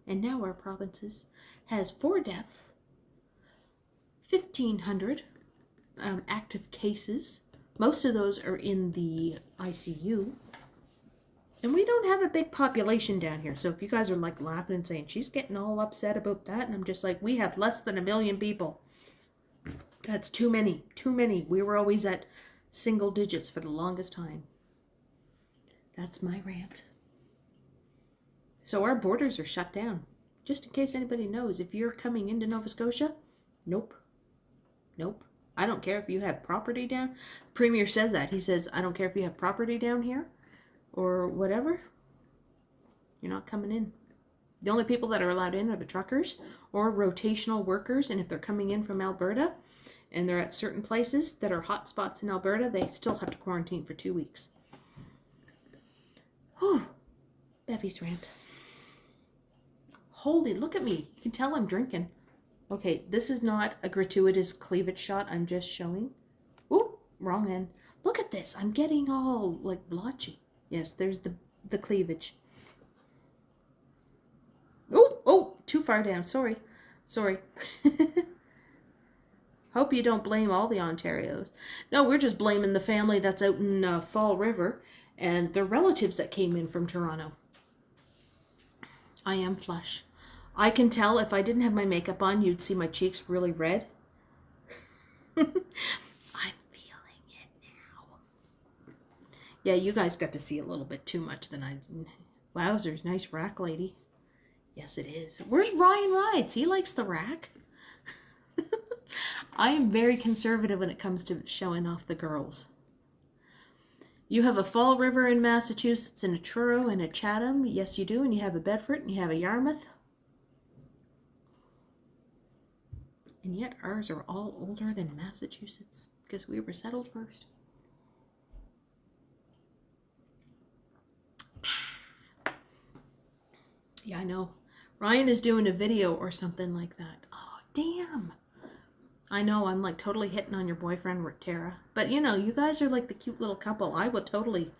And now our province has 4 deaths, 1,500 active cases. Most of those are in the ICU. And we don't have a big population down here. So if you guys are like laughing and saying, she's getting all upset about that. And I'm just like, we have less than 1 million people. That's too many. Too many. We were always at single digits for the longest time. That's my rant. So our borders are shut down. Just in case anybody knows, if you're coming into Nova Scotia, nope. Nope. I don't care if you have property down. The Premier says that. He says, I don't care if you have property down here or whatever. You're not coming in. The only people that are allowed in are the truckers or rotational workers. And if they're coming in from Alberta and they're at certain places that are hot spots in Alberta, they still have to quarantine for 2 weeks. Whew. Bevy's rant. Holy, look at me. You can tell I'm drinking. Okay, this is not a gratuitous cleavage shot. I'm just showing. Ooh, wrong end. Look at this. I'm getting all like blotchy. Yes, there's the cleavage. Oh, too far down. Sorry. Hope you don't blame all the Ontarios. No, we're just blaming the family that's out in Fall River and the relatives that came in from Toronto. I am flush. I can tell if I didn't have my makeup on, you'd see my cheeks really red. I'm feeling it now. Yeah, you guys got to see a little bit too much than I did. Wowzers, nice rack, lady. Yes, it is. Where's Ryan Rides? He likes the rack. I am very conservative when it comes to showing off the girls. You have a Fall River in Massachusetts and a Truro and a Chatham. Yes, you do. And you have a Bedford and you have a Yarmouth. And yet ours are all older than Massachusetts because we were settled first. Yeah, I know. Ryan is doing a video or something like that. Oh, damn. I know, I'm like totally hitting on your boyfriend, Tara. But you know, you guys are like the cute little couple. I would totally...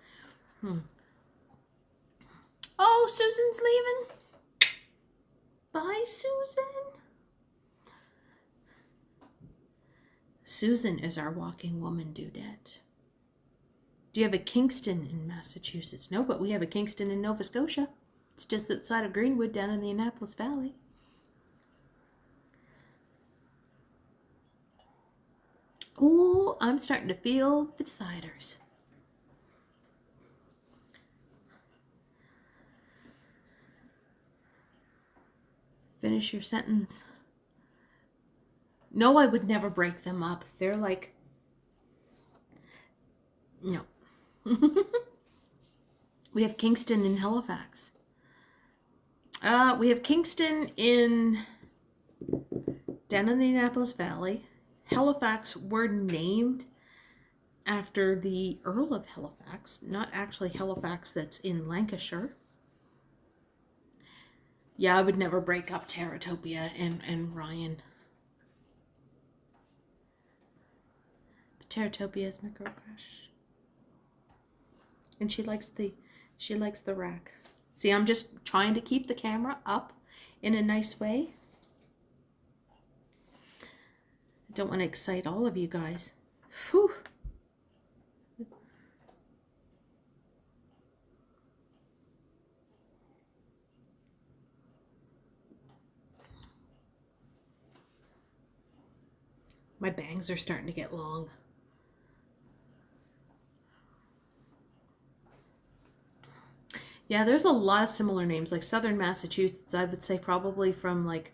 Oh, Susan's leaving. Bye, Susan. Susan is our walking woman dudette. Do you have a Kingston in Massachusetts? No, but we have a Kingston in Nova Scotia. It's just outside of Greenwood down in the Annapolis Valley. Ooh, I'm starting to feel the ciders. Finish your sentence. No, I would never break them up. They're like, no. We have Kingston in Halifax. We have Kingston in down in the Annapolis Valley. Halifax were named after the Earl of Halifax, not actually Halifax that's in Lancashire. Yeah, I would never break up Terratopia and Ryan. But Terratopia is my girl crush. And she likes the rack. See, I'm just trying to keep the camera up in a nice way. I don't want to excite all of you guys. Whew. My bangs are starting to get long. Yeah, there's a lot of similar names, like Southern Massachusetts, I would say probably from like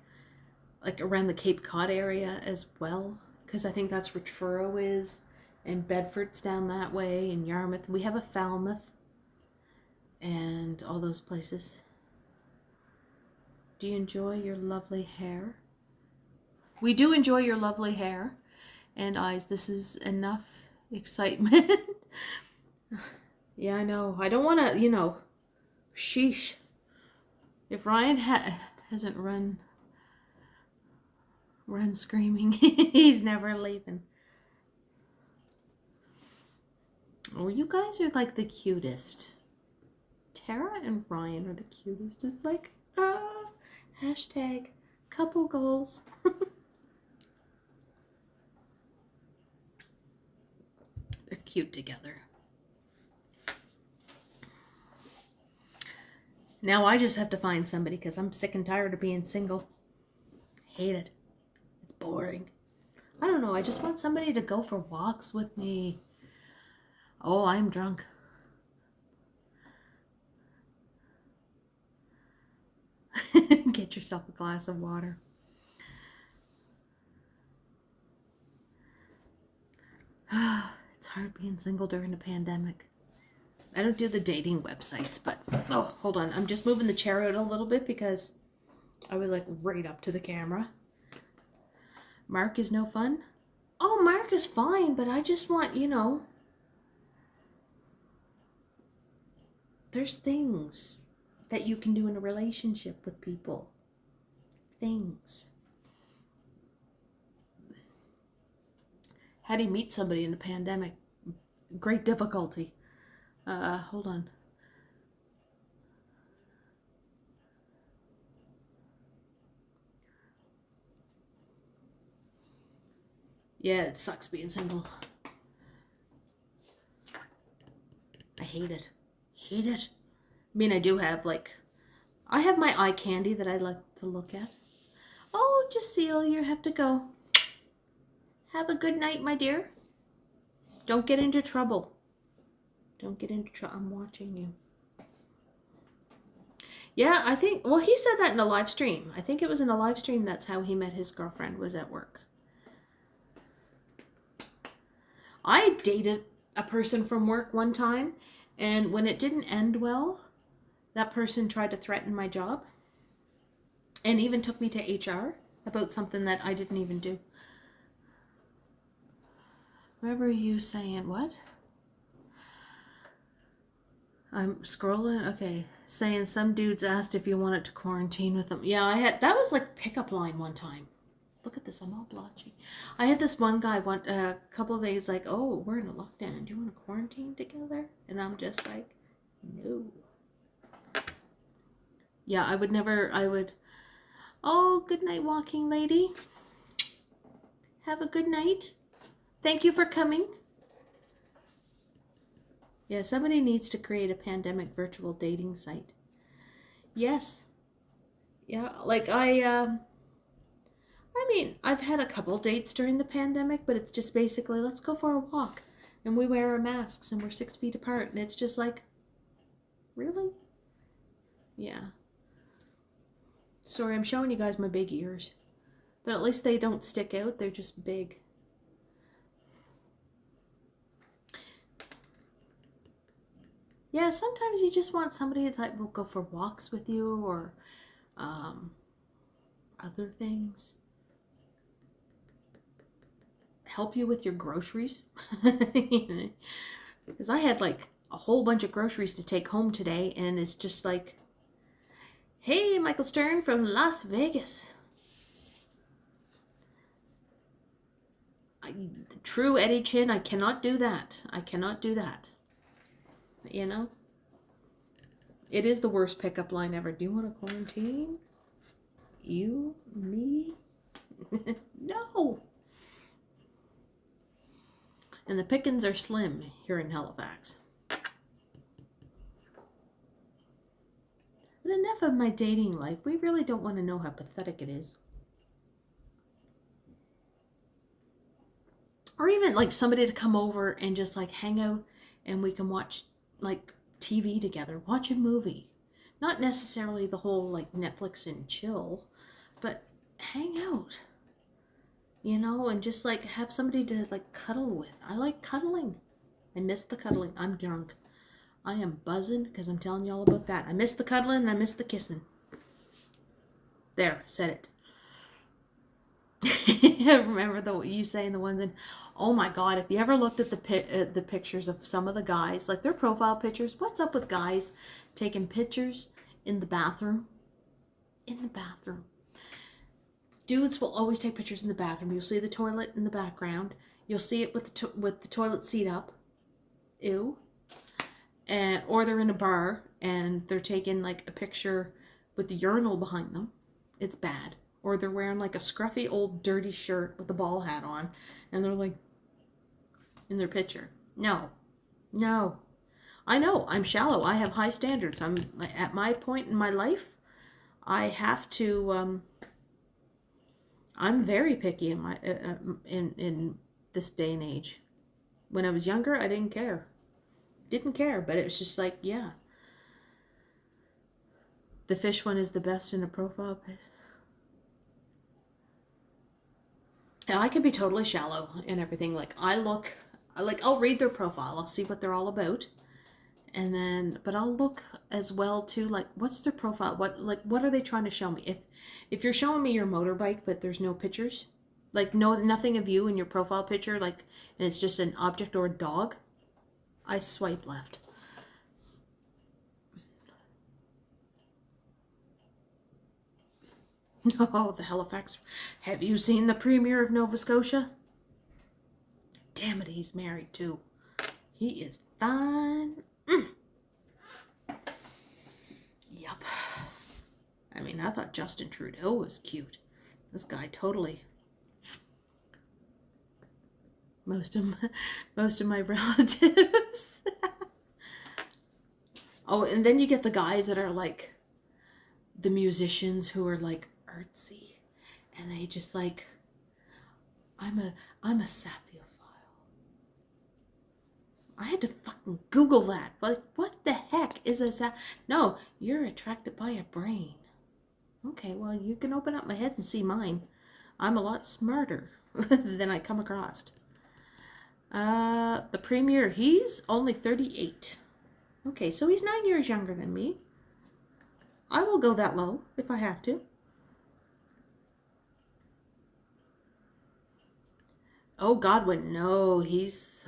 around the Cape Cod area as well, because I think that's where Truro is, and Bedford's down that way, and Yarmouth. We have a Falmouth, and all those places. Do you enjoy your lovely hair? We do enjoy your lovely hair and eyes. This is enough excitement. Yeah, I know. I don't want to, you know, sheesh. If Ryan hasn't run screaming, he's never leaving. Oh, you guys are like the cutest. Tara and Ryan are the cutest. It's like, hashtag couple goals. They're cute together. Now I just have to find somebody because I'm sick and tired of being single. Hate it. It's boring. I don't know. I just want somebody to go for walks with me. Oh, I'm drunk. Get yourself a glass of water. It's hard being single during a pandemic. I don't do the dating websites, but oh, hold on. I'm just moving the chair out a little bit because I was like right up to the camera. Mark is no fun. Oh, Mark is fine, but I just want, you know, there's things that you can do in a relationship with people. Things. How do you meet somebody in a pandemic? Great difficulty. Hold on. Yeah, it sucks being single. I hate it. Hate it. I mean, I do have, like, I have my eye candy that I like to look at. Oh, Jacille, you have to go. Have a good night, my dear. Don't get into trouble. Don't get into trouble. I'm watching you. Yeah, I think, well, he said that in a live stream. I think it was in a live stream. That's how he met his girlfriend, was at work. I dated a person from work one time, and when it didn't end well, that person tried to threaten my job and even took me to HR about something that I didn't even do. Remember you saying what? I'm scrolling. Okay. Saying some dudes asked if you wanted to quarantine with them. Yeah, I had, that was like pickup line one time. Look at this, I'm all blotchy. I had this one guy a couple of days like, oh, we're in a lockdown. Do you want to quarantine together? And I'm just like, no. Yeah, I would never, oh, good night, walking lady. Have a good night. Thank you for coming. Yeah, somebody needs to create a pandemic virtual dating site. Yes. Yeah, like I mean, I've had a couple dates during the pandemic, but it's just basically, let's go for a walk. And we wear our masks and we're 6 feet apart. And it's just like, really? Yeah. Sorry, I'm showing you guys my big ears. But at least they don't stick out, they're just big. Yeah, sometimes you just want somebody that will go for walks with you or other things. Help you with your groceries. Because I had like a whole bunch of groceries to take home today, and it's just like, hey, Michael Stern from Las Vegas. True Eddie Chin, I cannot do that. I cannot do that. You know? It is the worst pickup line ever. Do you want to quarantine? You? Me? No! And the pickings are slim here in Halifax. But enough of my dating life. We really don't want to know how pathetic it is. Or even like somebody to come over and just like hang out and we can watch like TV together, watch a movie. Not necessarily the whole like Netflix and chill, but hang out. You know, and just like have somebody to like cuddle with. I like cuddling. I miss the cuddling. I'm drunk. I am buzzing because I'm telling you all about that. I miss the cuddling and I miss the kissing. There, said it. Remember you saying the ones in, oh my god, if you ever looked at the pictures of some of the guys, like their profile pictures, what's up with guys taking pictures in the bathroom? In the bathroom. Dudes will always take pictures in the bathroom. You'll see the toilet in the background. You'll see it with the toilet seat up. Ew. Or they're in a bar and they're taking like a picture with the urinal behind them. It's bad. Or they're wearing like a scruffy old dirty shirt with a ball hat on and they're like in their picture. No. No. I know. I'm shallow. I have high standards. I'm at my point in my life. I have to I'm very picky in my in this day and age. When I was younger, I didn't care. Didn't care, but it was just like, yeah. The fish one is the best in a profile pic. And I can be totally shallow and everything. Like I'll read their profile. I'll see what they're all about. And then, but I'll look as well too, like what's their profile? What are they trying to show me? If you're showing me your motorbike, but there's no pictures, like nothing of you in your profile picture, like, and it's just an object or a dog, I swipe left. Oh, the Halifax. Have you seen the Premier of Nova Scotia? Damn it, he's married too. He is fine. Yup. I mean, I thought Justin Trudeau was cute. This guy totally. Most of my relatives. Oh, and then you get the guys that are like the musicians who are like artsy, and they just like, I'm a sapphophile. I had to fucking Google that. Like, what the heck is a No, you're attracted by a brain. Okay, well, you can open up my head and see mine. I'm a lot smarter than I come across. The Premier, he's only 38. Okay, so he's 9 years younger than me. I will go that low if I have to. Oh, Godwin, no, he's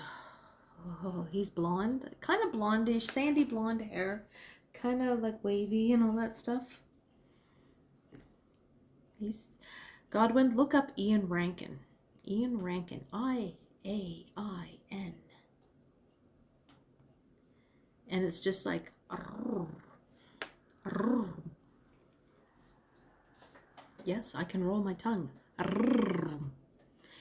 blonde. Kind of blondish, sandy blonde hair. Kind of like wavy and all that stuff. Godwin, look up Ian Rankin. Ian Rankin. I-A-I-N. And it's just like... Yes, I can roll my tongue.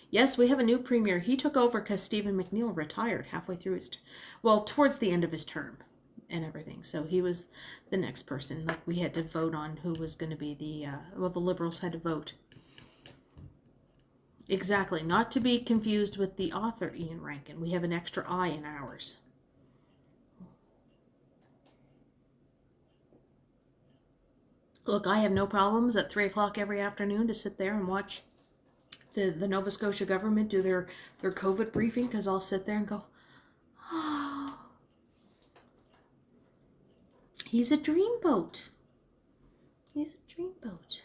Yes, we have a new Premier. He took over because Stephen McNeil retired halfway through his... Well, towards the end of his term and everything. So he was the next person. Like, we had to vote on who was going to be the... well, the Liberals had to vote. Exactly. Not to be confused with the author, Ian Rankin. We have an extra I in ours. Look, I have no problems at 3 o'clock every afternoon to sit there and watch the Nova Scotia government do their COVID briefing, because I'll sit there and go, oh, he's a dreamboat. He's a dreamboat.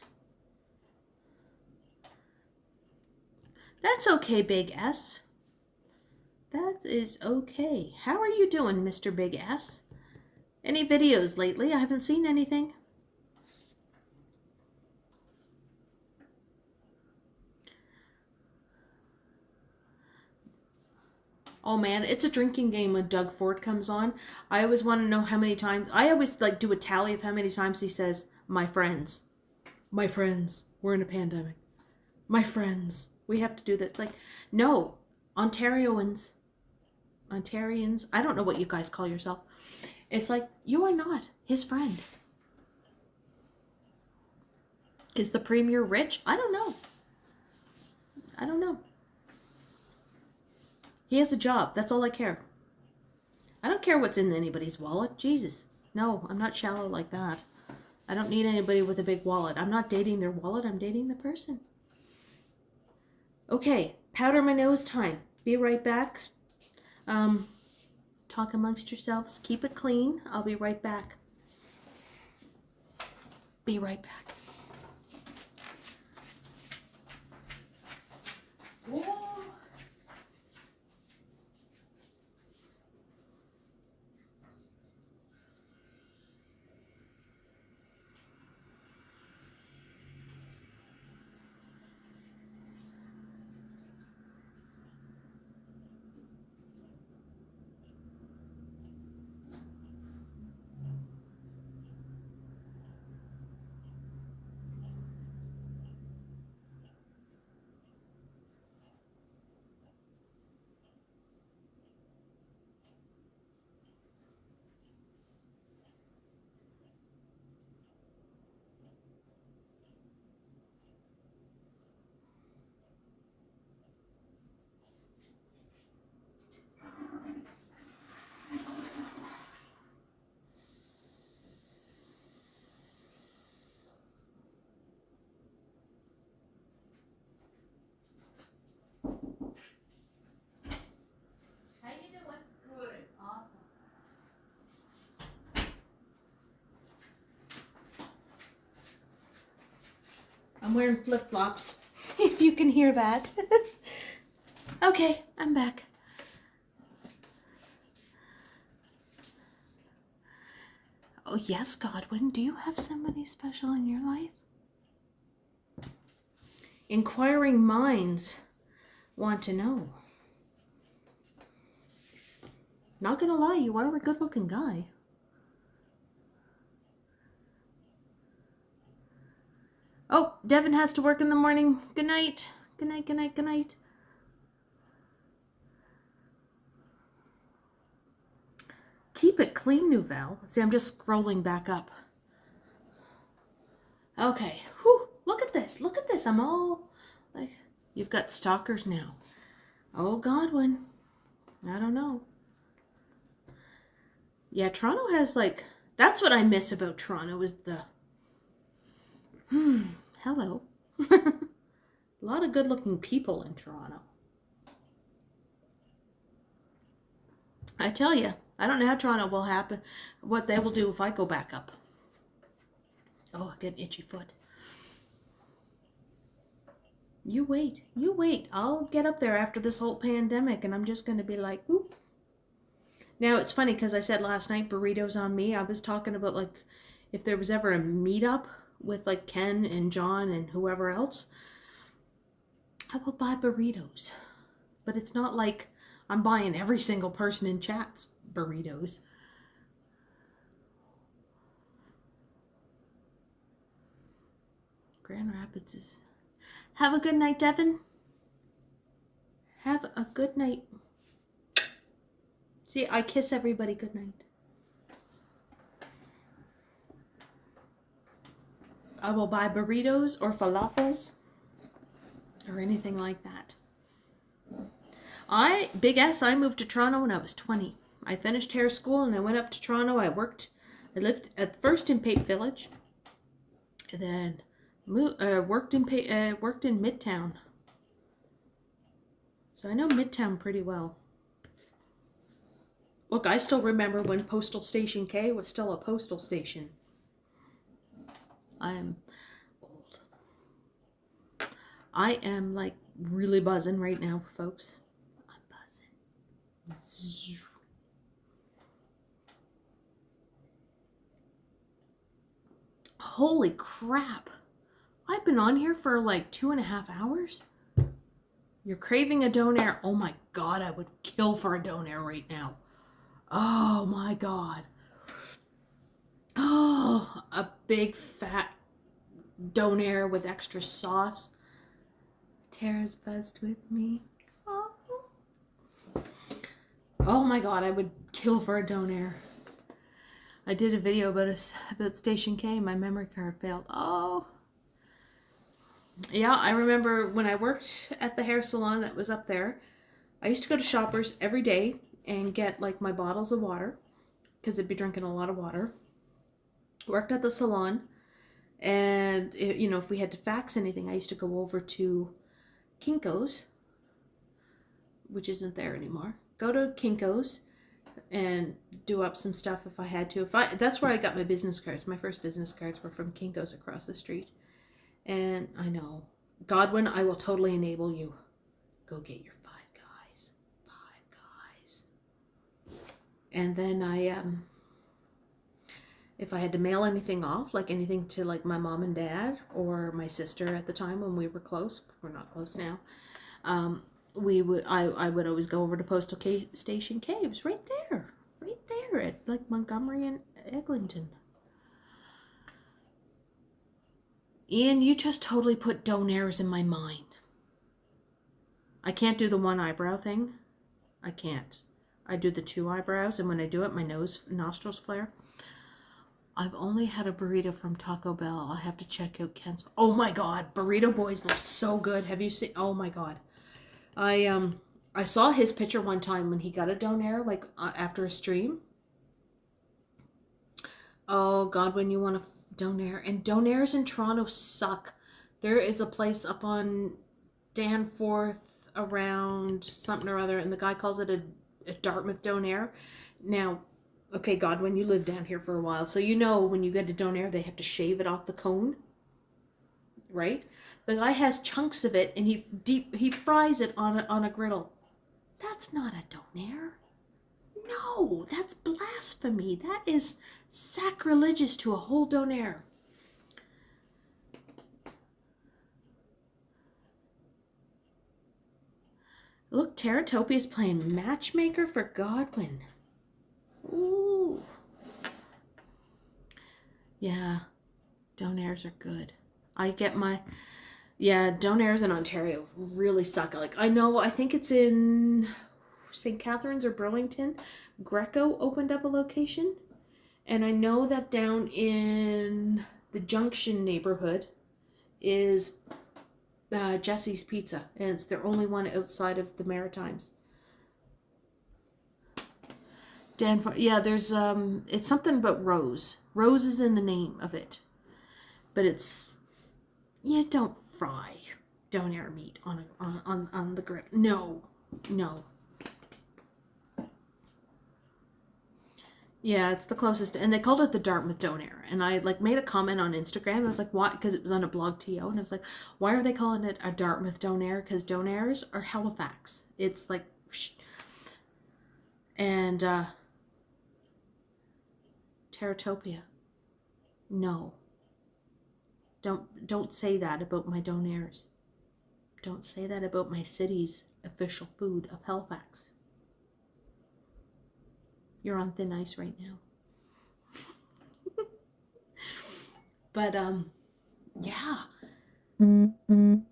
That's okay, Big S. That is okay. How are you doing, Mr. Big S? Any videos lately? I haven't seen anything. Oh man, it's a drinking game when Doug Ford comes on. I always want to know how many times. I always like do a tally of how many times he says, "My friends. My friends. We're in a pandemic. My friends. We have to do this." Like, no. Ontarians, I don't know what you guys call yourself. It's like, you are not his friend. Is the premier rich? I don't know. I don't know. He has a job. That's all I care. I don't care what's in anybody's wallet. Jesus. No, I'm not shallow like that. I don't need anybody with a big wallet. I'm not dating their wallet. I'm dating the person. Okay, powder my nose time. Be right back. Talk amongst yourselves. Keep it clean. I'll be right back. Be right back. Whoa. I'm wearing flip-flops, if you can hear that. Okay, I'm back. Oh yes, Godwin, do you have somebody special in your life? Inquiring minds want to know. Not gonna lie, you are a good-looking guy. Oh, Devin has to work in the morning. Good night. Good night, good night, good night. Keep it clean, Nouvelle. See, I'm just scrolling back up. Okay. Whew. Look at this. Look at this. I'm all like, you've got stalkers now. Oh, Godwin. I don't know. Yeah, Toronto has like, that's what I miss about Toronto is the, hello. A lot of good-looking people in Toronto. I tell you, I don't know how Toronto will happen, what they will do if I go back up. Oh, I get an itchy foot. You wait, you wait. I'll get up there after this whole pandemic and I'm just going to be like, whoop. Now, it's funny because I said last night, burritos on me. I was talking about like, if there was ever a meetup with like Ken and John and whoever else, I will buy burritos. But it's not like I'm buying every single person in chat's burritos. Grand Rapids is... Have a good night, Devin. Have a good night. See, I kiss everybody good night. I will buy burritos or falafels or anything like that. Big S, I moved to Toronto when I was 20. I finished hair school and I went up to Toronto. I lived at first in Pape Village. And then worked in Midtown. So I know Midtown pretty well. Look, I still remember when Postal Station K was still a postal station. I'm old. I am like really buzzing right now, folks. I'm buzzing. Holy crap. I've been on here for like 2.5 hours. You're craving a donair. Oh my God, I would kill for a donair right now. Oh my God. Oh, a big fat donair with extra sauce. Tara's buzzed with me. Oh my God, I would kill for a donair. I did a video about Station K. My memory card failed. Oh. Yeah, I remember when I worked at the hair salon that was up there, I used to go to Shoppers every day and get like my bottles of water because I'd be drinking a lot of water. Worked at the salon, and you know, if we had to fax anything, I used to go over to Kinko's, which isn't there anymore. Go to Kinko's and do up some stuff if I had to. That's where I got my business cards. My first business cards were from Kinko's across the street. And I know, Godwin, I will totally enable you. Go get your 5 guys. 5 guys. And then if I had to mail anything off, like anything to like my mom and dad or my sister at the time when we were close, we're not close now, I would always go over to Postal Station K. It was right there at like Montgomery and Eglinton. Ian, you just totally put donairs in my mind. I can't do the 1 eyebrow thing. I can't. I do the 2 eyebrows, and when I do it, my nostrils flare. I've only had a burrito from Taco Bell. I have to check out Ken's. Oh my God, Burrito Boys look so good. Have you seen? Oh my God. I saw his picture one time when he got a donair, like after a stream. Oh God, when you want a donair. And donairs in Toronto suck. There is a place up on Danforth around something or other, and the guy calls it a Dartmouth donair. Now, okay, Godwin, you lived down here for a while, so you know when you get a donair, they have to shave it off the cone, right? The guy has chunks of it, and he fries it on a griddle. That's not a donair. No, that's blasphemy. That is sacrilegious to a whole donair. Look, Terratopia's playing matchmaker for Godwin. Ooh. Yeah, donairs are good. I get my... Yeah, donairs in Ontario really suck. Like, I think it's in St. Catharines or Burlington. Greco opened up a location. And I know that down in the Junction neighborhood is Jesse's Pizza. And it's their only one outside of the Maritimes. Danforth, yeah, there's, it's something about Rose. Rose is in the name of it. But it's, you don't fry donair meat on the grill. No, no. Yeah, it's the closest, and they called it the Dartmouth donair. And I like made a comment on Instagram. I was like, why? Because it was on a blog TO, and I was like, why are they calling it a Dartmouth donair? Because donairs are Halifax. It's like, and Terratopia. No. Don't say that about my donairs. Don't say that about my city's official food of Halifax. You're on thin ice right now. But, yeah.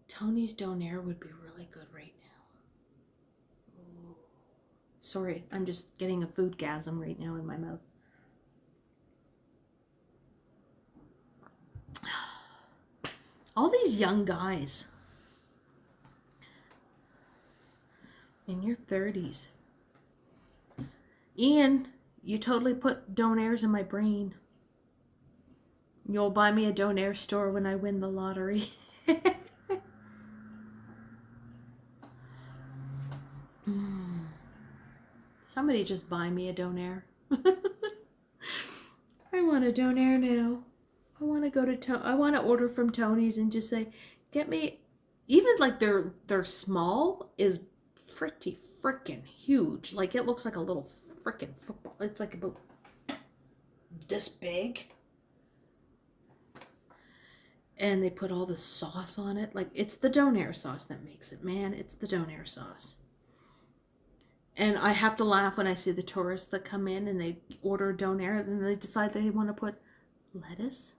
Tony's donair would be really good right now. Ooh. Sorry, I'm just getting a food gasm right now in my mouth. All these young guys in your 30s. Ian, you totally put donairs in my brain. You'll buy me a Donair store when I win the lottery. Somebody just buy me a Donair. I want a Donair now. I want to go to I want to order from Tony's and just say, get me, even like their small is pretty freaking huge. Like it looks like a little freaking football. It's like about this big. And they put all the sauce on it. Like it's the Donair sauce that makes it, man. It's the Donair sauce. And I have to laugh when I see the tourists that come in and they order a Donair and they decide they want to put lettuce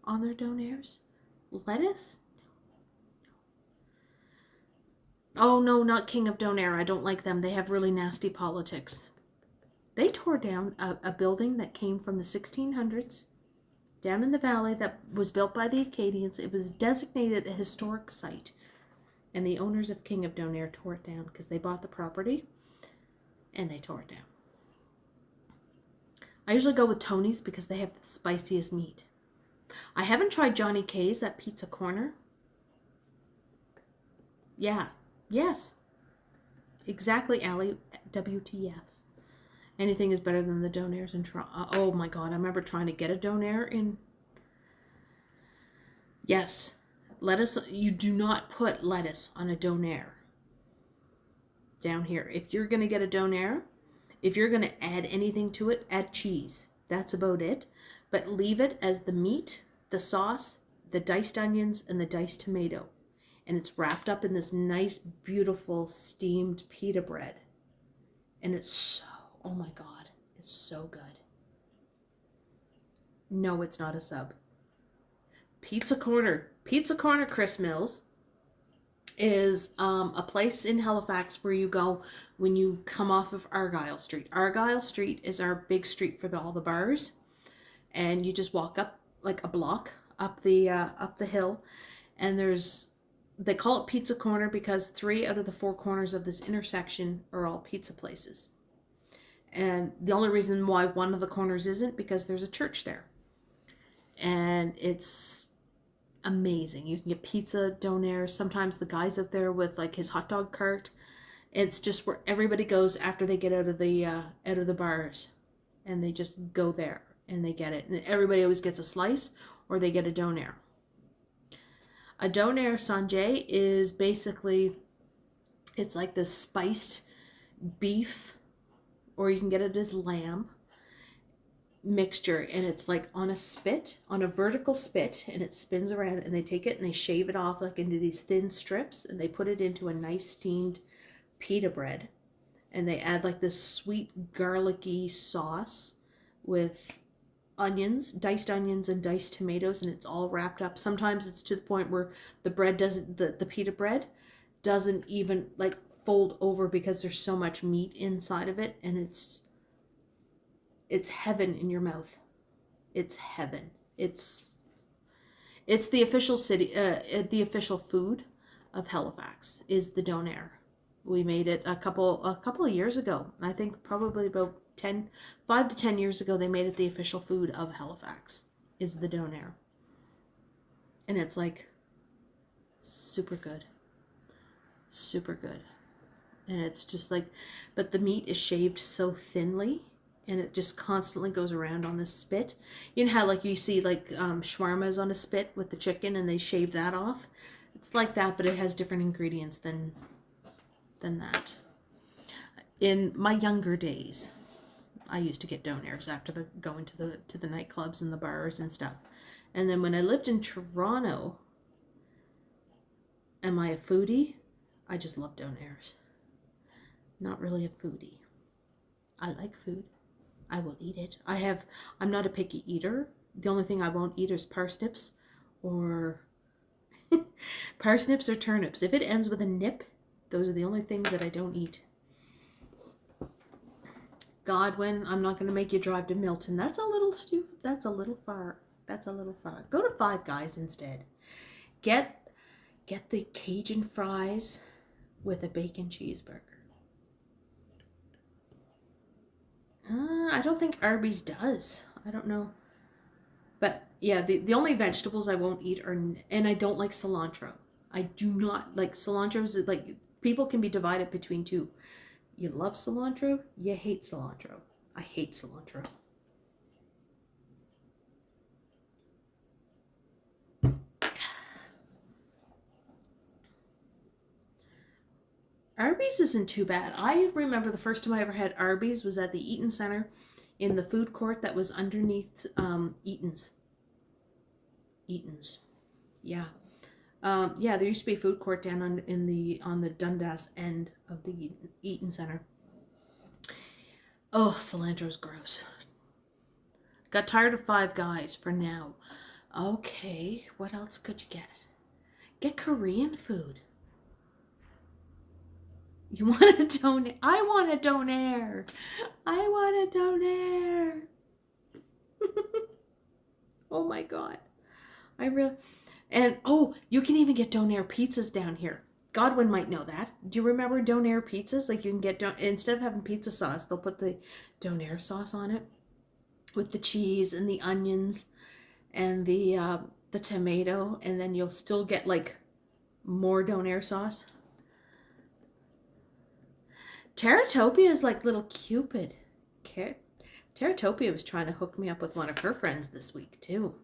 on their Donairs. Lettuce? Oh no, not King of Donair. I don't like them. They have really nasty politics. They tore down a building that came from the 1600s down in the valley that was built by the Acadians. It was designated a historic site. And the owners of King of Donair tore it down because they bought the property and they tore it down. I usually go with Tony's because they have the spiciest meat. I haven't tried Johnny K's at Pizza Corner. Yeah. Yes. Exactly, Allie. WTFs. Anything is better than the Donairs in Toronto. Oh my God. I remember trying to get a Donair in. Yes. Lettuce. You do not put lettuce on a Donair. Down here. If you're going to get a Donair, if you're going to add anything to it, add cheese. That's about it. But leave it as the meat, the sauce, the diced onions, and the diced tomato. And it's wrapped up in this nice, beautiful, steamed pita bread. And it's so, oh my God, it's so good. No, it's not a sub. Pizza Corner, Chris Mills, is a place in Halifax where you go when you come off of Argyle Street. Argyle Street is our big street for all the bars. And you just walk up like a block up the hill, and they call it Pizza Corner because 3 out of the 4 corners of this intersection are all pizza places. And the only reason why one of the corners isn't because there's a church there. And it's amazing. You can get pizza, Donair. Sometimes the guy's out there with like his hot dog cart. It's just where everybody goes after they get out of the bars, and they just go there and they get it. And everybody always gets a slice or they get a Donair. A Donair Sanjay is basically, it's like this spiced beef, or you can get it as lamb mixture, and it's like on a spit, on a vertical spit, and it spins around, and they take it and they shave it off like into these thin strips, and they put it into a nice steamed pita bread, and they add like this sweet garlicky sauce with onions, diced onions and diced tomatoes, and it's all wrapped up. Sometimes it's to the point where the bread doesn't, the pita bread doesn't even like fold over because there's so much meat inside of it, and it's heaven in your mouth. It's heaven. It's the official the official food of Halifax is the Donair. We made it a couple of years ago. I think probably about 5 to 10 years ago, they made it the official food of Halifax is the Donair. And it's like super good. Super good. And it's just like, but the meat is shaved so thinly, and it just constantly goes around on this spit. You know how like you see like shawarmas on a spit with the chicken and they shave that off? It's like that, but it has different ingredients than that. In my younger days, I used to get Donairs after going to the nightclubs and the bars and stuff. And then when I lived in Toronto, am I a foodie? I just love Donairs. Not really a foodie. I like food. I will eat it. I'm not a picky eater. The only thing I won't eat is parsnips or parsnips or turnips. If it ends with a nip, those are the only things that I don't eat. Godwin, I'm not going to make you drive to Milton. That's a little that's a little far. That's a little far. Go to Five Guys instead. Get the Cajun fries with a bacon cheeseburger. I don't think Arby's does. I don't know. But yeah, the only vegetables I won't eat are, and I don't like cilantro. I do not like cilantro. Is like, people can be divided between two. You love cilantro, you hate cilantro. I hate cilantro. Arby's isn't too bad. I remember the first time I ever had Arby's was at the Eaton Center in the food court that was underneath Eaton's. Eaton's. Yeah. Yeah, there used to be a food court down on the Dundas end of the Eaton Center. Oh, cilantro's gross. Got tired of Five Guys for now. Okay, what else could you get? Get Korean food. You want a donaire? I want a donaire. I want a donaire. Oh my God. I really... And, oh, you can even get donaire pizzas down here. Godwin might know that. Do you remember donaire pizzas? Like, you can get, instead of having pizza sauce, they'll put the donaire sauce on it with the cheese and the onions and the tomato, and then you'll still get, like, more donaire sauce. Teratopia is like little Cupid. Teratopia was trying to hook me up with one of her friends this week, too.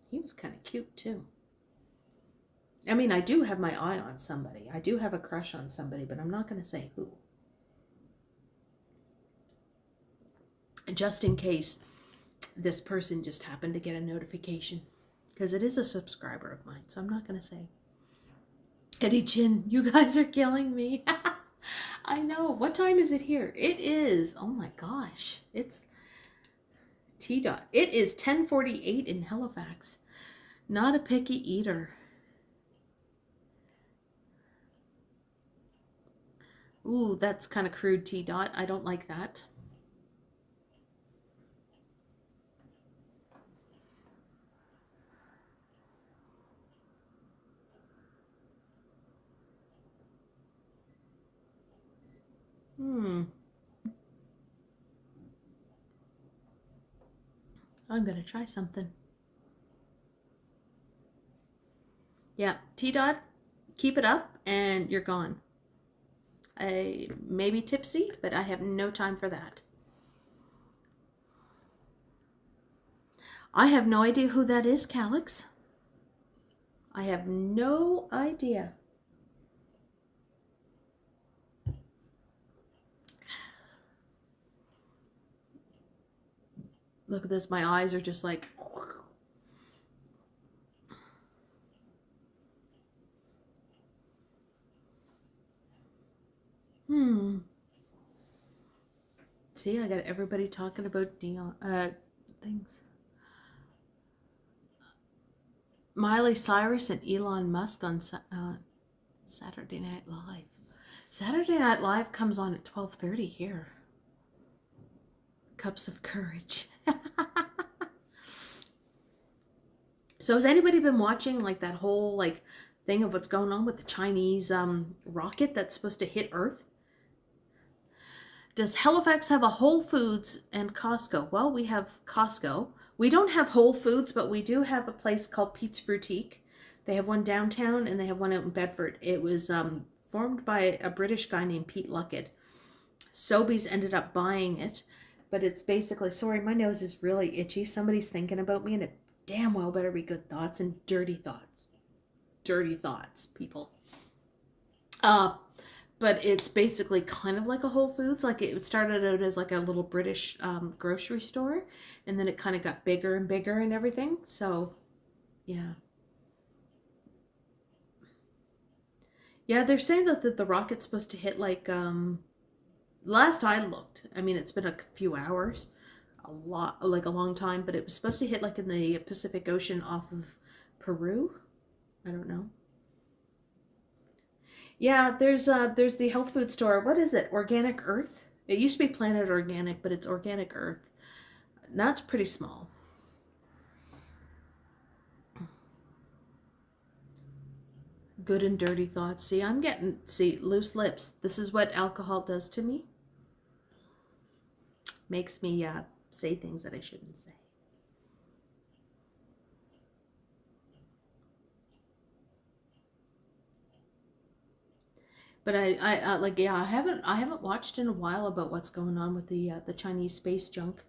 He was kind of cute, too. I mean, I do have my eye on somebody. I do have a crush on somebody, but I'm not going to say who. Just in case this person just happened to get a notification. Because it is a subscriber of mine, so I'm not going to say. Eddie Chin, you guys are killing me. I know. What time is it here? It is, oh my gosh. It's T-dot. It is 10:48 in Halifax. Not a picky eater. Ooh, that's kind of crude, T-dot. I don't like that. I'm gonna try something. Yeah, T-dot, keep it up and you're gone. I may be tipsy, but I have no time for that. I have no idea who that is, Calix. I have no idea. Look at this, my eyes are just like... See, I got everybody talking about things. Miley Cyrus and Elon Musk on Saturday Night Live. Saturday Night Live comes on at 12:30 here. Cups of Courage. So has anybody been watching like that whole like thing of what's going on with the Chinese rocket that's supposed to hit Earth? Does Halifax have a Whole Foods and Costco? Well, we have Costco. We don't have Whole Foods, but we do have a place called Pete's Boutique. They have one downtown and they have one out in Bedford. It was formed by a British guy named Pete Luckett. Sobeys ended up buying it, but it's basically, sorry, my nose is really itchy. Somebody's thinking about me and it damn well better be good thoughts and dirty thoughts. Dirty thoughts, people. But it's basically kind of like a Whole Foods. Like it started out as like a little British grocery store, and then it kind of got bigger and bigger and everything. So, yeah. Yeah, they're saying that the rocket's supposed to hit like, last I looked, I mean, it's been a few hours, a long time, but it was supposed to hit like in the Pacific Ocean off of Peru. I don't know. Yeah, there's the health food store. What is it? Organic Earth? It used to be Planet Organic, but it's Organic Earth. That's pretty small. Good and dirty thoughts. See, see, loose lips. This is what alcohol does to me. Makes me say things that I shouldn't say. But I like, yeah, I haven't watched in a while about what's going on with the Chinese space junk.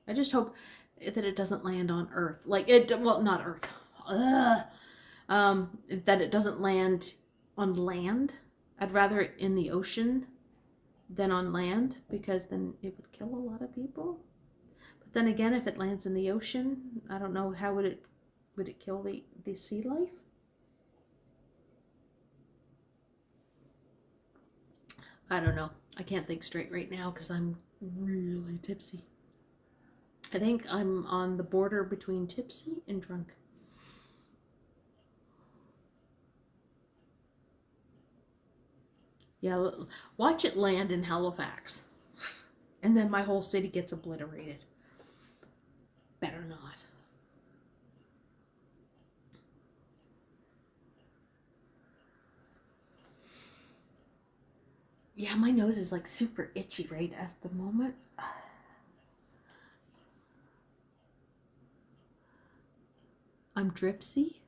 I just hope that it doesn't land on Earth. Like it, well, not Earth. Ugh. That it doesn't land on land. I'd rather it in the ocean than on land, because then it would kill a lot of people. But then again, if it lands in the ocean, I don't know, how would it kill the sea life? I don't know. I can't think straight right now because I'm really tipsy. I think I'm on the border between tipsy and drunk. Yeah, watch it land in Halifax. And then my whole city gets obliterated. Better not. Yeah, my nose is like super itchy right at the moment. I'm dripsy.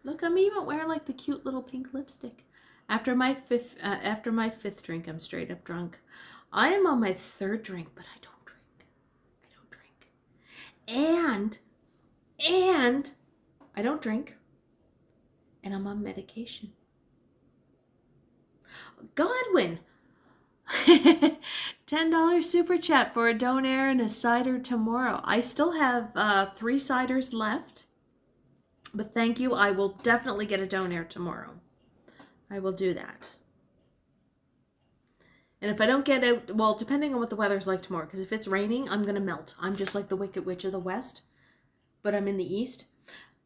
Look, I'm even wearing like the cute little pink lipstick. After my fifth drink, I'm straight up drunk. I am on my third drink, but I don't drink. I don't drink. And I don't drink. And I'm on medication. Godwin, $10 super chat for a donair and a cider tomorrow. I still have 3 ciders left, but thank you. I will definitely get a donair tomorrow. I will do that. And if I don't get out, well, depending on what the weather's like tomorrow, because if it's raining, I'm going to melt. I'm just like the Wicked Witch of the West, but I'm in the East.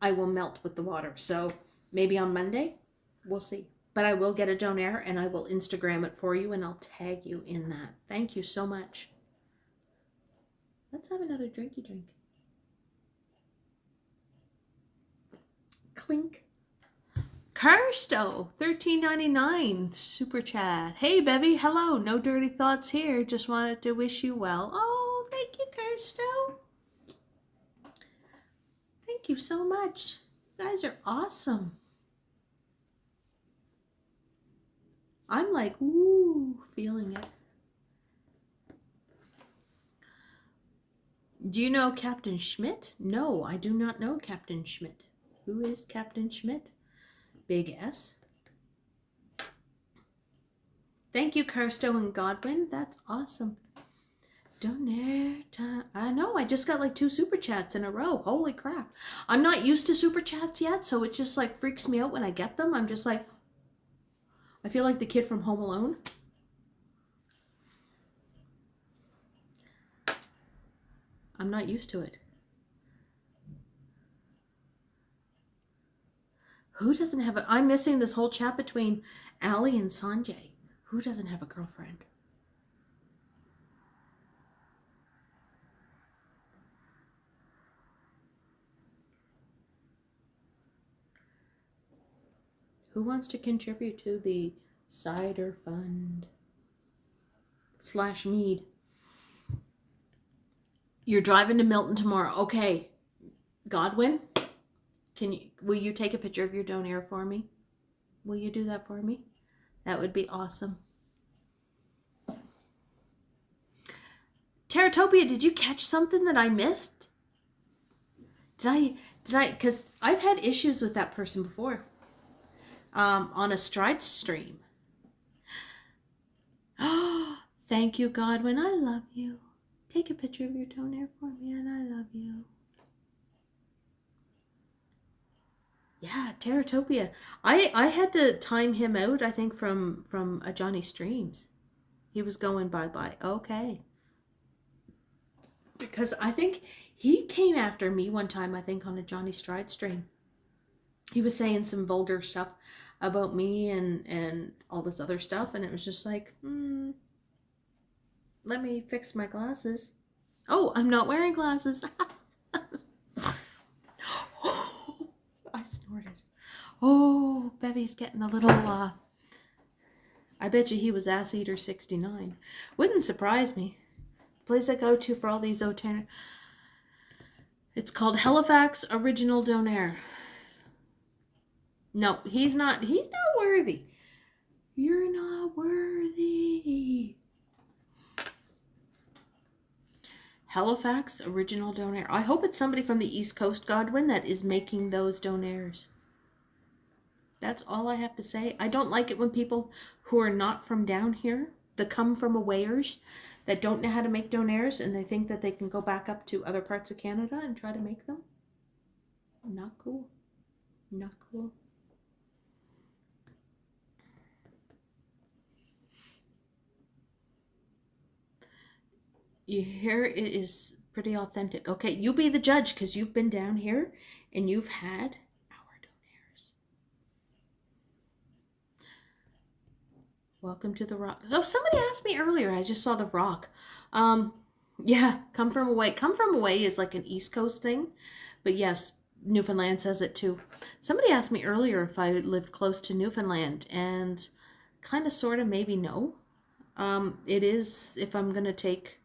I will melt with the water. So maybe on Monday, we'll see. But I will get a donair and I will Instagram it for you and I'll tag you in that. Thank you so much. Let's have another drinky drink. Clink. Carsto, $13.99 super chat. Hey Bevy, hello. No dirty thoughts here. Just wanted to wish you well. Oh, thank you, Carsto. Thank you so much. You guys are awesome. I'm like, ooh, feeling it. Do you know Captain Schmidt? No, I do not know Captain Schmidt. Who is Captain Schmidt? Big S. Thank you, Carsto and Godwin. That's awesome. Donair time. I know, I just got like 2 super chats in a row. Holy crap. I'm not used to super chats yet, so it just like freaks me out when I get them. I'm just like, I feel like the kid from Home Alone. I'm not used to it. Who doesn't have a... I'm missing this whole chat between Allie and Sanjay. Who doesn't have a girlfriend? Who wants to contribute to the cider fund / mead? You're driving to Milton tomorrow. Okay. Godwin, will you take a picture of your donair for me? Will you do that for me? That would be awesome. Teratopia, did you catch something that I missed? Did I, because I've had issues with that person before. On a Stride stream. Oh, thank you, Godwin. I love you. Take a picture of your donair for me, and I love you. Yeah, Teratopia. I had to time him out, I think, from a Johnny Streams. He was going bye-bye. Okay. Because I think he came after me one time, I think, on a Johnny Stride stream. He was saying some vulgar stuff about me and all this other stuff, and it was just like, let me fix my glasses. Oh, I'm not wearing glasses. I snorted. Oh, Bevy's getting a little, I bet you he was Ass Eater 69. Wouldn't surprise me. The place I go to for all these It's called Halifax Original Donair. No, he's not worthy. You're not worthy. Halifax original donair. I hope it's somebody from the East Coast, Godwin, that is making those donairs. That's all I have to say. I don't like it when people who are not from down here, that come from awayers, that don't know how to make donairs, and they think that they can go back up to other parts of Canada and try to make them. Not cool. Not cool. You hear it is pretty authentic. Okay, you be the judge because you've been down here and you've had our donairs. Welcome to the Rock. Oh, somebody asked me earlier. I just saw the Rock. Yeah, come from away. Come from away is like an East Coast thing. But yes, Newfoundland says it too. Somebody asked me earlier if I lived close to Newfoundland, and kind of, sort of, maybe no. It is, if I'm going to take...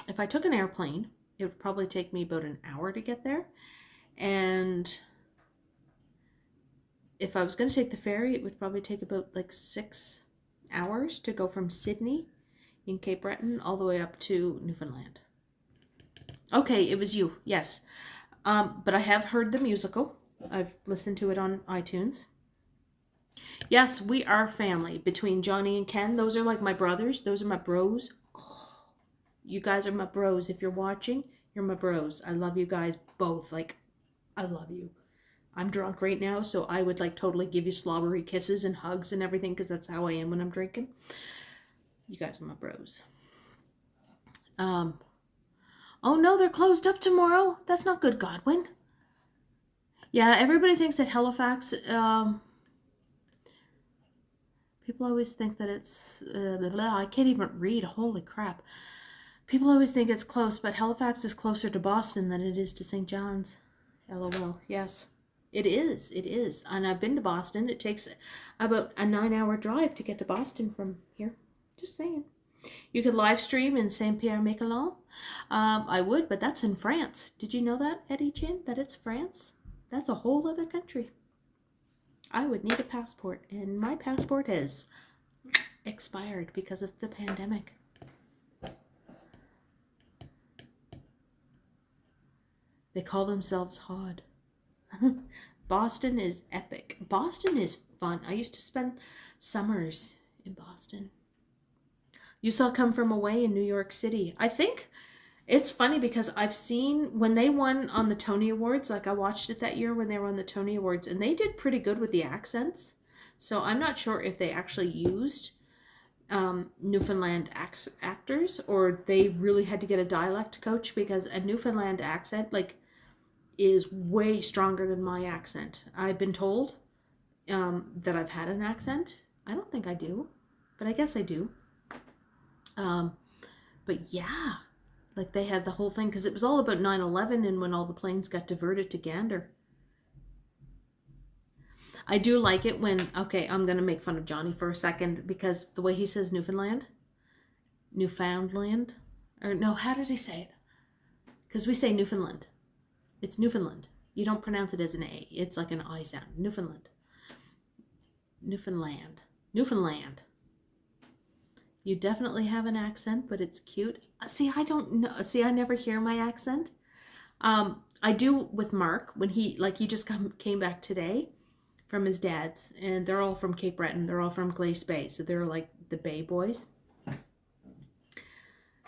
if I took an airplane, it would probably take me about an hour to get there. And if I was going to take the ferry, it would probably take about like 6 hours to go from Sydney in Cape Breton all the way up to Newfoundland. Okay, it was you. Yes. But I have heard the musical. I've listened to it on iTunes. Yes, we are family. Between Johnny and Ken, those are like my brothers. Those are my bros. You guys are my bros. If you're watching, you're my bros. I love you guys both. Like, I love you. I'm drunk right now, so I would like totally give you slobbery kisses and hugs and everything because that's how I am when I'm drinking. You guys are my bros. Oh no, they're closed up tomorrow. That's not good, Godwin. Yeah, everybody thinks that Halifax, people always think that it's, I can't even read. Holy crap. People always think it's close, but Halifax is closer to Boston than it is to St. John's. LOL. Yes, it is. It is. And I've been to Boston. It takes about a 9-hour drive to get to Boston from here. Just saying. You could live stream in Saint-Pierre-Miquelon. I would, but that's in France. Did you know that, Eddie Chin, that it's France? That's a whole other country. I would need a passport, and my passport has expired because of the pandemic. They call themselves HOD. Boston is epic. Boston is fun. I used to spend summers in Boston. You saw Come From Away in New York City. I think it's funny because I've seen when they won on the Tony Awards, like I watched it that year when they were on the Tony Awards, and they did pretty good with the accents. So I'm not sure if they actually used Newfoundland actors or they really had to get a dialect coach, because a Newfoundland accent, like, is way stronger than my accent. I've been told that I've had an accent. I don't think I do, but I guess I do. But yeah, like they had the whole thing because it was all about 9/11 and when all the planes got diverted to Gander. I do like it when, okay, I'm going to make fun of Johnny for a second because the way he says Newfoundland, or no, how did he say it? Because we say Newfoundland. It's Newfoundland. You don't pronounce it as an A. It's like an I sound. Newfoundland. You definitely have an accent, but it's cute. See, I don't know. See, I never hear my accent. I do with Mark when he just came back today from his dad's, and they're all from Cape Breton. They're all from Glace Bay, so they're like the Bay boys.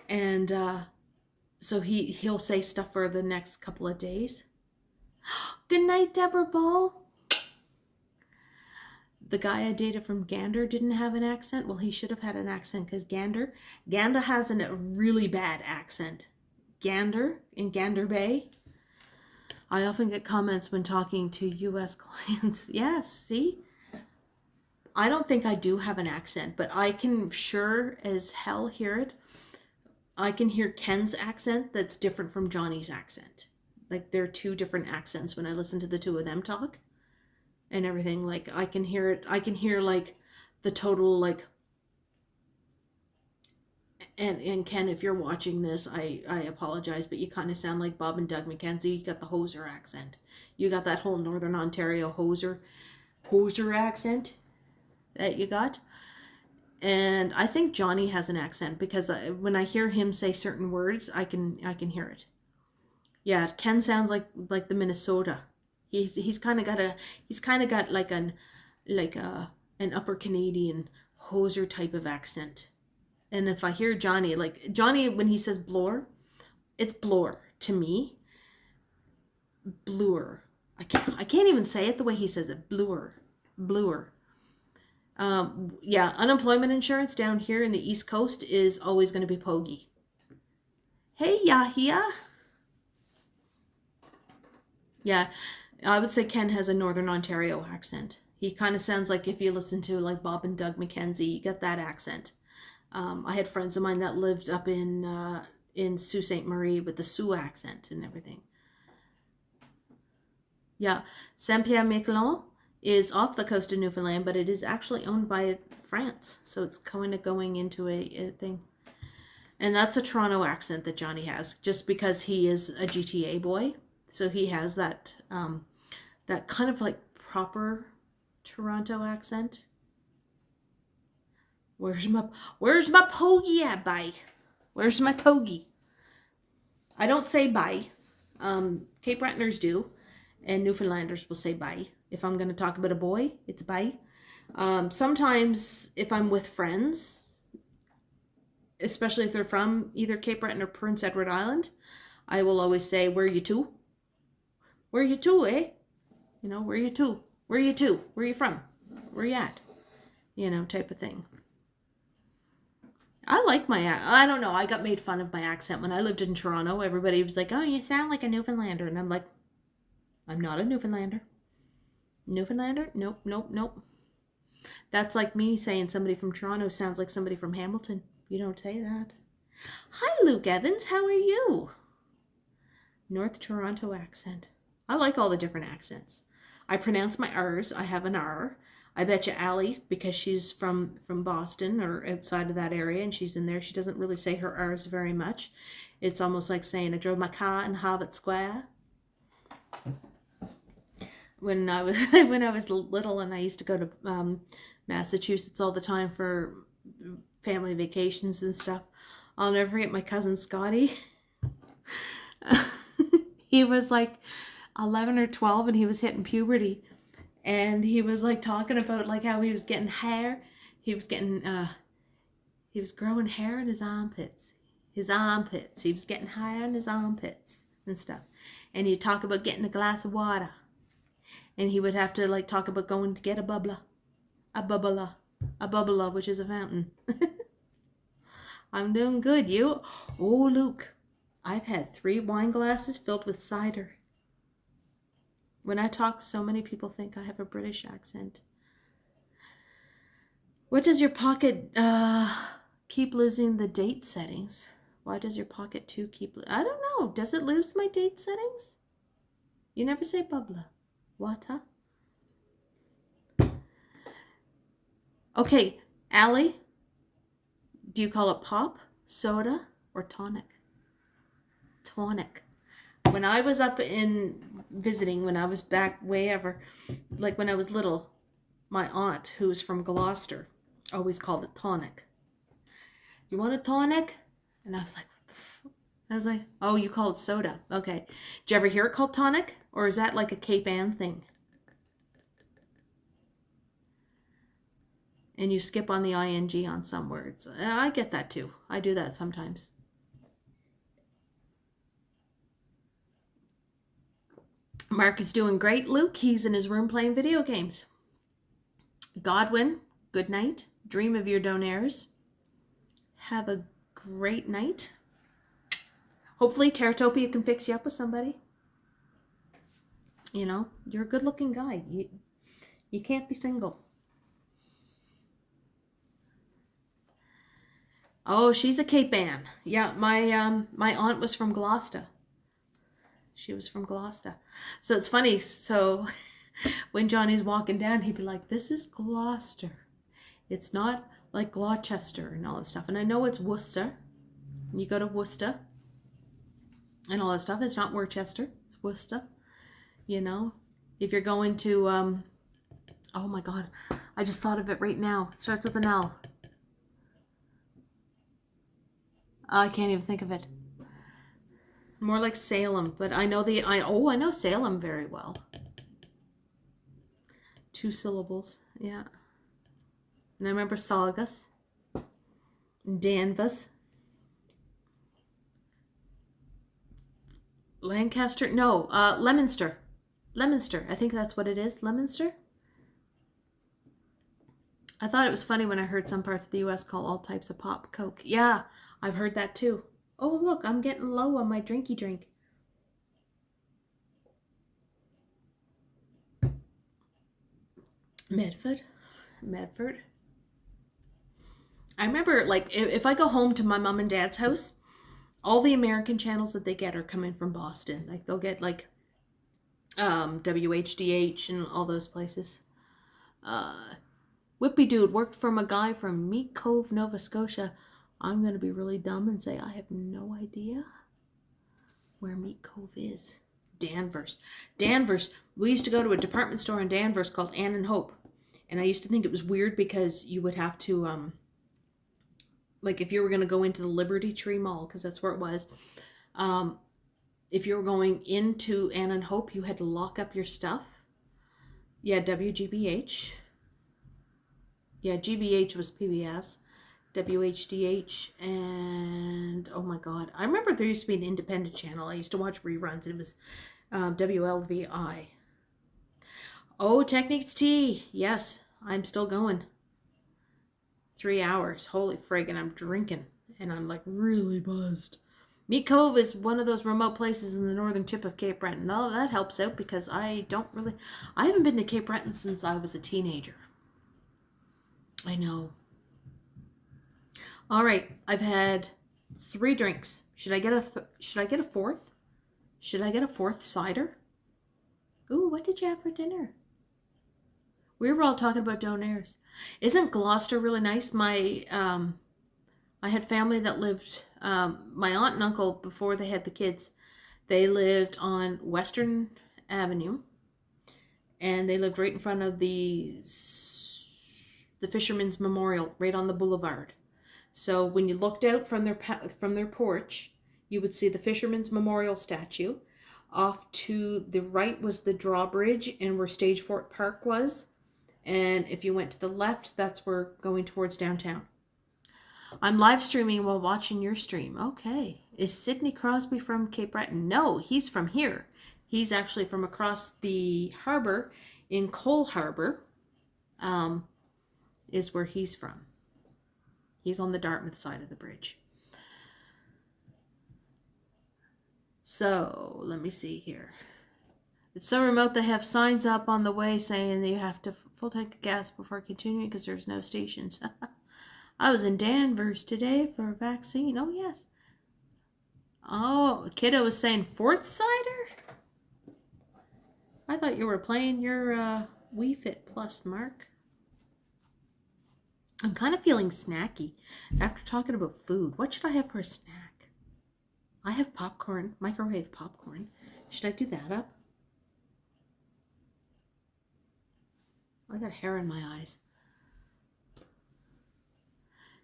And so he'll say stuff for the next couple of days. Good night, Deborah Ball. The guy I dated from Gander didn't have an accent. Well, he should have had an accent because Gander has a really bad accent. Gander in Gander Bay. I often get comments when talking to U.S. clients. Yes, see? I don't think I do have an accent, but I can sure as hell hear it. I can hear Ken's accent that's different from Johnny's accent. Like, they're two different accents when I listen to the two of them talk and everything. Like, I can hear it. I can hear, like, the total, like, And Ken, if you're watching this, I apologize, but you kind of sound like Bob and Doug McKenzie. You got the hoser accent. You got that whole Northern Ontario hoser accent that you got. And I think Johnny has an accent because when I hear him say certain words, I can hear it. Yeah, Ken sounds like the Minnesota. He's kind of got like an upper Canadian hoser type of accent. And if I hear Johnny, like Johnny when he says blower, it's blower to me. Bluer. I can't even say it the way he says it. Bluer. Yeah, unemployment insurance down here in the East Coast is always going to be Pogie. Hey, Yahia. Yeah, I would say Ken has a Northern Ontario accent. He kind of sounds like if you listen to like Bob and Doug McKenzie, you get that accent. I had friends of mine that lived up in Sault Ste. Marie with the Sioux accent and everything. Yeah, Saint-Pierre-Miquelon is off the coast of Newfoundland, but it is actually owned by France. So it's kind of going into a thing. And that's a Toronto accent that Johnny has, just because he is a GTA boy. So he has that that kind of like proper Toronto accent. Where's my Pogie at, bye? Where's my Pogie? I don't say bye. Cape Bretoners do, and Newfoundlanders will say bye. If I'm going to talk about a boy, it's bye. Sometimes if I'm with friends, especially if they're from either Cape Breton or Prince Edward Island, I will always say, where you to? Where you to, eh? You know, where you to? Where you to? Where you from? Where you at? You know, type of thing. I like I don't know, I got made fun of my accent when I lived in Toronto. Everybody was like, oh, you sound like a Newfoundlander. And I'm like, I'm not a Newfoundlander. Newfoundlander? Nope. That's like me saying somebody from Toronto sounds like somebody from Hamilton. You don't say that. Hi, Luke Evans. How are you? North Toronto accent. I like all the different accents. I pronounce my R's. I have an R. I bet you Allie, because she's from Boston or outside of that area, and she's in there, she doesn't really say her R's very much. It's almost like saying, I drove my car in Harvard Square. When I was little and I used to go to Massachusetts all the time for family vacations and stuff, I'll never forget my cousin Scotty. He was like 11 or 12 and he was hitting puberty. And he was like talking about like how he was getting hair. He was growing hair in his armpits. He was getting hair in his armpits and stuff. And he'd talk about getting a glass of water. And he would have to like talk about going to get a bubbler, which is a fountain. I'm doing good. You? Oh, Luke, I've had 3 wine glasses filled with cider. When I talk, so many people think I have a British accent. What does your Pocket keep losing the date settings? Why does your Pocket 2 keep... I don't know. Does it lose my date settings? You never say bubbler. What, huh? Okay, Allie, do you call it pop, soda, or tonic? Tonic. When I was up in visiting, when I was back way ever, like when I was little, my aunt, who was from Gloucester, always called it tonic. You want a tonic? And I was like, what the fuck? I was like, oh, you call it soda. Okay. Did you ever hear it called tonic? Or is that like a Cape Ann thing? And you skip on the ing on some words. I get that too. I do that sometimes. Mark is doing great, Luke. He's in his room playing video games. Godwin, good night. Dream of your donaires. Have a great night. Hopefully Teratopia can fix you up with somebody. You know, you're a good-looking guy. You can't be single. Oh, she's a Cape Ann. Yeah, my aunt was from Gloucester. She was from Gloucester. So it's funny. So when Johnny's walking down, he'd be like, this is Gloucester. It's not like Gloucester and all that stuff. And I know it's Worcester. You go to Worcester and all that stuff. It's not Worcester, it's Worcester. You know, if you're going to, oh my God, I just thought of it right now. It starts with an L. I can't even think of it. More like Salem, but I know I know Salem very well. 2 syllables, yeah. And I remember Saugus, Danvers, Lancaster, no, Leominster. Leominster, I think that's what it is, Leominster. I thought it was funny when I heard some parts of the U.S. call all types of pop Coke. Yeah, I've heard that too. Oh, look, I'm getting low on my drinky drink. Medford. I remember, like, if I go home to my mom and dad's house, all the American channels that they get are coming from Boston. Like, they'll get, like, WHDH and all those places. Whippy Dude worked from a guy from Meat Cove, Nova Scotia. I'm going to be really dumb and say I have no idea where Meat Cove is. Danvers. We used to go to a department store in Danvers called Ann and Hope. And I used to think it was weird because you would have to, like if you were going to go into the Liberty Tree Mall, because that's where it was, if you were going into Ann and Hope, you had to lock up your stuff. Yeah, WGBH. Yeah, GBH was PBS. WHDH, and oh my God, I remember there used to be an independent channel. I used to watch reruns. It was WLVI. Oh, Techniques Tea. Yes, I'm still going. 3 hours. Holy frig, and I'm drinking, and I'm like really buzzed. Meat Cove is one of those remote places in the northern tip of Cape Breton. Oh, that helps out because I haven't been to Cape Breton since I was a teenager. I know. All right, I've had 3 drinks. Should I get a fourth? Should I get a 4th cider? Ooh, what did you have for dinner? We were all talking about donaires. Isn't Gloucester really nice? I had family that lived, my aunt and uncle, before they had the kids, they lived on Western Avenue, and they lived right in front of the Fisherman's Memorial, right on the boulevard. So when you looked out from their porch, you would see the Fisherman's Memorial statue. Off to the right was the drawbridge and where Stage Fort Park was. And if you went to the left, that's where going towards downtown. I'm live streaming while watching your stream. Okay. Is Sidney Crosby from Cape Breton? No, he's from here. He's actually from across the harbor in Cole Harbor, is where he's from. He's on the Dartmouth side of the bridge. So, let me see here. It's so remote they have signs up on the way saying that you have to full tank of gas before continuing because there's no stations. I was in Danvers today for a vaccine. Oh, yes. Oh, kiddo was saying 4th cider? I thought you were playing your Wii Fit Plus, Mark. I'm kind of feeling snacky after talking about food. What should I have for a snack? I have popcorn, microwave popcorn. Should I do that up? I got hair in my eyes.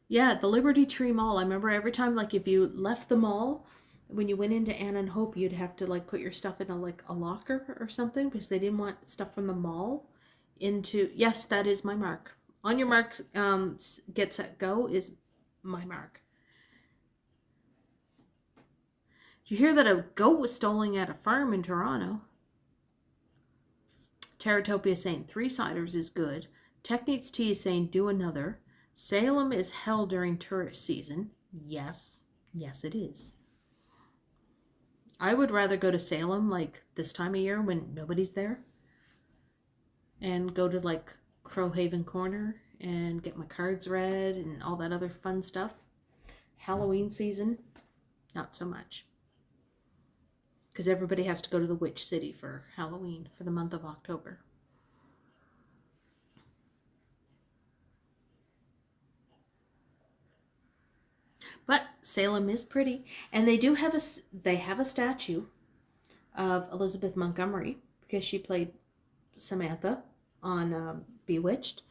Yeah, the Liberty Tree Mall. I remember every time, like, if you left the mall, when you went into Ann and Hope, you'd have to, like, put your stuff in a locker or something because they didn't want stuff from the mall into... Yes, that is my mark. On your mark, get set, go is my mark. Did you hear that a goat was stolen at a farm in Toronto? Terratopia is saying 3 ciders is good. Techniques Tea is saying do another. Salem is hell during tourist season. Yes. Yes, it is. I would rather go to Salem like this time of year when nobody's there. And go to like Crowhaven Corner and get my cards read and all that other fun stuff. Halloween season, not so much. Because everybody has to go to the Witch City for Halloween for the month of October. But Salem is pretty, and they do have a statue of Elizabeth Montgomery because she played Samantha on Bewitched,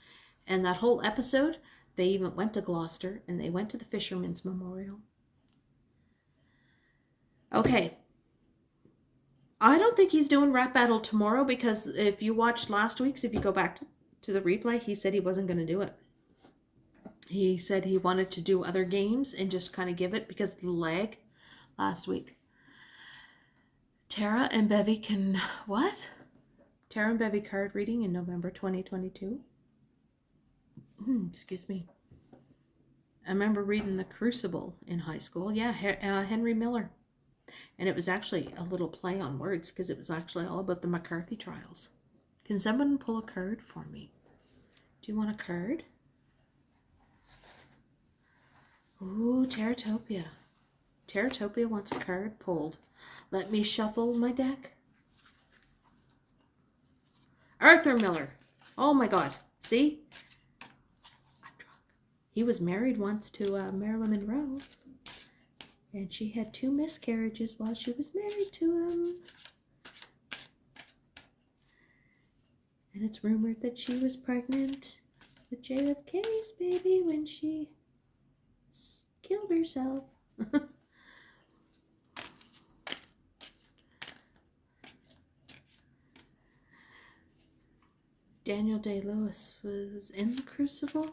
and that whole episode they even went to Gloucester and they went to the Fisherman's Memorial. Okay, I don't think he's doing Rap Battle tomorrow because if you watched last week's, if you go back to the replay, he said he wasn't going to do it. He said he wanted to do other games and just kind of give it because of the lag last week. Tara and Bevy can... What? Tara and Bevy card reading in November 2022. Excuse me. I remember reading The Crucible in high school. Yeah, Henry Miller. And it was actually a little play on words because it was actually all about the McCarthy trials. Can someone pull a card for me? Do you want a card? Ooh, Teratopia. Teratopia wants a card pulled. Let me shuffle my deck. Arthur Miller. Oh my God. See? I'm drunk. He was married once to Marilyn Monroe. And she had 2 miscarriages while she was married to him. And it's rumored that she was pregnant with JFK's baby when she killed herself. Daniel Day-Lewis was in The Crucible.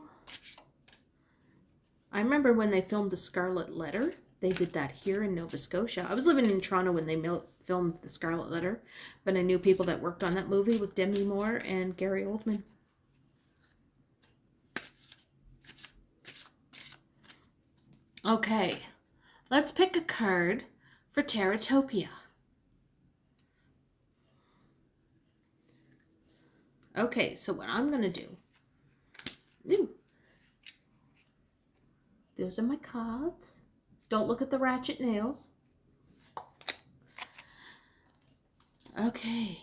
I remember when they filmed The Scarlet Letter. They did that here in Nova Scotia. I was living in Toronto when they filmed The Scarlet Letter, but I knew people that worked on that movie with Demi Moore and Gary Oldman. Okay, let's pick a card for Teratopia. Okay, so what I'm going to do... Ooh. Those are my cards. Don't look at the ratchet nails. Okay.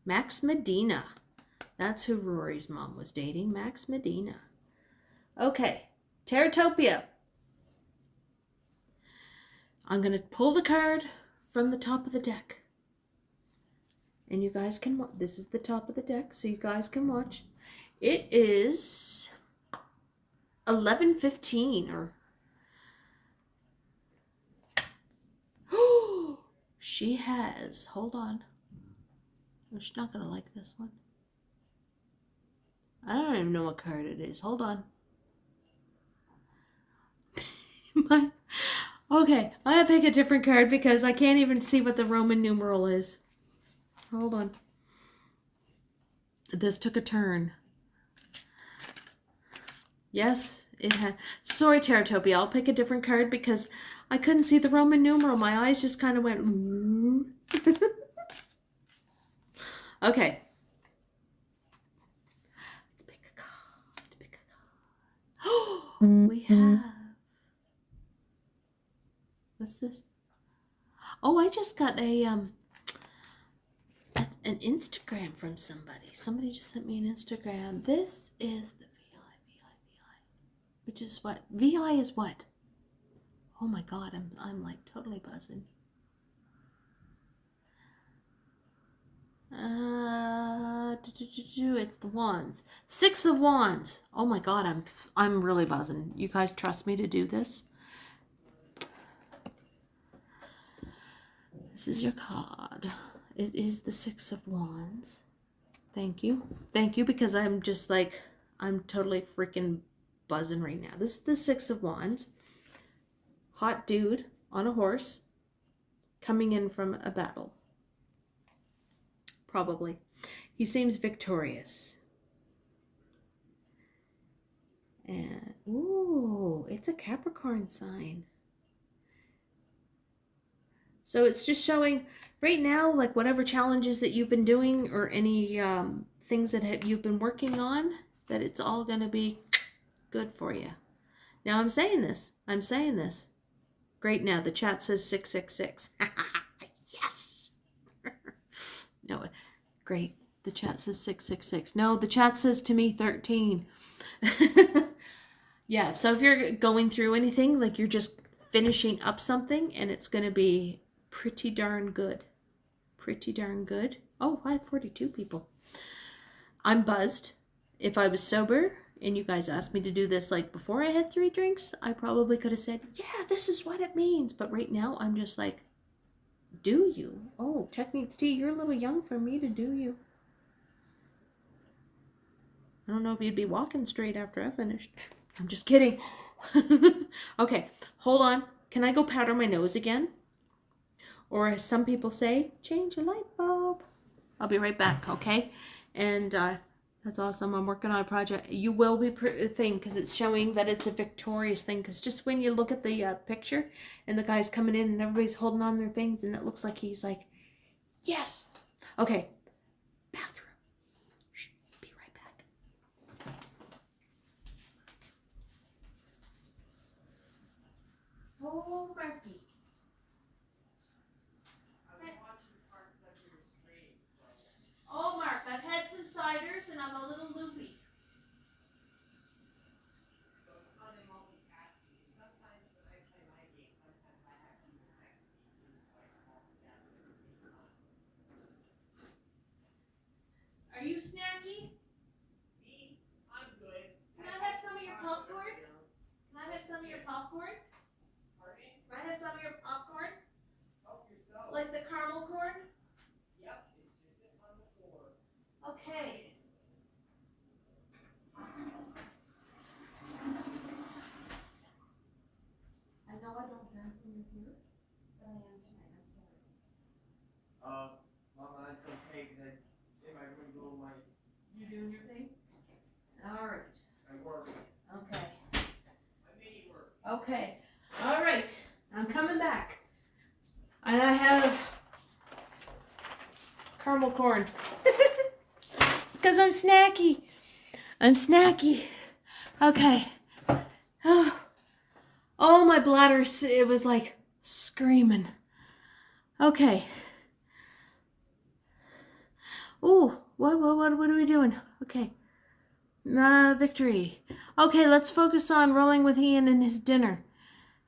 Max Medina. That's who Rory's mom was dating. Max Medina. Okay. Teratopia. I'm going to pull the card from the top of the deck. And you guys can watch. This is the top of the deck, so you guys can watch. It is 11:15 or... She has... Hold on. She's not going to like this one. I don't even know what card it is. Hold on. Okay, I have to pick a different card because I can't even see what the Roman numeral is. Hold on. This took a turn. Yes, it had... Sorry, Teratopia. I'll pick a different card because I couldn't see the Roman numeral. My eyes just kind of went... Ooh. Okay. Let's pick a card. Pick a card. We have... What's this? Oh, I just got an Instagram from somebody. Somebody just sent me an Instagram. This is the VI. Which is what? VI is what? Oh my God, I'm like totally buzzing. It's the wands. 6 of Wands. Oh my God, I'm really buzzing. You guys trust me to do this? This is your card. It is the 6 of Wands. Thank you. Thank you, because I'm just like, I'm totally freaking buzzing right now. This is the 6 of Wands. Hot dude on a horse coming in from a battle. Probably. He seems victorious. And, ooh, it's a Capricorn sign. So it's just showing right now, like whatever challenges that you've been doing or any things that you've been working on, that it's all going to be good for you. Now I'm saying this. Great, now the chat says 666. Yes. No, great. The chat says 666. No, the chat says to me 13. Yeah, so if you're going through anything, like you're just finishing up something, and it's going to be pretty darn good. Pretty darn good. Oh, I have 42 people. I'm buzzed. If I was sober and you guys asked me to do this like before I had 3 drinks, I probably could have said, yeah, this is what it means. But right now I'm just like, do you? Oh, Techniques T, you're a little young for me to do you. I don't know if you'd be walking straight after I finished. I'm just kidding. Okay, hold on. Can I go powder my nose again? Or as some people say, change a light bulb. I'll be right back, okay? And that's awesome. I'm working on a project. You will be thing because it's showing that it's a victorious thing. Because just when you look at the picture and the guy's coming in and everybody's holding on their things and it looks like he's like, yes. Okay, bathroom. Shh, be right back. Oh, Marky. Oh, Mark, I've had some ciders and I'm a little loopy. Those funny multitasking. Sometimes when I play my game, sometimes I have people next to me too, so I can multitask at the same time. Are you snacky? Me, I'm good. Can I have some of your popcorn? Can I have some of your popcorn? Pardon me? Can I have some of your popcorn? Help yourself. Like the caramel corn? Yep, it's just sitting on the floor. Okay. I know I don't drink when you're here, but I am tonight. I'm sorry. Mama, it's okay, because in my room, little my, You doing your thing? All right. my work, Okay. my mini work. Okay. All right. I'm coming back. And I have caramel corn. Because I'm snacky. I'm snacky. Okay. Oh, my bladder, it was like screaming. Okay. Oh, what are we doing? Okay. Victory. Okay, let's focus on rolling with Ian and his dinner.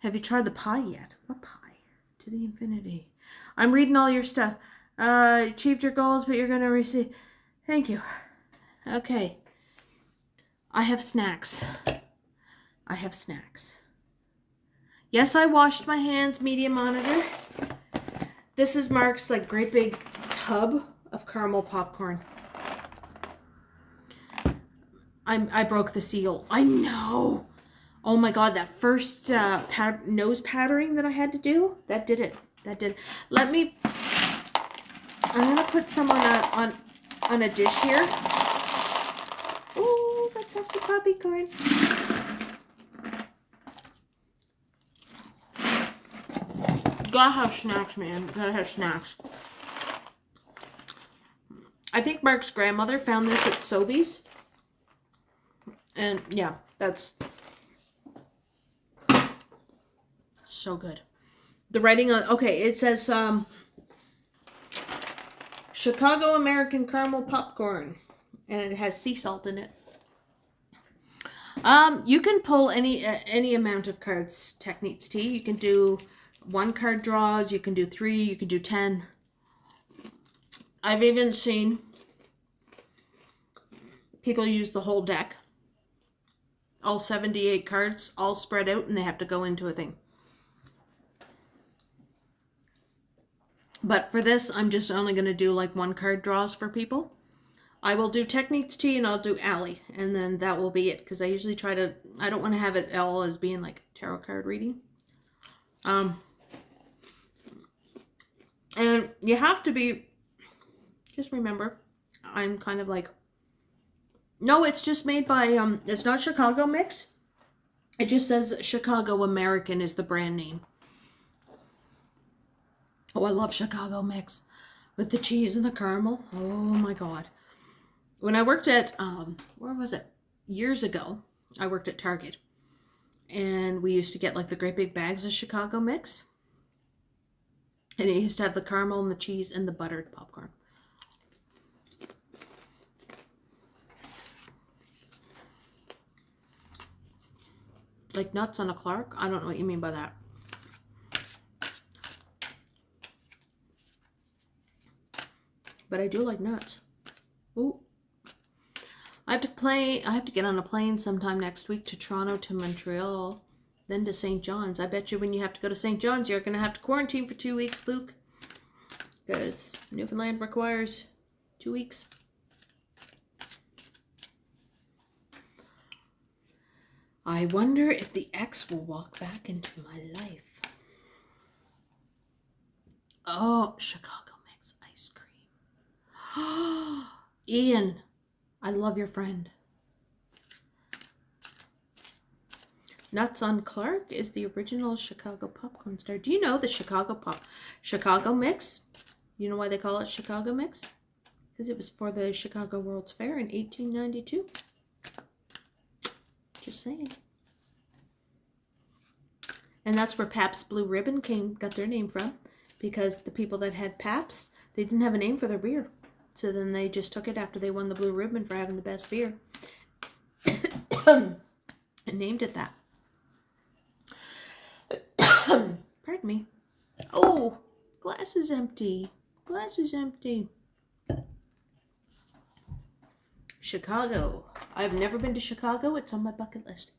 Have you tried the pie yet? What pie? To the infinity. I'm reading all your stuff. Achieved your goals, but you're going to receive... Thank you. Okay. I have snacks. I have snacks. Yes, I washed my hands, media monitor. This is Mark's like great big tub of caramel popcorn. I broke the seal. I know. Oh my God, that first nose powdering that I had to do, that did it. That did it. Let me, I'm gonna put some on a dish here. Ooh, let's have some popcorn. Gotta have snacks, man. Gotta have snacks. I think Mark's grandmother found this at Sobeys. And yeah, that's so good. The writing on, okay, it says Chicago American caramel popcorn, and it has sea salt in it. You can pull any amount of cards, Techniques T. You can do 1 card draws, you can do 3, you can do 10. I've even seen people use the whole deck. All 78 cards, all spread out, and they have to go into a thing. But for this, I'm just only going to do like 1 card draws for people. I will do Techniques T and I'll do Allie, and then that will be it. Because I usually try to, I don't want to have it all as being like tarot card reading. And you have to be, just remember, I'm kind of like, no, it's just made by, it's not Chicago Mix. It just says Chicago American is the brand name. Oh, I love Chicago Mix. With the cheese and the caramel. Oh my God. When I worked at, where was it? Years ago, I worked at Target. And we used to get like the great big bags of Chicago Mix. And it used to have the caramel and the cheese and the buttered popcorn. Like nuts on a Clark? I don't know what you mean by that. But I do like nuts. Ooh. I have to get on a plane sometime next week to Toronto to Montreal, then to St. John's. I bet you when you have to go to St. John's, you're going to have to quarantine for 2 weeks, Luke. Because Newfoundland requires 2 weeks. I wonder if the X will walk back into my life. Oh, Chicago Mix ice cream. Ian, I love your friend. Nuts on Clark is the original Chicago popcorn star. Do you know the Chicago Mix? You know why they call it Chicago Mix? Because it was for the Chicago World's Fair in 1892. Just saying. And that's where Pabst Blue Ribbon got their name from. Because the people that had Pabst, they didn't have a name for their beer. So then they just took it after they won the Blue Ribbon for having the best beer. And named it that. Pardon me. Oh, glass is empty. Glass is empty. Chicago. I've never been to Chicago. It's on my bucket list.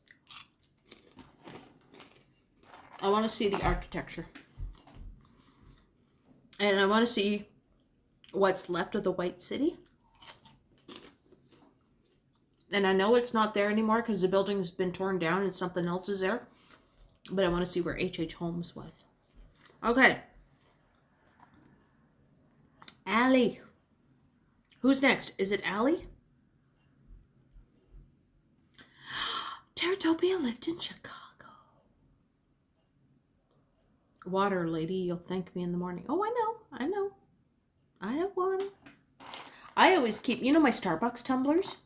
I want to see the architecture. And I want to see what's left of the White City. And I know it's not there anymore because the building's been torn down and something else is there. But I want to see where H.H. Holmes was. Okay. Allie. Who's next? Is it Allie? Teratopia lived in Chicago. Water lady, you'll thank me in the morning. Oh, I know. I have one. I always keep, you know my Starbucks tumblers?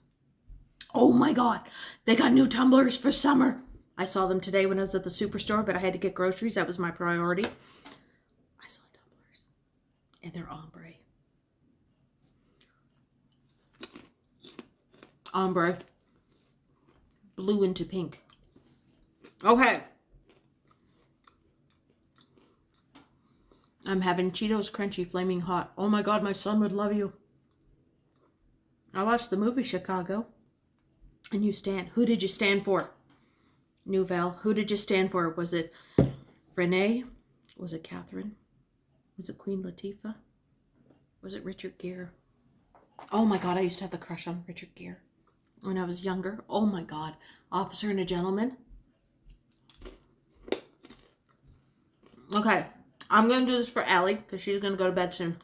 Oh my God, they got new tumblers for summer. I saw them today when I was at the superstore, but I had to get groceries. That was my priority. I saw tumblers. And they're ombre. Ombre. Blue into pink. Okay. I'm having Cheetos Crunchy Flaming Hot. Oh my God, my son would love you. I watched the movie Chicago. And you stand. Who did you stand for? Nouvelle. Who did you stand for? Was it Renee? Was it Catherine? Was it Queen Latifah? Was it Richard Gere? Oh my God, I used to have the crush on Richard Gere when I was younger. Oh my God. Officer and a Gentleman. Okay. I'm going to do this for Allie because she's going to go to bed soon.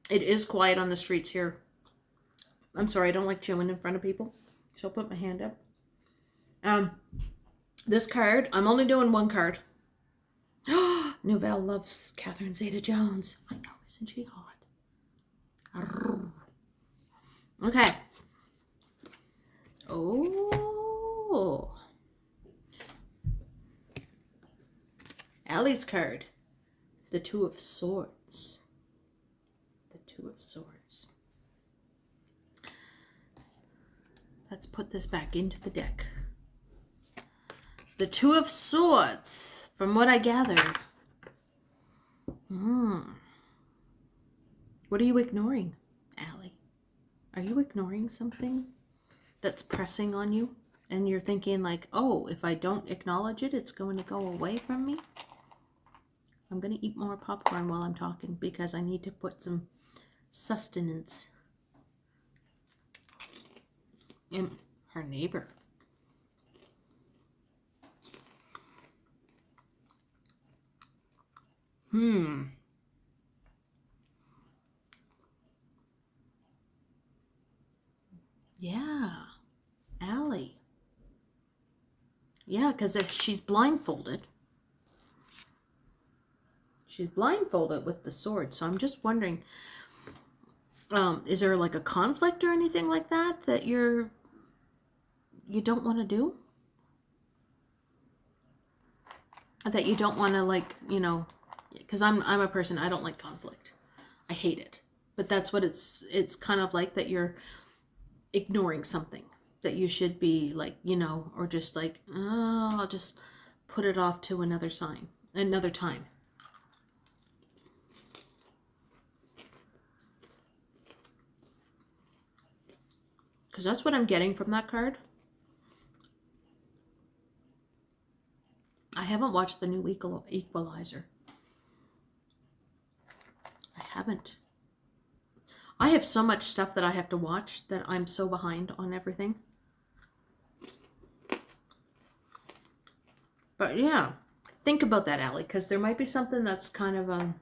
It is quiet on the streets here. I'm sorry, I don't like chewing in front of people. So I'll put my hand up. This card, I'm only doing one card. Nouvelle loves Catherine Zeta-Jones. I know, isn't she hot? Okay. Oh. Allie's card. The Two of Swords. The Two of Swords. Let's put this back into the deck. The Two of Swords, from what I gathered. What are you ignoring, Allie? Are you ignoring something that's pressing on you? And you're thinking like, oh, if I don't acknowledge it, it's going to go away from me? I'm going to eat more popcorn while I'm talking because I need to put some sustenance in her neighbor. Yeah. Allie. Yeah, because if she's blindfolded. She's blindfolded with the sword. So I'm just wondering, is there like a conflict or anything like that that you don't want to do? That you don't want to, like, you know, because I'm a person, I don't like conflict. I hate it. But that's what it's kind of like, that you're ignoring something that you should be like, you know, or just like, oh, I'll just put it off to another time. because that's what I'm getting from that card. I haven't watched the new Equalizer. I haven't. I have so much stuff that I have to watch that I'm so behind on everything. But yeah, think about that, Allie, because there might be something that's kind of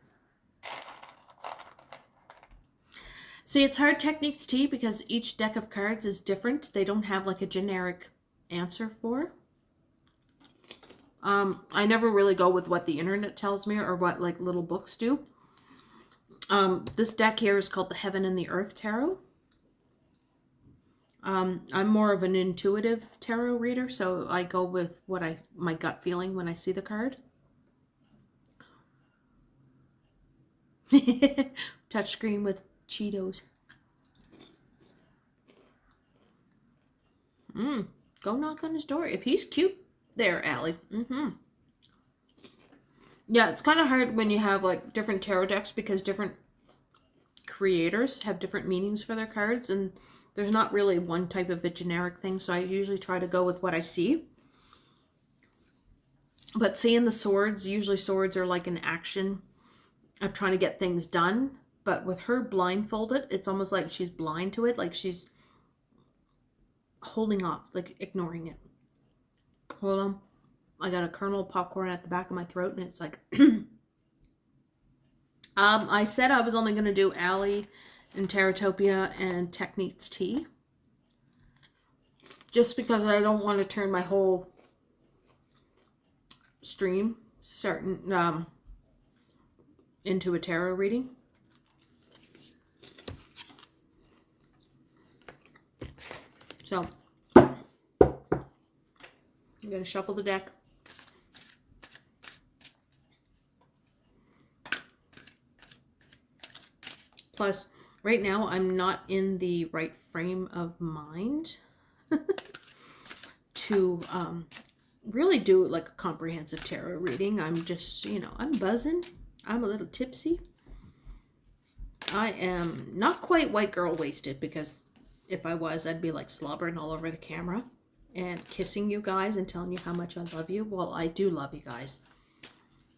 See, it's hard Techniques T because each deck of cards is different. They don't have like a generic answer for. I never really go with what the internet tells me or what like little books do. This deck here is called the Heaven and the Earth Tarot. I'm more of an intuitive tarot reader, so I go with what my gut feeling when I see the card. Touchscreen with Cheetos. Go knock on his door. If he's cute there, Allie. Yeah, it's kind of hard when you have like different tarot decks because different creators have different meanings for their cards, and there's not really one type of a generic thing, so I usually try to go with what I see. But seeing the swords, usually swords are like an action of trying to get things done, but with her blindfolded, it's almost like she's blind to it, like she's holding off, like ignoring it. Hold on. I got a kernel of popcorn at the back of my throat, and it's like... I said I was only going to do Allie and Terratopia and Techniques T. Just because I don't want to turn my whole stream into a tarot reading. So, I'm going to shuffle the deck. Plus, right now, I'm not in the right frame of mind to really do like a comprehensive tarot reading. I'm just, you know, I'm buzzing. I'm a little tipsy. I am not quite white girl wasted, because if I was, I'd be like slobbering all over the camera and kissing you guys and telling you how much I love you. Well, I do love you guys,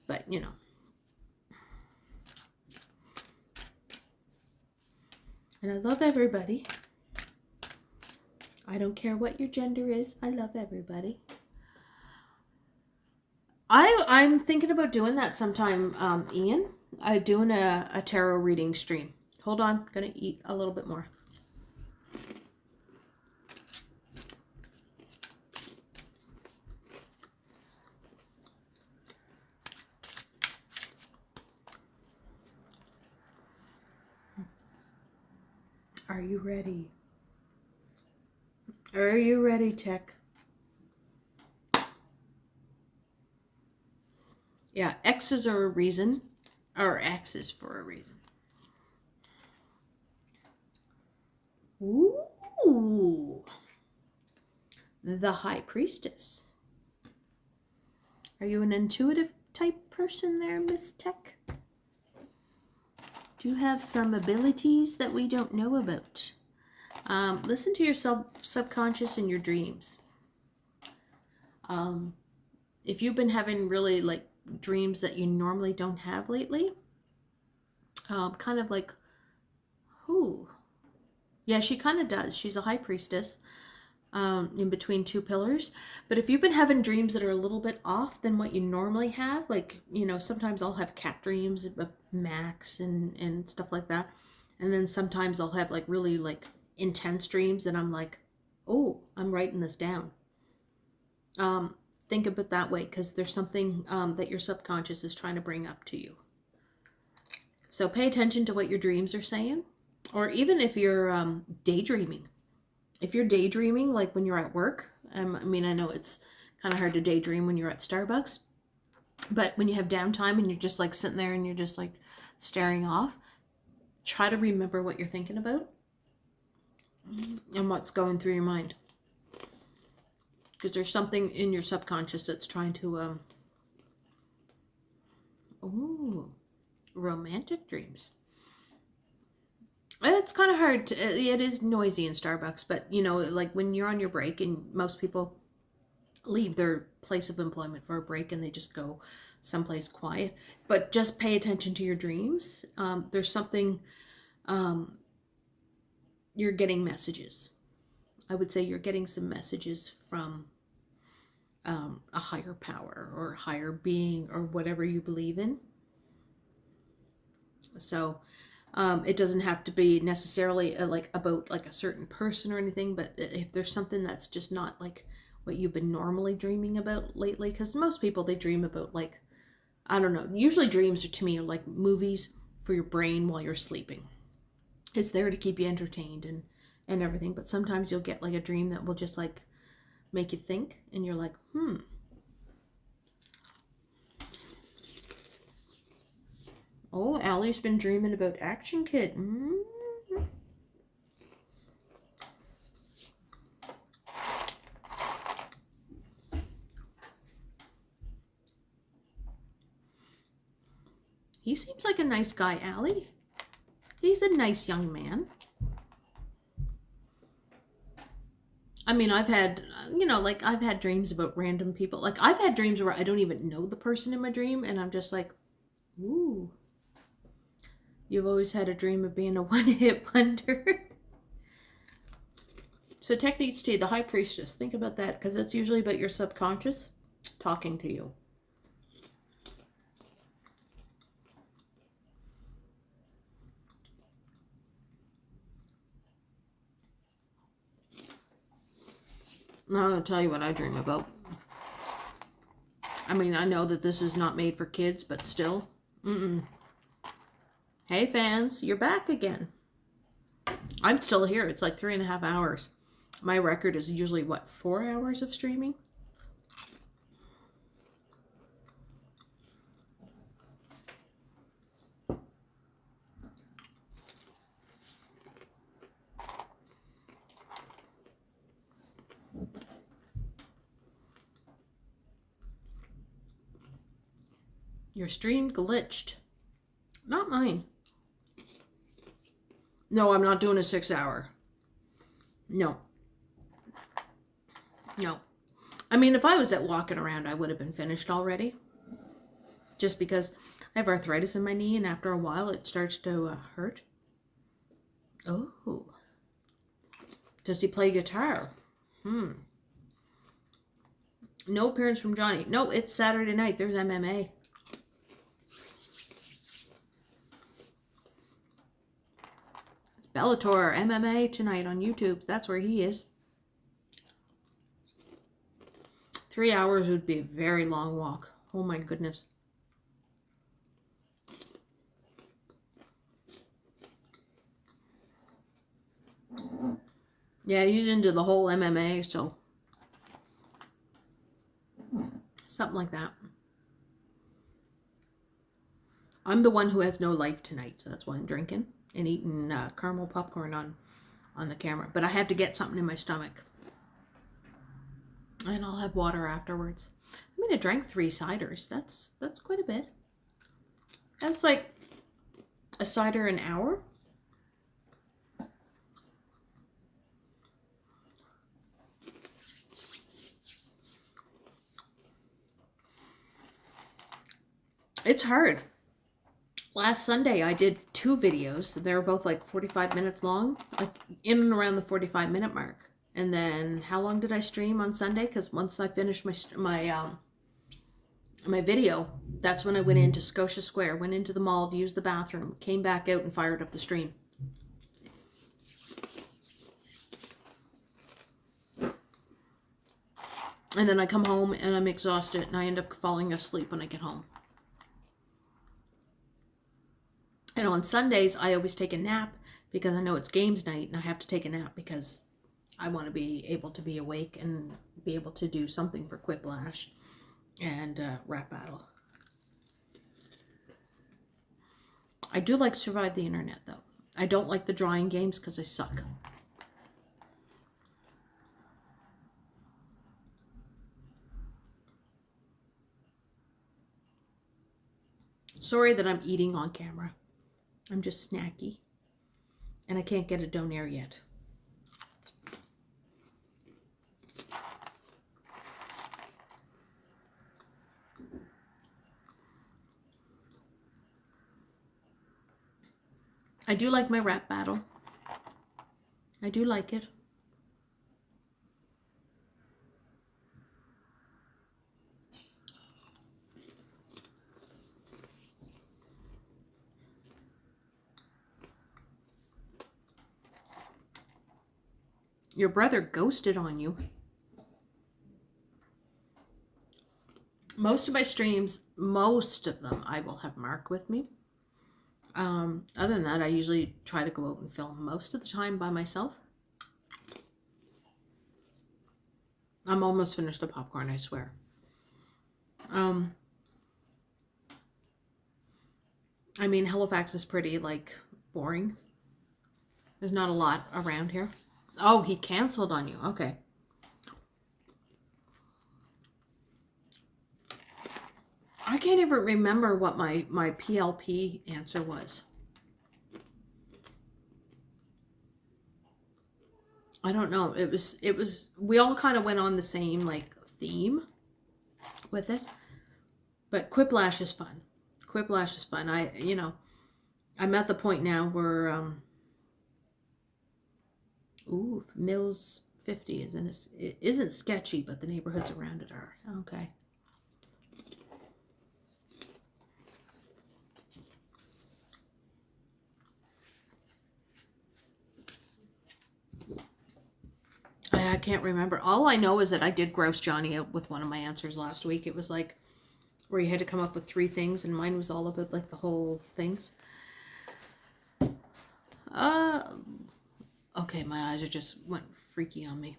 but you know. And I love everybody. I don't care what your gender is. I love everybody. I'm thinking about doing that sometime, Ian. I'm doing a tarot reading stream. Hold on. Gonna eat a little bit more. Are you ready? Are you ready, Tech? Yeah, X's are a reason, or X's for a reason. Ooh. The High Priestess. Are you an intuitive type person there, Miss Tech? Do you have some abilities that we don't know about? Listen to your subconscious and your dreams. If you've been having really like dreams that you normally don't have lately, kind of like, who? Yeah, she kind of does. She's a high priestess in between two pillars. But if you've been having dreams that are a little bit off than what you normally have, like, you know, sometimes I'll have cat dreams of Max and stuff like that. And then sometimes I'll have like really like intense dreams and I'm like, oh, I'm writing this down. Think of it that way, because there's something that your subconscious is trying to bring up to you. So pay attention to what your dreams are saying. Or even if you're daydreaming. If you're daydreaming, like when you're at work, I mean, I know it's kind of hard to daydream when you're at Starbucks, but when you have downtime and you're just like sitting there and you're just like staring off, try to remember what you're thinking about and what's going through your mind. Because there's something in your subconscious that's trying to, ooh, romantic dreams. It's kind of hard. It is noisy in Starbucks, but you know, like when you're on your break, and most people leave their place of employment for a break and they just go someplace quiet. But just pay attention to your dreams. There's something, you're getting messages. I would say you're getting some messages from a higher power or higher being or whatever you believe in. So it doesn't have to be necessarily like about like a certain person or anything, but if there's something that's just not like what you've been normally dreaming about lately, because most people, they dream about like, I don't know, usually dreams are, to me, are like movies for your brain while you're sleeping. It's there to keep you entertained and everything, but sometimes you'll get like a dream that will just like make you think, and you're like, Oh, Allie's been dreaming about Action Kid. He seems like a nice guy, Allie. He's a nice young man. I mean, I've had, you know, like I've had dreams about random people. Like I've had dreams where I don't even know the person in my dream, and I'm just like, ooh. You've always had a dream of being a one-hit wonder. So Techniques T, the High Priestess. Think about that, because it's usually about your subconscious talking to you. Now I'm going to tell you what I dream about. I mean, I know that this is not made for kids, but still. Hey fans, you're back again. I'm still here. It's like 3.5 hours. My record is usually, what, 4 hours of streaming? Your stream glitched. Not mine. No, I'm not doing a 6 hour. No. No. I mean, if I was at walking around, I would have been finished already. Just because I have arthritis in my knee, and after a while it starts to hurt. Oh. Does he play guitar? No appearance from Johnny. No, it's Saturday night. There's MMA. It's Bellator MMA tonight on YouTube. That's where he is. 3 hours would be a very long walk. Oh my goodness. Yeah, he's into the whole MMA, so something like that. I'm the one who has no life tonight, so that's why I'm drinking and eating caramel popcorn on the camera. But I had to get something in my stomach. And I'll have water afterwards. I mean, I drank 3 ciders. That's quite a bit. That's like a cider an hour. It's hard. Last Sunday I did 2 videos. They were both like 45 minutes long, like in and around the 45-minute mark. And then how long did I stream on Sunday? Because once I finished my video, that's when I went into Scotia Square, went into the mall to use the bathroom, came back out and fired up the stream. And then I come home and I'm exhausted and I end up falling asleep when I get home. And on Sundays, I always take a nap because I know it's games night and I have to take a nap because I want to be able to be awake and be able to do something for Quiplash and Rap Battle. I do like Survive the Internet, though. I don't like the drawing games because I suck. Sorry that I'm eating on camera. I'm just snacky. And I can't get a Donair yet. I do like my rap battle. I do like it. Your brother ghosted on you. Most of my streams, most of them, I will have Mark with me. Other than that, I usually try to go out and film most of the time by myself. I'm almost finished the popcorn, I swear. I mean, Halifax is pretty, like, boring. There's not a lot around here. Oh, he canceled on you. Okay. I can't even remember what my PLP answer was. I don't know. It was, we all kind of went on the same, like, theme with it. But Quiplash is fun. Quiplash is fun. I'm at the point now where, Mills 50 it isn't sketchy, but the neighborhoods around it are. Okay. I can't remember. All I know is that I did gross Johnny out with one of my answers last week. It was like where you had to come up with 3 things, and mine was all about like the whole things. Okay, my eyes just went freaky on me.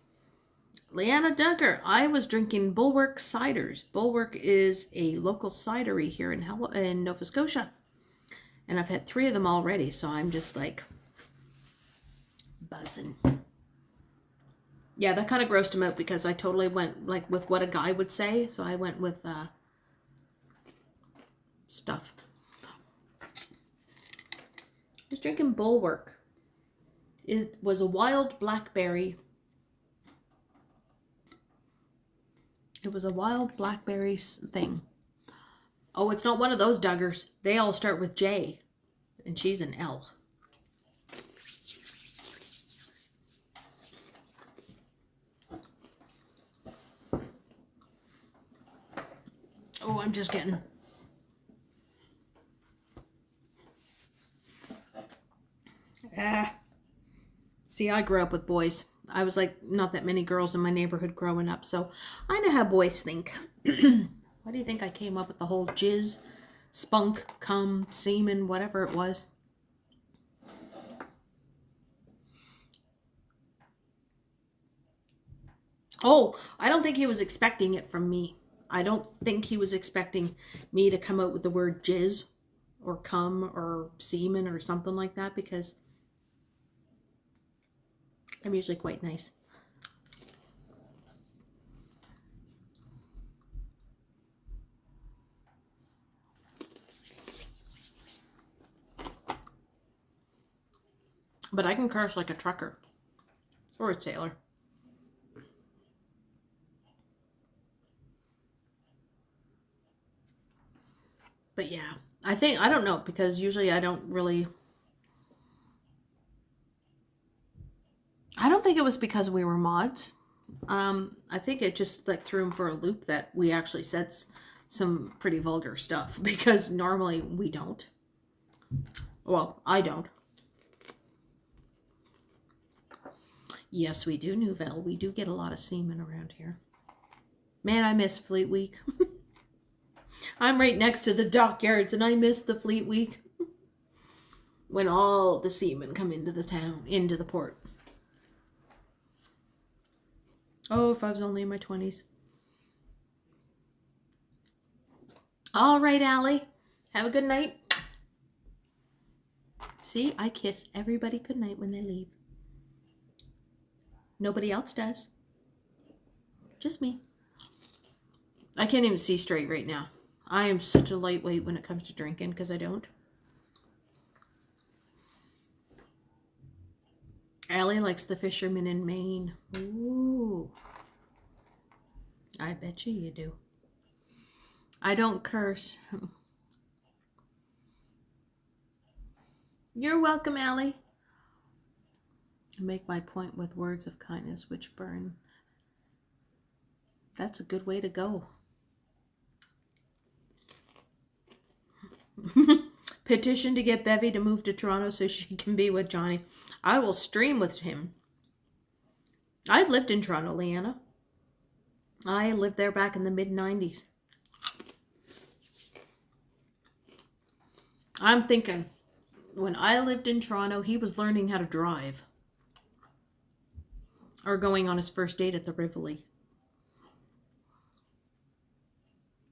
Leanna Dunker, I was drinking Bulwark ciders. Bulwark is a local cidery here in Nova Scotia. And I've had 3 of them already, so I'm just like buzzing. Yeah, that kind of grossed him out because I totally went like with what a guy would say. So I went with stuff. I was drinking Bulwark. It was a wild blackberry. It was a wild blackberry thing. Oh, it's not one of those Duggars. They all start with J, and she's an L. Oh, I'm just getting... See, I grew up with boys. I was like, not that many girls in my neighborhood growing up, so I know how boys think. Why do you think I came up with the whole jizz, spunk, cum, semen, whatever it was? Oh, I don't think he was expecting it from me. I don't think he was expecting me to come out with the word jizz or cum or semen or something like that, because I'm usually quite nice. But I can curse like a trucker or a sailor. But yeah, I don't know, because usually I don't think it was because we were mods. I think it just like threw him for a loop that we actually said some pretty vulgar stuff, because normally we don't. Well, I don't. Yes, we do, Nouvelle. We do get a lot of semen around here. Man, I miss Fleet Week. I'm right next to the dockyards, and I miss the Fleet Week. When all the seamen come into the town, into the port. Oh, if I was only in my 20s. All right, Allie. Have a good night. See, I kiss everybody goodnight when they leave. Nobody else does. Just me. I can't even see straight right now. I am such a lightweight when it comes to drinking, because I don't. Allie likes the fisherman in Maine. Ooh. I bet you do. I don't curse. You're welcome, Allie. Make my point with words of kindness which burn. That's a good way to go. Petition to get Bevy to move to Toronto so she can be with Johnny. I will stream with him. I've lived in Toronto, Leanna. I lived there back in the mid-90s. I'm thinking, when I lived in Toronto, he was learning how to drive. Or going on his first date at the Rivoli.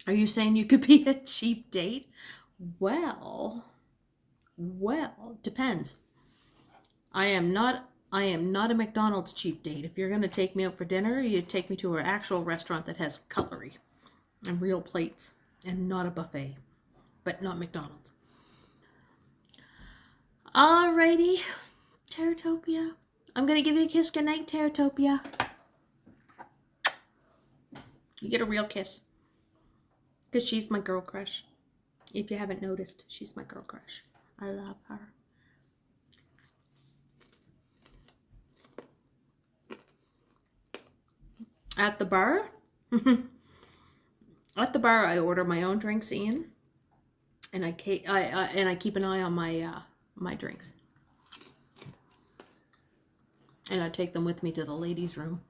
Are you saying you could be a cheap date? Well, depends. I am not a McDonald's cheap date. If you're going to take me out for dinner, you take me to an actual restaurant that has cutlery and real plates and not a buffet, but not McDonald's. Alrighty, Teratopia. I'm going to give you a kiss. Good night, Teratopia. You get a real kiss. Because she's my girl crush. If you haven't noticed, she's my girl crush. I love her. At the bar? At the bar, I order my own drinks in. And I keep an eye on my drinks. And I take them with me to the ladies' room.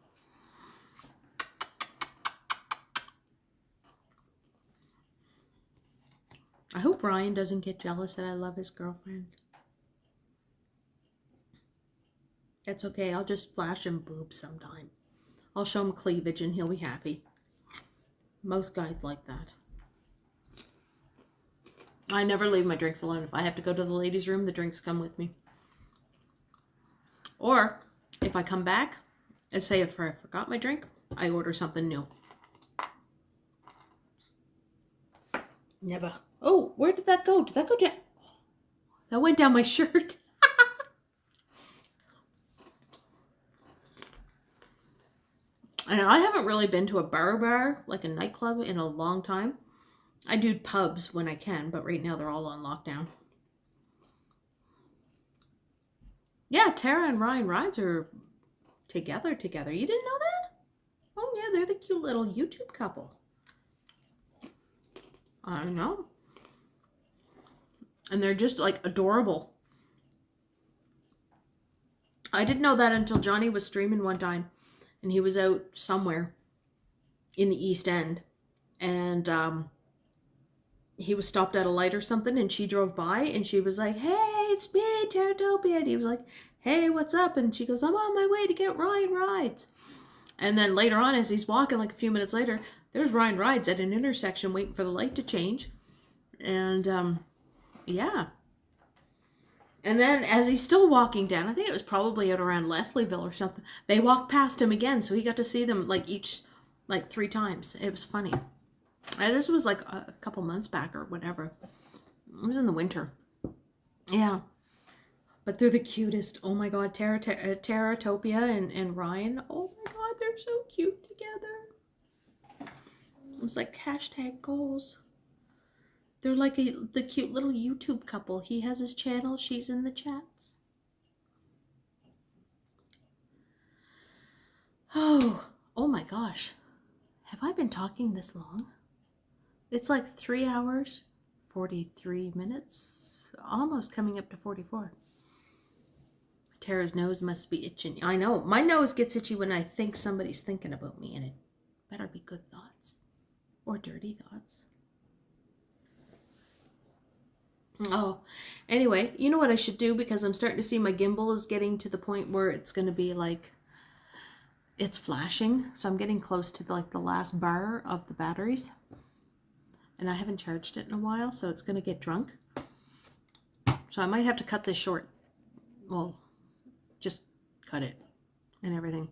I hope Ryan doesn't get jealous that I love his girlfriend. It's okay. I'll just flash him boobs sometime. I'll show him cleavage and he'll be happy. Most guys like that. I never leave my drinks alone. If I have to go to the ladies' room, the drinks come with me. Or if I come back and say if I forgot my drink, I order something new. Never. Oh, where did that go? Did that go down? That went down my shirt. And I haven't really been to a bar, like a nightclub, in a long time. I do pubs when I can, but right now they're all on lockdown. Yeah, Tara and Ryan Rides are together. You didn't know that? Oh yeah, they're the cute little YouTube couple. I know. And they're just like adorable. I didn't know that until Johnny was streaming one time. And he was out somewhere in the East End. And he was stopped at a light or something. And she drove by. And she was like, hey, it's me, Teratopia. And he was like, hey, what's up? And she goes, I'm on my way to get Ryan Rides. And then later on, as he's walking, like a few minutes later, there's Ryan Rides at an intersection waiting for the light to change. And, yeah. And then as he's still walking down, I think it was probably out around Leslieville or something, they walked past him again. So he got to see them like 3 times. It was funny. This was like a couple months back or whatever. It was in the winter. Yeah. But they're the cutest. Oh my God. Teratopia and Ryan. Oh my God. They're so cute together. It's like hashtag goals. They're like the cute little YouTube couple. He has his channel. She's in the chats. Oh my gosh. Have I been talking this long? It's like 3 hours, 43 minutes, almost coming up to 44. Tara's nose must be itching. I know. My nose gets itchy when I think somebody's thinking about me, and it better be good thoughts or dirty thoughts. Oh, anyway, you know what I should do, because I'm starting to see my gimbal is getting to the point where it's going to be like, it's flashing. So I'm getting close to the last bar of the batteries. And I haven't charged it in a while, so it's going to get drunk. So I might have to cut this short. Well, just cut it and everything.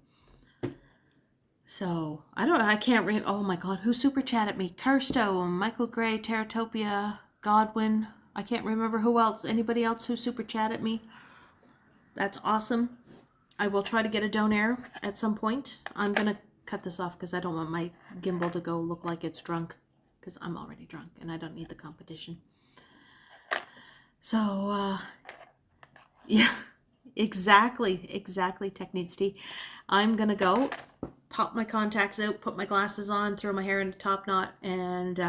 So, I can't read. Oh my God, who super chatted me? Kirsto, Michael Gray, Teratopia, Godwin. I can't remember who else. Anybody else who super chatted me? That's awesome. I will try to get a Donair at some point. I'm going to cut this off because I don't want my gimbal to go look like it's drunk, because I'm already drunk and I don't need the competition. So, yeah, exactly, Tech Needs Tea. I'm going to go pop my contacts out, put my glasses on, throw my hair in a top knot, and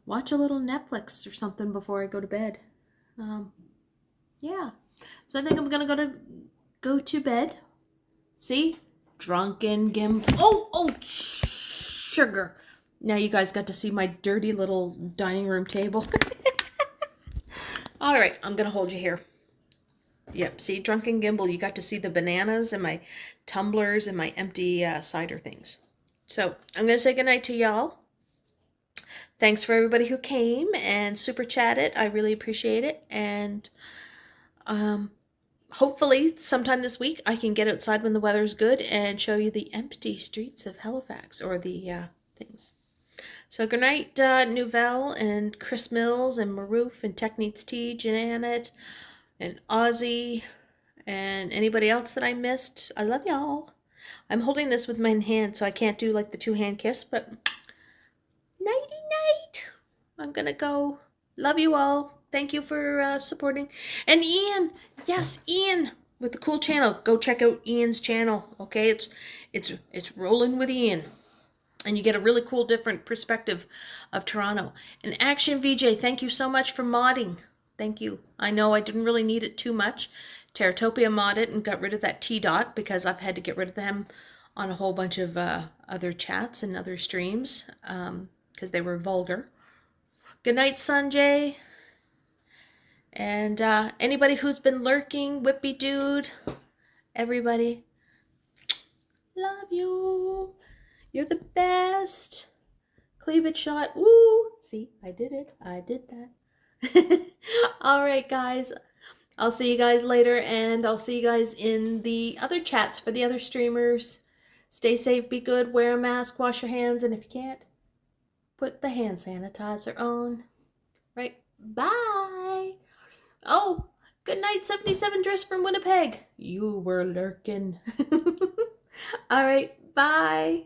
watch a little Netflix or something before I go to bed. Yeah, so I think I'm going to go to bed. See? Drunken Gimbal. Oh, sugar. Now you guys got to see my dirty little dining room table. All right, I'm going to hold you here. Yep, see, Drunken Gimbal, you got to see the bananas and my tumblers and my empty cider things. So I'm going to say goodnight to y'all. Thanks for everybody who came and super chatted. I really appreciate it. And hopefully sometime this week I can get outside when the weather's good and show you the empty streets of Halifax, or the things. So good night, Nouvelle and Chris Mills and Maroof and Tech Needs Tea, Janet and Ozzy and anybody else that I missed. I love y'all. I'm holding this with my hand, so I can't do like the two-hand kiss, but nighty night. I'm gonna go. Love you all. Thank you for supporting. And Ian, yes, Ian with the cool channel. Go check out Ian's channel. Okay, it's rolling with Ian, and you get a really cool, different perspective of Toronto. And Action VJ, thank you so much for modding. Thank you. I know I didn't really need it too much. Terratopia modded and got rid of that T-Dot because I've had to get rid of them on a whole bunch of other chats and other streams because they were vulgar. Good night, Sanjay. And anybody who's been lurking, Whippy Dude, everybody, love you. You're the best. Cleavage shot. Woo. See, I did it. I did that. All right, guys. I'll see you guys later, and I'll see you guys in the other chats for the other streamers. Stay safe, be good, wear a mask, wash your hands, and if you can't, put the hand sanitizer on. Right? Bye. Oh, good night, 77 Dress from Winnipeg. You were lurking. All right, bye.